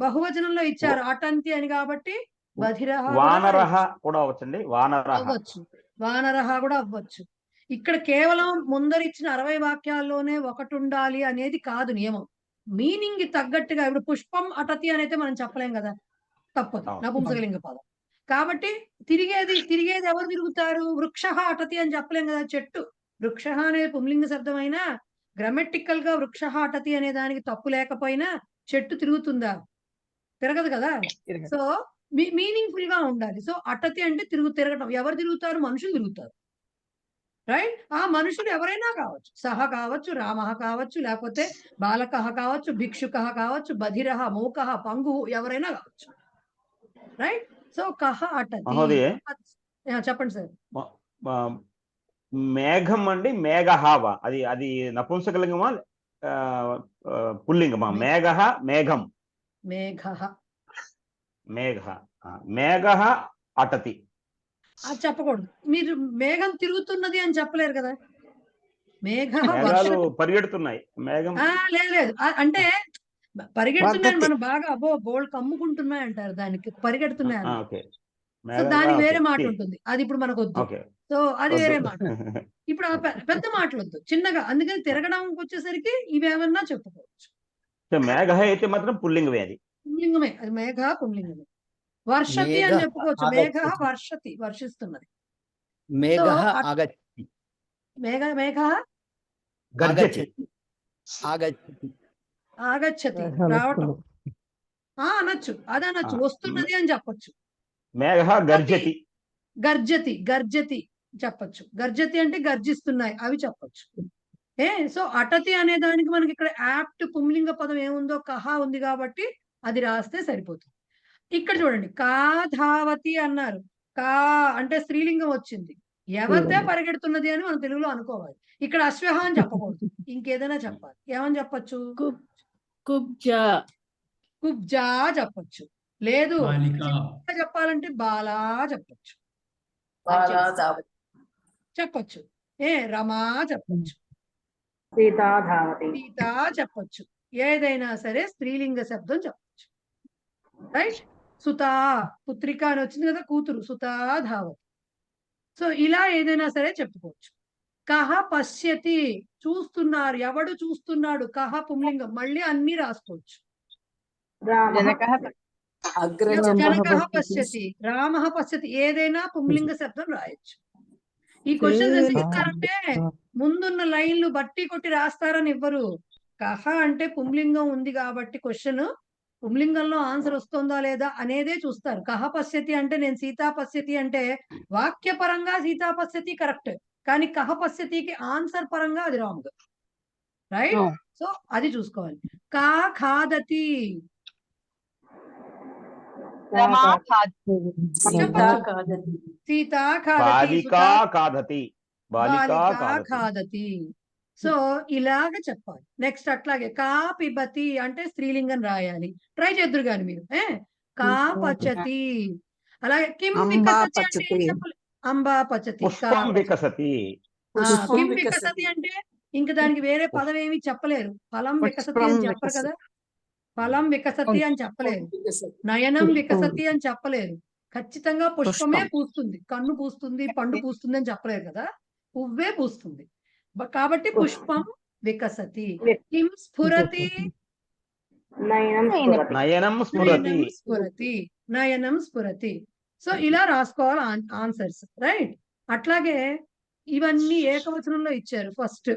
బహువచనంలో ఇచ్చారు అటంతి అని కాబట్టి బధిరః వానరః కూడా అవచ్చండి. అవ్వచ్చు, వానరః కూడా అవ్వచ్చు. ఇక్కడ కేవలం ముందర ఇచ్చిన 60 వాక్యాల్లోనే ఒకటి ఉండాలి అనేది కాదు నియమం. మీనింగ్ తగ్గట్టుగా ఇప్పుడు పుష్పం అటతి అనేది మనం చెప్పలేం కదా, తప్పదు, నపుంసకలింగ పదం కాబట్టి. తిరిగేది ఎవరు తిరుగుతారు? వృక్షః అటతి అని చెప్పలేం కదా, చెట్టు. వృక్షః అనేది పుంలింగ శబ్దం అయినా గ్రామటికల్ గా వృక్షః అటతి అనే దానికి తప్పు లేకపోయినా చెట్టు తిరుగుతుందా? తిరగదు కదా. సో మీనింగ్ఫుల్ గా ఉండాలి. సో అటతి అంటే తిరగటం. ఎవరు తిరుగుతారు? మనుషులు తిరుగుతారు. రైట్. ఆ మనుషులు ఎవరైనా కావచ్చు, సహ కావచ్చు, రామః కావచ్చు, లేకపోతే బాలకః కావచ్చు, భిక్షుకః కావచ్చు, బధిరః, మూకః, పంగు, ఎవరైనా కావచ్చు. రైట్. సో కహ అటతి. చెప్పండి సార్. మేఘం అండి, మేఘహావ అది నపుంసకలింగమా పుల్లింగమా? మేఘః మేఘం. మేఘః అటతి అది చెప్పకూడదు. మీరు మేఘం తిరుగుతున్నది అని చెప్పలేరు కదా. మేఘాలు పరిగెడుతున్నాయి. మేఘం లేదు అంటే పరిగెడుతున్నాయని మనం బాగా బోల్డ్ కమ్ముకుంటున్నాయి అంటారు, దానికి పరిగెడుతున్నాయి అంటే. సో దానికి వేరే మాట ఉంటుంది, అది ఇప్పుడు మనకు వద్దు. సో అది వేరే మాట. ఇప్పుడు పెద్ద మాటలు వద్దు, చిన్నగా. అందుకని తిరగడానికి వచ్చేసరికి ఇవేమన్నా చెప్పుకోవచ్చు. మేఘ అయితే మాత్రం పుల్లింగమే, అది పుల్లింగమే. అది మేఘ పుల్లింగమే. వర్షతి అని చెప్పుకోవచ్చు. మేఘ వర్షతి, వర్షిస్తున్నది. మేఘః అట్- ఆగచ్చతి మేఘ గర్జతి ఆగచ్చతి ఆగచ్చతి రావటం అనొచ్చు, అది అనొచ్చు, వస్తున్నది అని చెప్పొచ్చు. మేఘ గర్జతి గర్జతి చెప్పొచ్చు. గర్జతి అంటే గర్జిస్తున్నాయి అవి చెప్పొచ్చు. సో అటతి అనే దానికి మనకి ఇక్కడ యాప్ట్ పుంలింగ పదం ఏముందో కహ ఉంది కాబట్టి అది రాస్తే సరిపోతుంది. ఇక్కడ చూడండి కాధావతి అన్నారు. కా అంటే స్త్రీలింగం వచ్చింది. ఎవరితే పరిగెడుతున్నది అని మనం తెలుగులో అనుకోవాలి. ఇక్కడ అశ్వహ అని చెప్పకూడదు, ఇంకేదైనా చెప్పాలి. ఏమని చెప్పొచ్చు? కుబ్జా చెప్పొచ్చు. లేదు బాలిక. చిన్నగా చెప్పాలంటే బాలా చెప్పొచ్చు. చెప్పొచ్చు. రమా చెప్పొచ్చు. సీత చెప్పొచ్చు. ఏదైనా సరే స్త్రీలింగ శబ్దం చెప్పొచ్చు. రైట్. సుతా పుత్రిక అని వచ్చింది కదా, కూతురు. సుతా ధావతి. సో ఇలా ఏదైనా సరే చెప్పుకోవచ్చు. కహ పశ్యతి చూస్తున్నారు, ఎవడు చూస్తున్నాడు. కహ పుంలింగం, మళ్ళీ అన్ని రాసుకోవచ్చు. జనకః జనకః పశ్యతి, రామః పశ్యతి, ఏదైనా పుంలింగ శబ్దం రాయొచ్చు. ఈ క్వశ్చన్స్ ఎందుకు ఇస్తారంటే ముందున్న లైన్లు బట్టి కొట్టి రాస్తారని ఇవ్వరు. కహ అంటే పుంలింగం ఉంది కాబట్టి క్వశ్చన్ పుంలింగంలో ఆన్సర్ వస్తుందా లేదా అనేదే చూస్తారు. కహ పశ్యతి అంటే నేను సీతా పశ్యతి అంటే వాక్యపరంగా సీతా పశ్యతి కరెక్ట్, కానీ కహ పశ్యతికి ఆన్సర్ పరంగా అది రాంగ్. రైట్. సో అది చూసుకోవాలి. కా ఖాదతి రమా సీతా ఖాదతి, బాలికా కాదతి బాలికా కాదతి ఖాదతి. సో ఇలాగ చెప్పాలి. నెక్స్ట్ అట్లాగే కా పిబతి అంటే స్త్రీలింగం రాయాలి. ట్రై చేద్దరు కానీ మీరు. కా పచతి, అలాగే కిం వికసతి అంటే ఏం చెప్పాలి? అంబా పచతి. పుష్పం వికసతి కిం వికసతి అంటే ఇంక దానికి వేరే పదం ఏమి చెప్పలేరు. ఫలం వికసతి అని చెప్పరు కదా, ఫలం వికసతి అని చెప్పలేరు, నయనం వికసతి అని చెప్పలేరు. ఖచ్చితంగా పుష్పమే పూస్తుంది, కన్ను పూస్తుంది, పండు పూస్తుంది అని చెప్పలేరు కదా, పువ్వే పూస్తుంది. కాబట్టి పుష్పం వికసతి. కిం స్ఫురతి, నయనం స్ఫురతి నయనం స్ఫురతి. సో ఇలా రాసుకోవాలి ఆన్సర్స్. రైట్. అట్లాగే ఇవన్నీ ఏకవచనంలో ఇచ్చారు. ఫస్ట్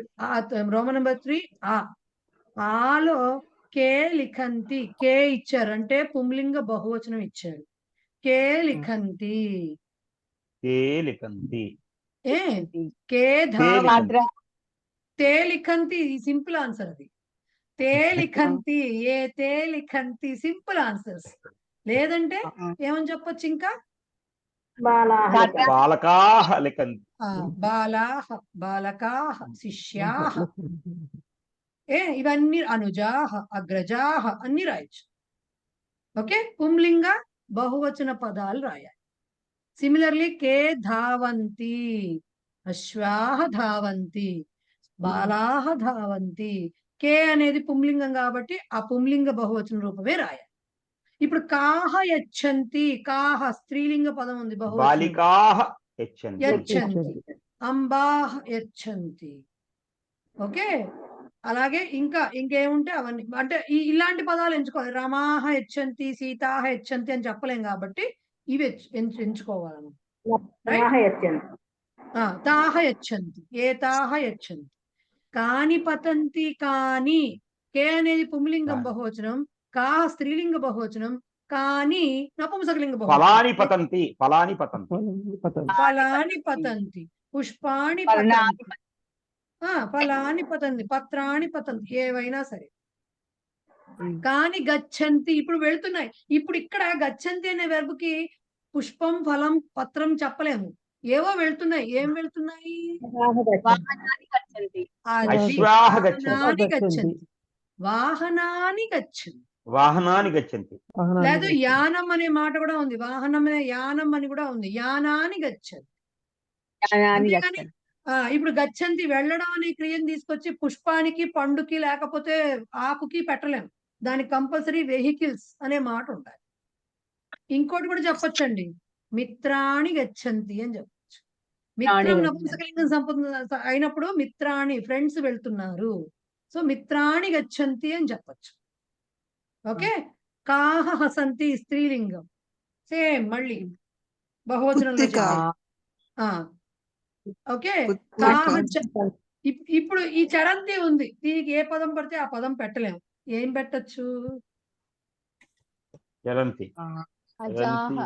రోమన్ నెంబర్ 3 ఆలో కే లిఖంతి, కే ఇచ్చారు అంటే పుంలింగ బహువచనం ఇచ్చారు. కే లిఖంతి, లిఖంతి కే ధావతి, తే లిఖంతి సింపుల్ ఆన్సర్ అది. తే లిఖంతి, తే లిఖంతి సింపుల్ ఆన్సర్స్. లేదంటే ఏమని చెప్పొచ్చు ఇంకా? బాలకాః లిఖంతి బాలాః బాలకాః శిష్యాః, ఇవన్నీ అనుజాః అగ్రజాః అన్ని రాయొచ్చు. ఓకే. పుంలింగ బహువచన పదాలు రాయాలి. సిమిలర్లీ కే ధావంతి, అశ్వాః ధావంతి, బాలాః ధావంతి. కే అనేది పుంలింగం కాబట్టి ఆ పుంలింగ బహువచన రూపమే రాయాలి. ఇప్పుడు కాహ యచ్చంతి, కాహ స్త్రీలింగ పదం ఉంది బహువచనం. బాలికాః యచ్చంతి యచ్చంతి, అంబాః యచ్చంతి. ఓకే. అలాగే ఇంకేముంటే అవన్నీ అంటే ఇలాంటి పదాలు ఎంచుకోవాలి. రమాహ యచ్చంతి, సీతాహ యచ్చంతి అని చెప్పలేం కాబట్టి ఇవి ఎంచుకోవాలి. తాహ యచ్చంతి, ఏతాహ యచ్చంతి. కాని పతంతి, కాని కే అనేది పుంలింగం బహువచనం, కా స్త్రీలింగ బహువచనం, కాని నపుంసకలింగ బహువచనం. ఫలాని పతంతి ఫలాని పతంతి ఫలాని పతంతి, పుష్పాణి పతంతి, ఫలాని పతంతి, పత్రాణి పతంతి, ఏవైనా సరే. కాని గచ్చంతి ఇప్పుడు వెళ్తున్నాయి. ఇప్పుడు ఇక్కడ గచ్చంతి అనే వెర్బ్కి పుష్పం ఫలం పత్రం చెప్పలేము, ఏవో వెళ్తున్నాయి. ఏం వెళ్తున్నాయి? అశ్వాః వాహనాని గచ్చంతి, వాహనాని గచ్చంతి, వాహనాని గచ్చంతి లేదు యానం అనే మాట కూడా ఉంది. వాహనం అనే యానం అని కూడా ఉంది. యానాని గచ్చంతి. అంతేగాని ఇప్పుడు గచ్చంతి వెళ్ళడం అనే క్రియను తీసుకొచ్చి పుష్పానికి పండుకి లేకపోతే ఆకుకి పెట్టలేము. దానికి కంపల్సరీ వెహికల్స్ అనే మాట ఉండాలి. ఇంకోటి కూడా చెప్పొచ్చండి, మిత్రాణి గచ్చంతి అని చెప్పొచ్చు. మిత్రం నపుంసకలింగం అయినప్పుడు మిత్రాణి ఫ్రెండ్స్ వెళ్తున్నారు. సో మిత్రాణి గచ్చంతి అని చెప్పొచ్చు. ఓకే. కాహ హసంతి స్త్రీలింగం, సేమ్ మళ్ళీ బహువచనంలో చెప్పేది. ఓకే. పుస్తకం. ఇప్పుడు ఈ చరంతి ఉంది. దీనికి ఏ పదం పడితే ఆ పదం పెట్టలేము. ఏం పెట్టొచ్చు? చరంతి. అజాహ.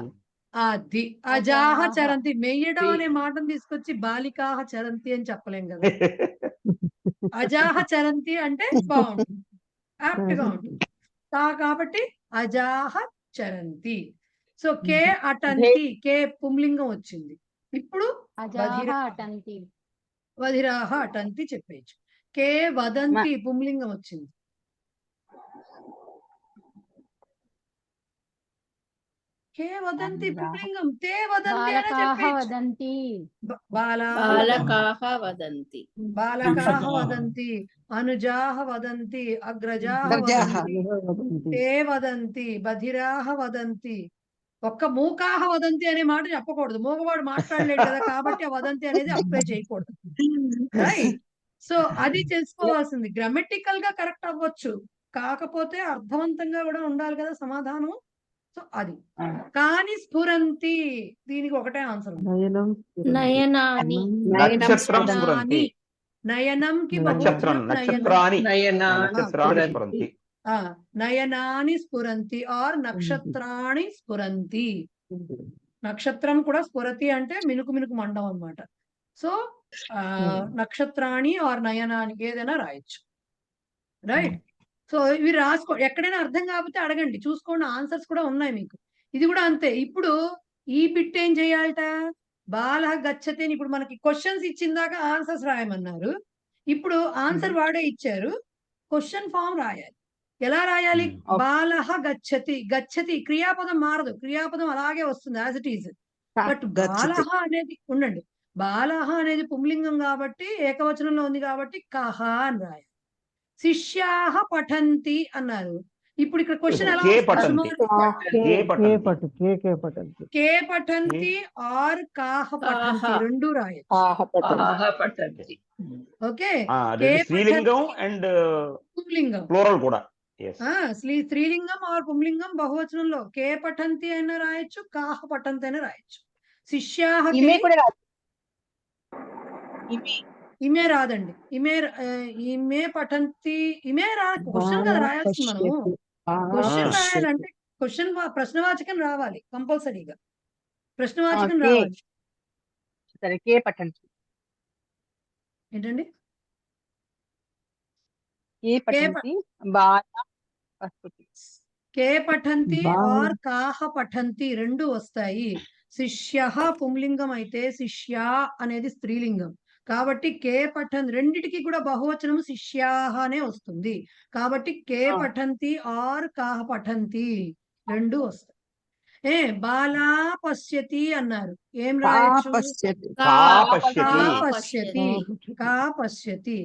అది అజాహ అజాహ. చరంతి. మెయ్యడం అనే మాటను తీసుకొచ్చి బాలికాహ చరంతి అని చెప్పలేం కదా. అజాహ చరంతి అంటే బాగుంటుంది, యాప్ట్ గా ఉంటుంది. కాబట్టి అజాహ చరంతి. సో కే అటంతి, కే పుంలింగం వచ్చింది. ఇప్పుడు అజాహ అటంతి. వధిరాహ అటంతి చెప్పేయచ్చు. కే వదంతి పుంలింగం వచ్చింది. కే వదంతి పుంలింగం. తే వదంతి అనే బాలకాహ చెప్పేయచ్చు. వదంతి. బాలకాః వదంతి. బాలకాహ వదంతి, అనుజాహ వదంతి, అగ్రజాహ అగ్రజాః. వదంతి, తే వదంతి, బధిరాహ వదంతి. ఒక్క మూకాహ వదంతి అనే మాట చెప్పకూడదు. మూగవాడు మాట్లాడలేడు కదా, కాబట్టి ఆ వదంతి అనేది అప్లై చేయకూడదు. రైట్. సో అది తెలుసుకోవాల్సింది. గ్రామటికల్ గా కరెక్ట్ అవ్వచ్చు, కాకపోతే అర్థవంతంగా కూడా ఉండాలి కదా సమాధానం. సో అది కానీ స్ఫురంతి, దీనికి ఒకటే ఆన్సర్ ఉంది. నయనాని. నక్షత్రం స్ఫురంతి. నయనంకి నక్షత్రం బహువచనం నయనం. నక్షత్రాని నయనాని నక్షత్రాన్ని స్ఫురంతి. నయనాని స్ఫురంతి ఆర్ నక్షత్రాణి స్ఫురంతి. నక్షత్రం కూడా స్ఫురతి అంటే మినుకు మినుకు మండం అన్నమాట. సో నక్షత్రాణి ఆర్ నయనాని ఏదైనా రాయొచ్చు. రైట్. సో ఇవి రాసుకో, ఎక్కడైనా అర్థం కాకపోతే అడగండి, చూసుకోండి, ఆన్సర్స్ కూడా ఉన్నాయి మీకు. ఇది కూడా అంతే. ఇప్పుడు ఈ బిట్ ఏం చేయాలట? బాల గచ్చతి. ఇప్పుడు మనకి క్వశ్చన్స్ ఇచ్చిందాక ఆన్సర్స్ రాయమన్నారు. ఇప్పుడు ఆన్సర్ వాడే ఇచ్చారు, క్వశ్చన్ ఫామ్ రాయాలి. ఎలా రాయాలి? బాలహ గచ్చతి. గచ్చతి క్రియాపదం మారదు, క్రియాపదం అలాగే వస్తుంది యాజ్ ఇట్ ఈజ్. బట్ బాలహ అనేది ఉండండి, బాలహ అనేది పుంలింగం కాబట్టి ఏకవచనంలో ఉంది కాబట్టి కహ అని రాయాలి. శిష్యాహ పఠంతి అన్నారు. ఇప్పుడు ఇక్కడ క్వశ్చన్ ఎలా కే వస్తుంది? పఠంతి. కే పఠంతి ఆర్ కాహ పఠంతి రెండు రాయొచ్చు. ఓకే. స్త్రీలింగం అండ్ పుంలింగం, ప్లూరల్ కూడా. స్త్రీలింగం ఆర్ పుంలింగం బహువచనంలో కే పఠంతి అయినా రాయొచ్చు, కాహ పఠంతి అయినా రాయొచ్చు. శిష్యాహకి ఇమే రాదండి. ఇమే పఠంతి, ఇమే క్వశ్చన్ కదా రాయాల్సింది మనము. క్వశ్చన్ రాయాలంటే ప్రశ్నవాచకం రావాలి కంపల్సరీగా. ప్రశ్నవాచకం రావాలి. ఏంటండి? కే పఠంతి ఆర్ కాహ పఠంతి రెండు వస్తాయి. శిష్యః పుంలింగం అయితే శిష్యా అనేది స్త్రీలింగం కాబట్టి కే పఠన్ రెండిటికి కూడా బహువచనం శిష్యాహ అనే వస్తుంది. కాబట్టి కే పఠంతి ఆర్ కాహ పఠంతి రెండు వస్తాయి. బాలా పశ్యతి అన్నారు. ఏం రాయొచ్చు? కా పశ్యతి.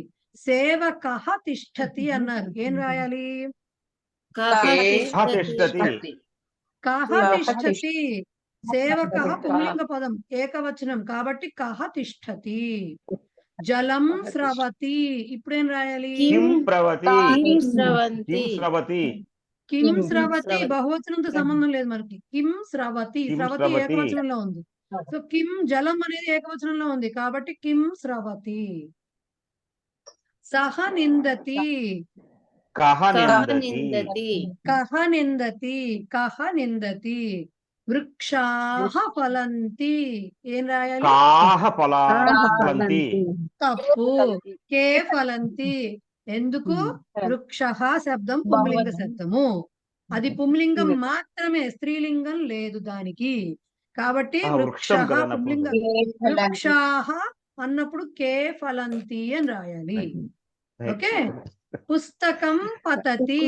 సేవకః తిష్టతి అన్నారు. ఏం రాయాలి? కః తిష్టతి. సేవకః పుంలింగ పదం ఏకవచనం కాబట్టి కః తిష్టతి. జలం స్రవతి. ఇప్పుడేం రాయాలి? కిం స్రవతి బహువచనంతో సంబంధం లేదు మనకి. కిం స్రవతి. స్రవతి ఏకవచనంలో ఉంది. సో కిం జలం అనేది ఏకవచనంలో ఉంది కాబట్టి కిం స్రవతి. సహ నిందతి. కహ నిందతి. వృక్షాః ఫలంతి. ఏం రాయాలి? తప్పు. కే ఫలంతి. ఎందుకు? వృక్షః శబ్దం పుంలింగ శబ్దము, అది పుంలింగం మాత్రమే, స్త్రీలింగం లేదు దానికి. కాబట్టి వృక్షః పుంలింగం. వృక్షాః అన్నప్పుడు కే ఫలంతి అని రాయాలి. ఓకే. పుస్తకం పతతి.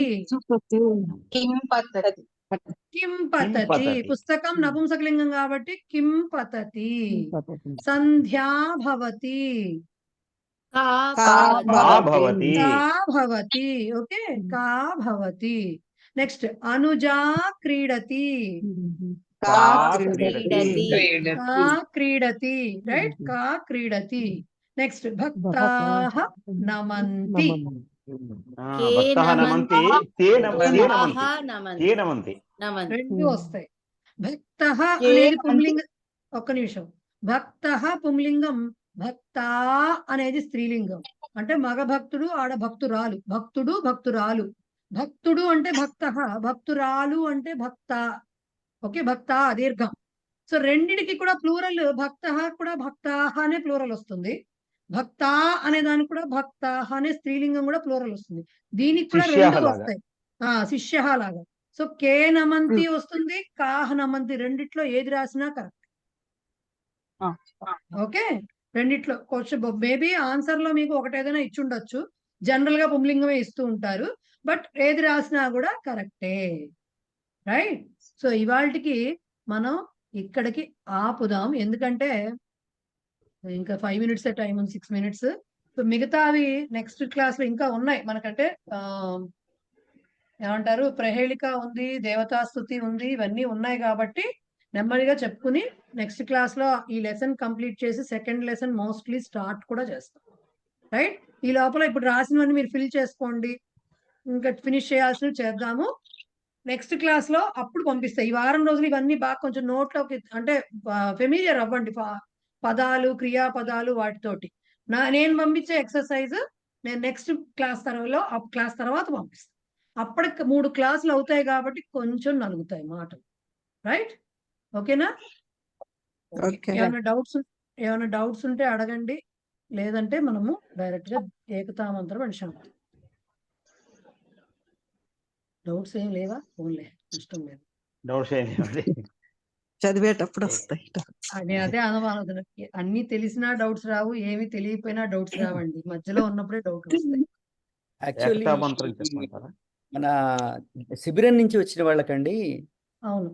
కిం పతతి. పుస్తకం నపుంసకలింగం కాబట్టి కిం పతతి. సంధ్యా భవతి. కా భవతి. ఓకే. కా భవతి. నెక్స్ట్ అనుజా క్రీడతి. కా క్రీడతి. రైట్. కా క్రీడతి. నెక్స్ట్ భక్తాః నమంతి. రెండు వస్తాయి. భక్తః అనేది పుంలింగం. ఒక్క నిమిషం. భక్తః పుంలింగం, భక్త అనేది స్త్రీలింగం, అంటే మగ భక్తుడు ఆడ భక్తురాలు, భక్తుడు భక్తురాలు. భక్తుడు అంటే భక్త, భక్తురాలు అంటే భక్త. ఓకే, భక్త దీర్ఘం. సో రెండిటికి కూడా ప్లూరల్, భక్త కూడా భక్త అనే ప్లూరల్ వస్తుంది, భక్త అనే దానికి కూడా భక్త అనే స్త్రీలింగం కూడా ప్లూరల్ వస్తుంది. దీనికి కూడా శిష్యః రెండు లాగా. వస్తాయి. శిష్య లాగా. సో కే నమంతి వస్తుంది, కాహ నమంతి, రెండిట్లో ఏది రాసినా కరెక్ట్. ఓకే, రెండిట్లో క్వశ్చన్ మేబీ ఆన్సర్ లో మీకు ఒకటి ఏదైనా ఇచ్చి ఉండొచ్చు, జనరల్ గా పుంలింగమే ఇస్తూ ఉంటారు, బట్ ఏది రాసినా కూడా కరెక్టే. రైట్. సో ఇవాళకి మనం ఇక్కడికి ఆపుదాం, ఎందుకంటే ఇంకా 5 minutes టైం ఉంది, 6 minutes. సో మిగతావి నెక్స్ట్ క్లాస్ లో ఇంకా ఉన్నాయి మనకంటే. ఏమంటారు, ప్రహేళిక ఉంది, దేవతాస్తుతి ఉంది, ఇవన్నీ ఉన్నాయి కాబట్టి నెమ్మదిగా చెప్పుకుని నెక్స్ట్ క్లాస్ లో ఈ లెసన్ కంప్లీట్ చేసి సెకండ్ లెసన్ మోస్ట్లీ స్టార్ట్ కూడా చేస్తాం. రైట్. ఈ లోపల ఇప్పుడు రాసినవన్నీ మీరు ఫిల్ చేసుకోండి, ఇంకా ఫినిష్ చేయాల్సినవి చేద్దాము. నెక్స్ట్ క్లాస్ లో అప్పుడు పంపిస్తాయి. ఈ వారం రోజులు ఇవన్నీ బాగా కొంచెం నోట్లోకి అంటే ఫెమిలియర్ అవ్వండి, పదాలు, క్రియాపదాలు వాటితోటి. నేను పంపించే ఎక్సర్సైజ్ నేను నెక్స్ట్ క్లాస్ తర్వాత పంపిస్తాను. అప్పటికి 3 క్లాసులు అవుతాయి కాబట్టి కొంచెం నలుగుతాయి మాటలు. రైట్. ఓకేనా? ఏమైనా డౌట్స్ ఉంటే అడగండి, లేదంటే మనము డైరెక్ట్ గా ఏకతామంత్రం అండ్ శాంతి. డౌట్స్ ఏం లేవా? ఓన్లే ఇష్టం లేదు. డౌట్స్ ఏంటి? చదివేటప్పుడు వస్తాయి. నేను అదే అనుమానం, అన్ని తెలిసినా డౌట్స్ రావు, ఏమి తెలియకపోయినా డౌట్స్ రావండి, మధ్యలో ఉన్నప్పుడే డౌట్ వస్తాయి. యాక్చువల్లీ ఏకతామంత్రం చెప్పమంటారా? మన శిబిరం నుంచి వచ్చిన వాళ్ళకండి, అవును,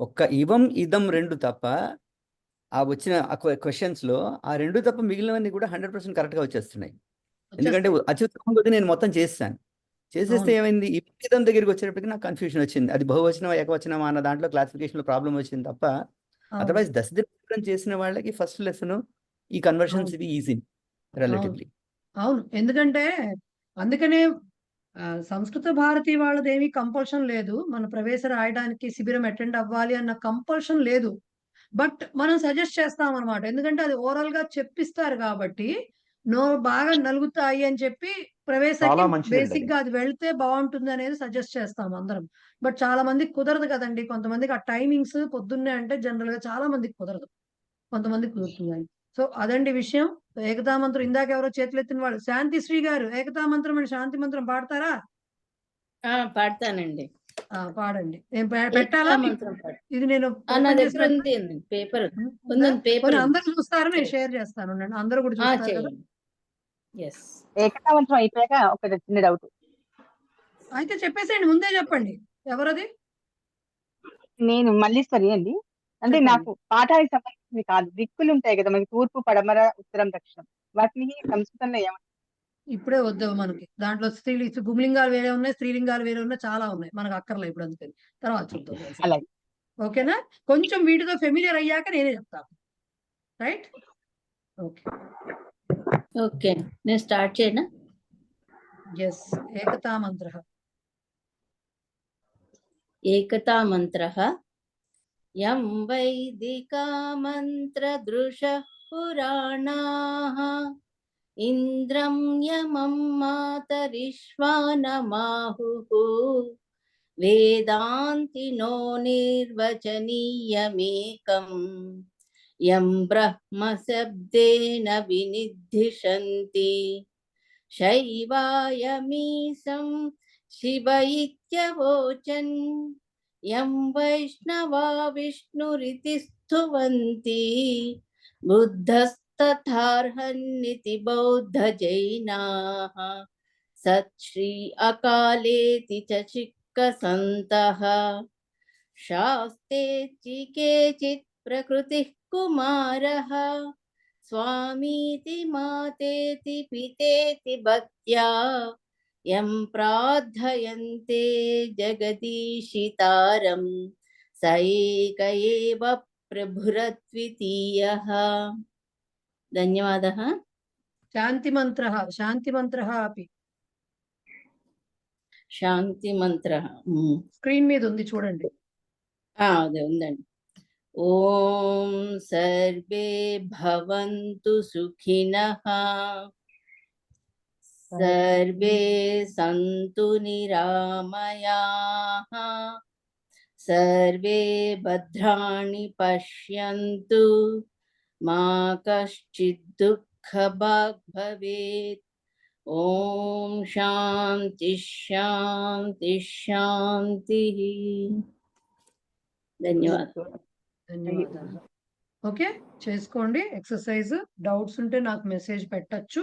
ఒక్క ఇవం ఇదం 2 తప్ప ఆ వచ్చిన క్వశ్చన్స్ లో ఆ 2 తప్ప మిగిలినవన్నీ కూడా 100% కరెక్ట్ గా వచ్చేస్తున్నాయి. ఎందుకంటే అత్యుత్తమం కొద్ది నేను మొత్తం చేస్తాను, చేసేస్తే ఏమైంది, ఇదం దగ్గరికి వచ్చేటప్పటికి నాకు కన్ఫ్యూజన్ వచ్చింది, అది బహువచనమా ఏకవచనమా అన్న దాంట్లో క్లాసిఫికేషన్ లో ప్రాబ్లం వచ్చింది తప్ప, అదర్వైజ్ దశదిన చేసిన వాళ్ళకి ఫస్ట్ లెసన్ ఈ కన్వర్షన్స్ ఇవి ఈజీ రిలేటివ్లీ. అవును, ఎందుకంటే అందుకనే సంస్కృత భారతి వాళ్ళది ఏమీ కంపల్షన్ లేదు, మన ప్రవేశ రాయడానికి శిబిరం అటెండ్ అవ్వాలి అన్న కంపల్షన్ లేదు. బట్ మనం సజెస్ట్ చేస్తాం అనమాట, ఎందుకంటే అది ఓవరాల్ గా చెప్పిస్తారు కాబట్టి బాగా నలుగుతాయి అని చెప్పి ప్రవేశకి బేసిక్ గా అది వెళ్తే బాగుంటుంది అనేది సజెస్ట్ చేస్తాం అందరం. బట్ చాలా మందికి కుదరదు కదండి, కొంతమందికి ఆ టైమింగ్స్ పొద్దున్నే అంటే జనరల్ గా చాలా మందికి కుదరదు, కొంతమందికి కుదురుతుంది. సో అదండి విషయం. ఏకతామంత్రం ఇందాక ఎవరో చేతులు ఎత్తిన వాళ్ళు, శాంతి శ్రీ గారు ఏకతామంత్రం అండ్ శాంతి మంత్రం పాడతారా? పాడతానండి. పాడండి. నేను పెట్టాలా? ఇది నేను పేపర్ అందరూ చూస్తారు, నేను షేర్ చేస్తాను, అందరూ కూడా చూస్తారు కదా. ఏకతామంత్రం అయిపోయాక ఒక చిన్న డౌట్ అయితే చెప్పేసేయండి, ముందే చెప్పండి ఎవరది. నేను మల్లీశ్వరి అండి. అంటే నాకు పాఠానికి సంబంధించింది కాదు, దిక్కులు ఉంటాయి కదా మనకి, తూర్పు, పడమర, ఉత్తరం, దక్షిణం, వాటిని సంస్కృతంలో ఏమంటారు? ఇప్పుడే వద్దు మనకి, దాంట్లో పుంలింగాలు వేరే ఉన్నాయి, స్త్రీలింగాలు వేరే ఉన్నాయి, చాలా ఉన్నాయి, మనకు అక్కర్లే ఇప్పుడు, అందుకని తర్వాత చూద్దాం. ఓకేనా? కొంచెం వీటితో ఫెమిలియర్ అయ్యాక నేనే చెప్తాను. రైట్. ఓకే, నేను స్టార్ట్ చేయనా? ఎస్. ఏకతామంత్ర. ఏకతామంత్రః యం వైదికా మంత్రదృశః పురాణాః ఇంద్రం యమం మాతరిష్వానమాహుః వేదాంతినో నిర్వచనీయమేకం యం బ్రహ్మ శబ్దేన వినిర్దిశంతి శైవాయమీశం శివ ఇత్యవోచన్ యం వైష్ణవా విష్ణురితి స్తువంతి బుద్ధస్తథార్హన్నితి బౌద్ధ జైనాః సత్ శ్రీ అకాలేతి చ చిక్కసంతః శాస్తే కేచిత్ ప్రకృతిః కుమారః స్వామీతి మాతేతి పితేతి భక్త్యా యం ప్రార్థయంతే జగదీశితారం స ఏక ఏవ ప్రభురద్వితీయః. ధన్యవాదः. శాంతిమంత్రః. శాంతిమంత్రః అపి. శాంతిమంత్రః స్క్రీన్ మీద ఉంది చూడండి. అదే ఉందండి. ఓం సర్వే భవంతు సుఖినః సర్వే సంతు నిరామయాః సర్వే భద్రాణి పశ్యంతు మా కశ్చిద్ దుఃఖభాగ్ భవేత్. ఓం శాంతి శాంతి శాంతి. ధన్యవాదాలు. ధన్యవాదాలు. ఓకే, చేసుకోండి ఎక్సర్సైజ్. డౌట్స్ ఉంటే నాకు మెసేజ్ పెట్టచ్చు.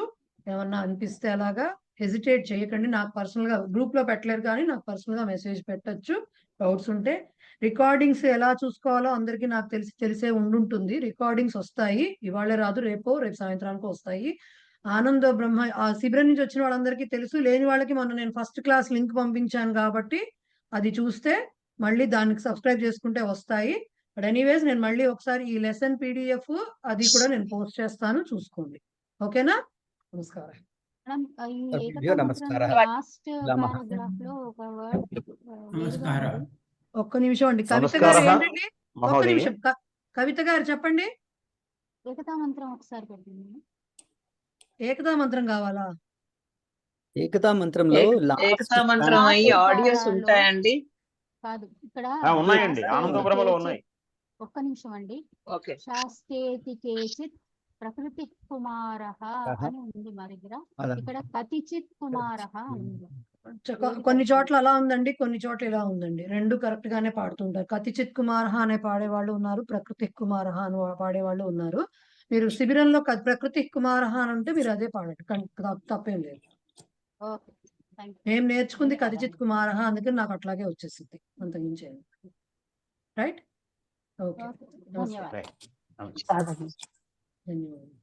ఏమన్నా అనిపిస్తే అలాగా హెజిటేట్ చేయకండి. నాకు పర్సనల్ గా గ్రూప్ లో పెట్టలేరు కానీ నాకు పర్సనల్ గా మెసేజ్ పెట్టచ్చు డౌట్స్ ఉంటే. రికార్డింగ్స్ ఎలా చూసుకోవాలో అందరికీ నాకు తెలిసే ఉండుంటుంది. రికార్డింగ్స్ వస్తాయి, ఇవాళే రాదు, రేపు సాయంత్రానికి వస్తాయి. ఆనంద బ్రహ్మ ఆ శిబిరం నుంచి వచ్చిన వాళ్ళందరికీ తెలుసు, లేని వాళ్ళకి మొన్న నేను ఫస్ట్ క్లాస్ లింక్ పంపించాను కాబట్టి అది చూస్తే మళ్ళీ దానికి సబ్స్క్రైబ్ చేసుకుంటే వస్తాయి. బట్ ఎనీవేస్ నేను మళ్ళీ ఒకసారి ఈ లెసన్ PDF అది కూడా నేను పోస్ట్ చేస్తాను, చూసుకోండి. ఓకేనా? నమస్కారం. మేడం, ఈ అయ్యో, నమస్కారం. లాస్ట్ నమః. పారాగ్రాఫ్ లో ఒక వర్డ్ నమస్కారం. ఒక్క నిమిషం అండి, కవిత నమస్కారం గారు ఏంటండి? ఒక్క మహోదయ. నిమిషం, కవిత గారు చెప్పండి. ఏకతా మంత్రం ఒకసారి పెట్టండి. ఏకతా మంత్రం కావాలా? ఏకతా మంత్రంలో ఏకతా లాస్ట్ మంత్రం అయ్యి లాస్ట్ ఆడియోస్ పారాలో ఉంటాయండి. కాదు, ఇక్కడ ఉన్నాయండి, శాస్తేతి ఆనంద బ్రహ్మలో ఉన్నాయి. కేచిత్, ఒక్క నిమిషం అండి. ఓకే. శాస్తేతి కేచిత్ ప్రకృతి కుమారః అని ఉంది మా దగ్గర. అలా. ఇక్కడ కతిచిత్ కుమారః ఉంది. కొన్ని చోట్ల అలా ఉందండి, కొన్ని చోట్ల ఇలా ఉందండి. రెండు కరెక్ట్ గానే పాడుతుంటారు. కతిచిత్ కుమారః అనే పాడేవాళ్ళు ఉన్నారు, ప్రకృతి కుమారః అని పాడేవాళ్ళు ఉన్నారు. మీరు శిబిరంలో ప్రకృతి కుమారః అని ఉంటే మీరు అదే పాడండి, తప్పేం లేదు. Okay, thank you. మేము నేర్చుకుంది కతిచిత్ కుమారః, అందుకని నాకు అట్లాగే వచ్చేసింది, అంతకుమించి. రైట్? ఓకే, ఓకే, ధన్యవాదాలు. రైట్. ధన్యవాదాలు.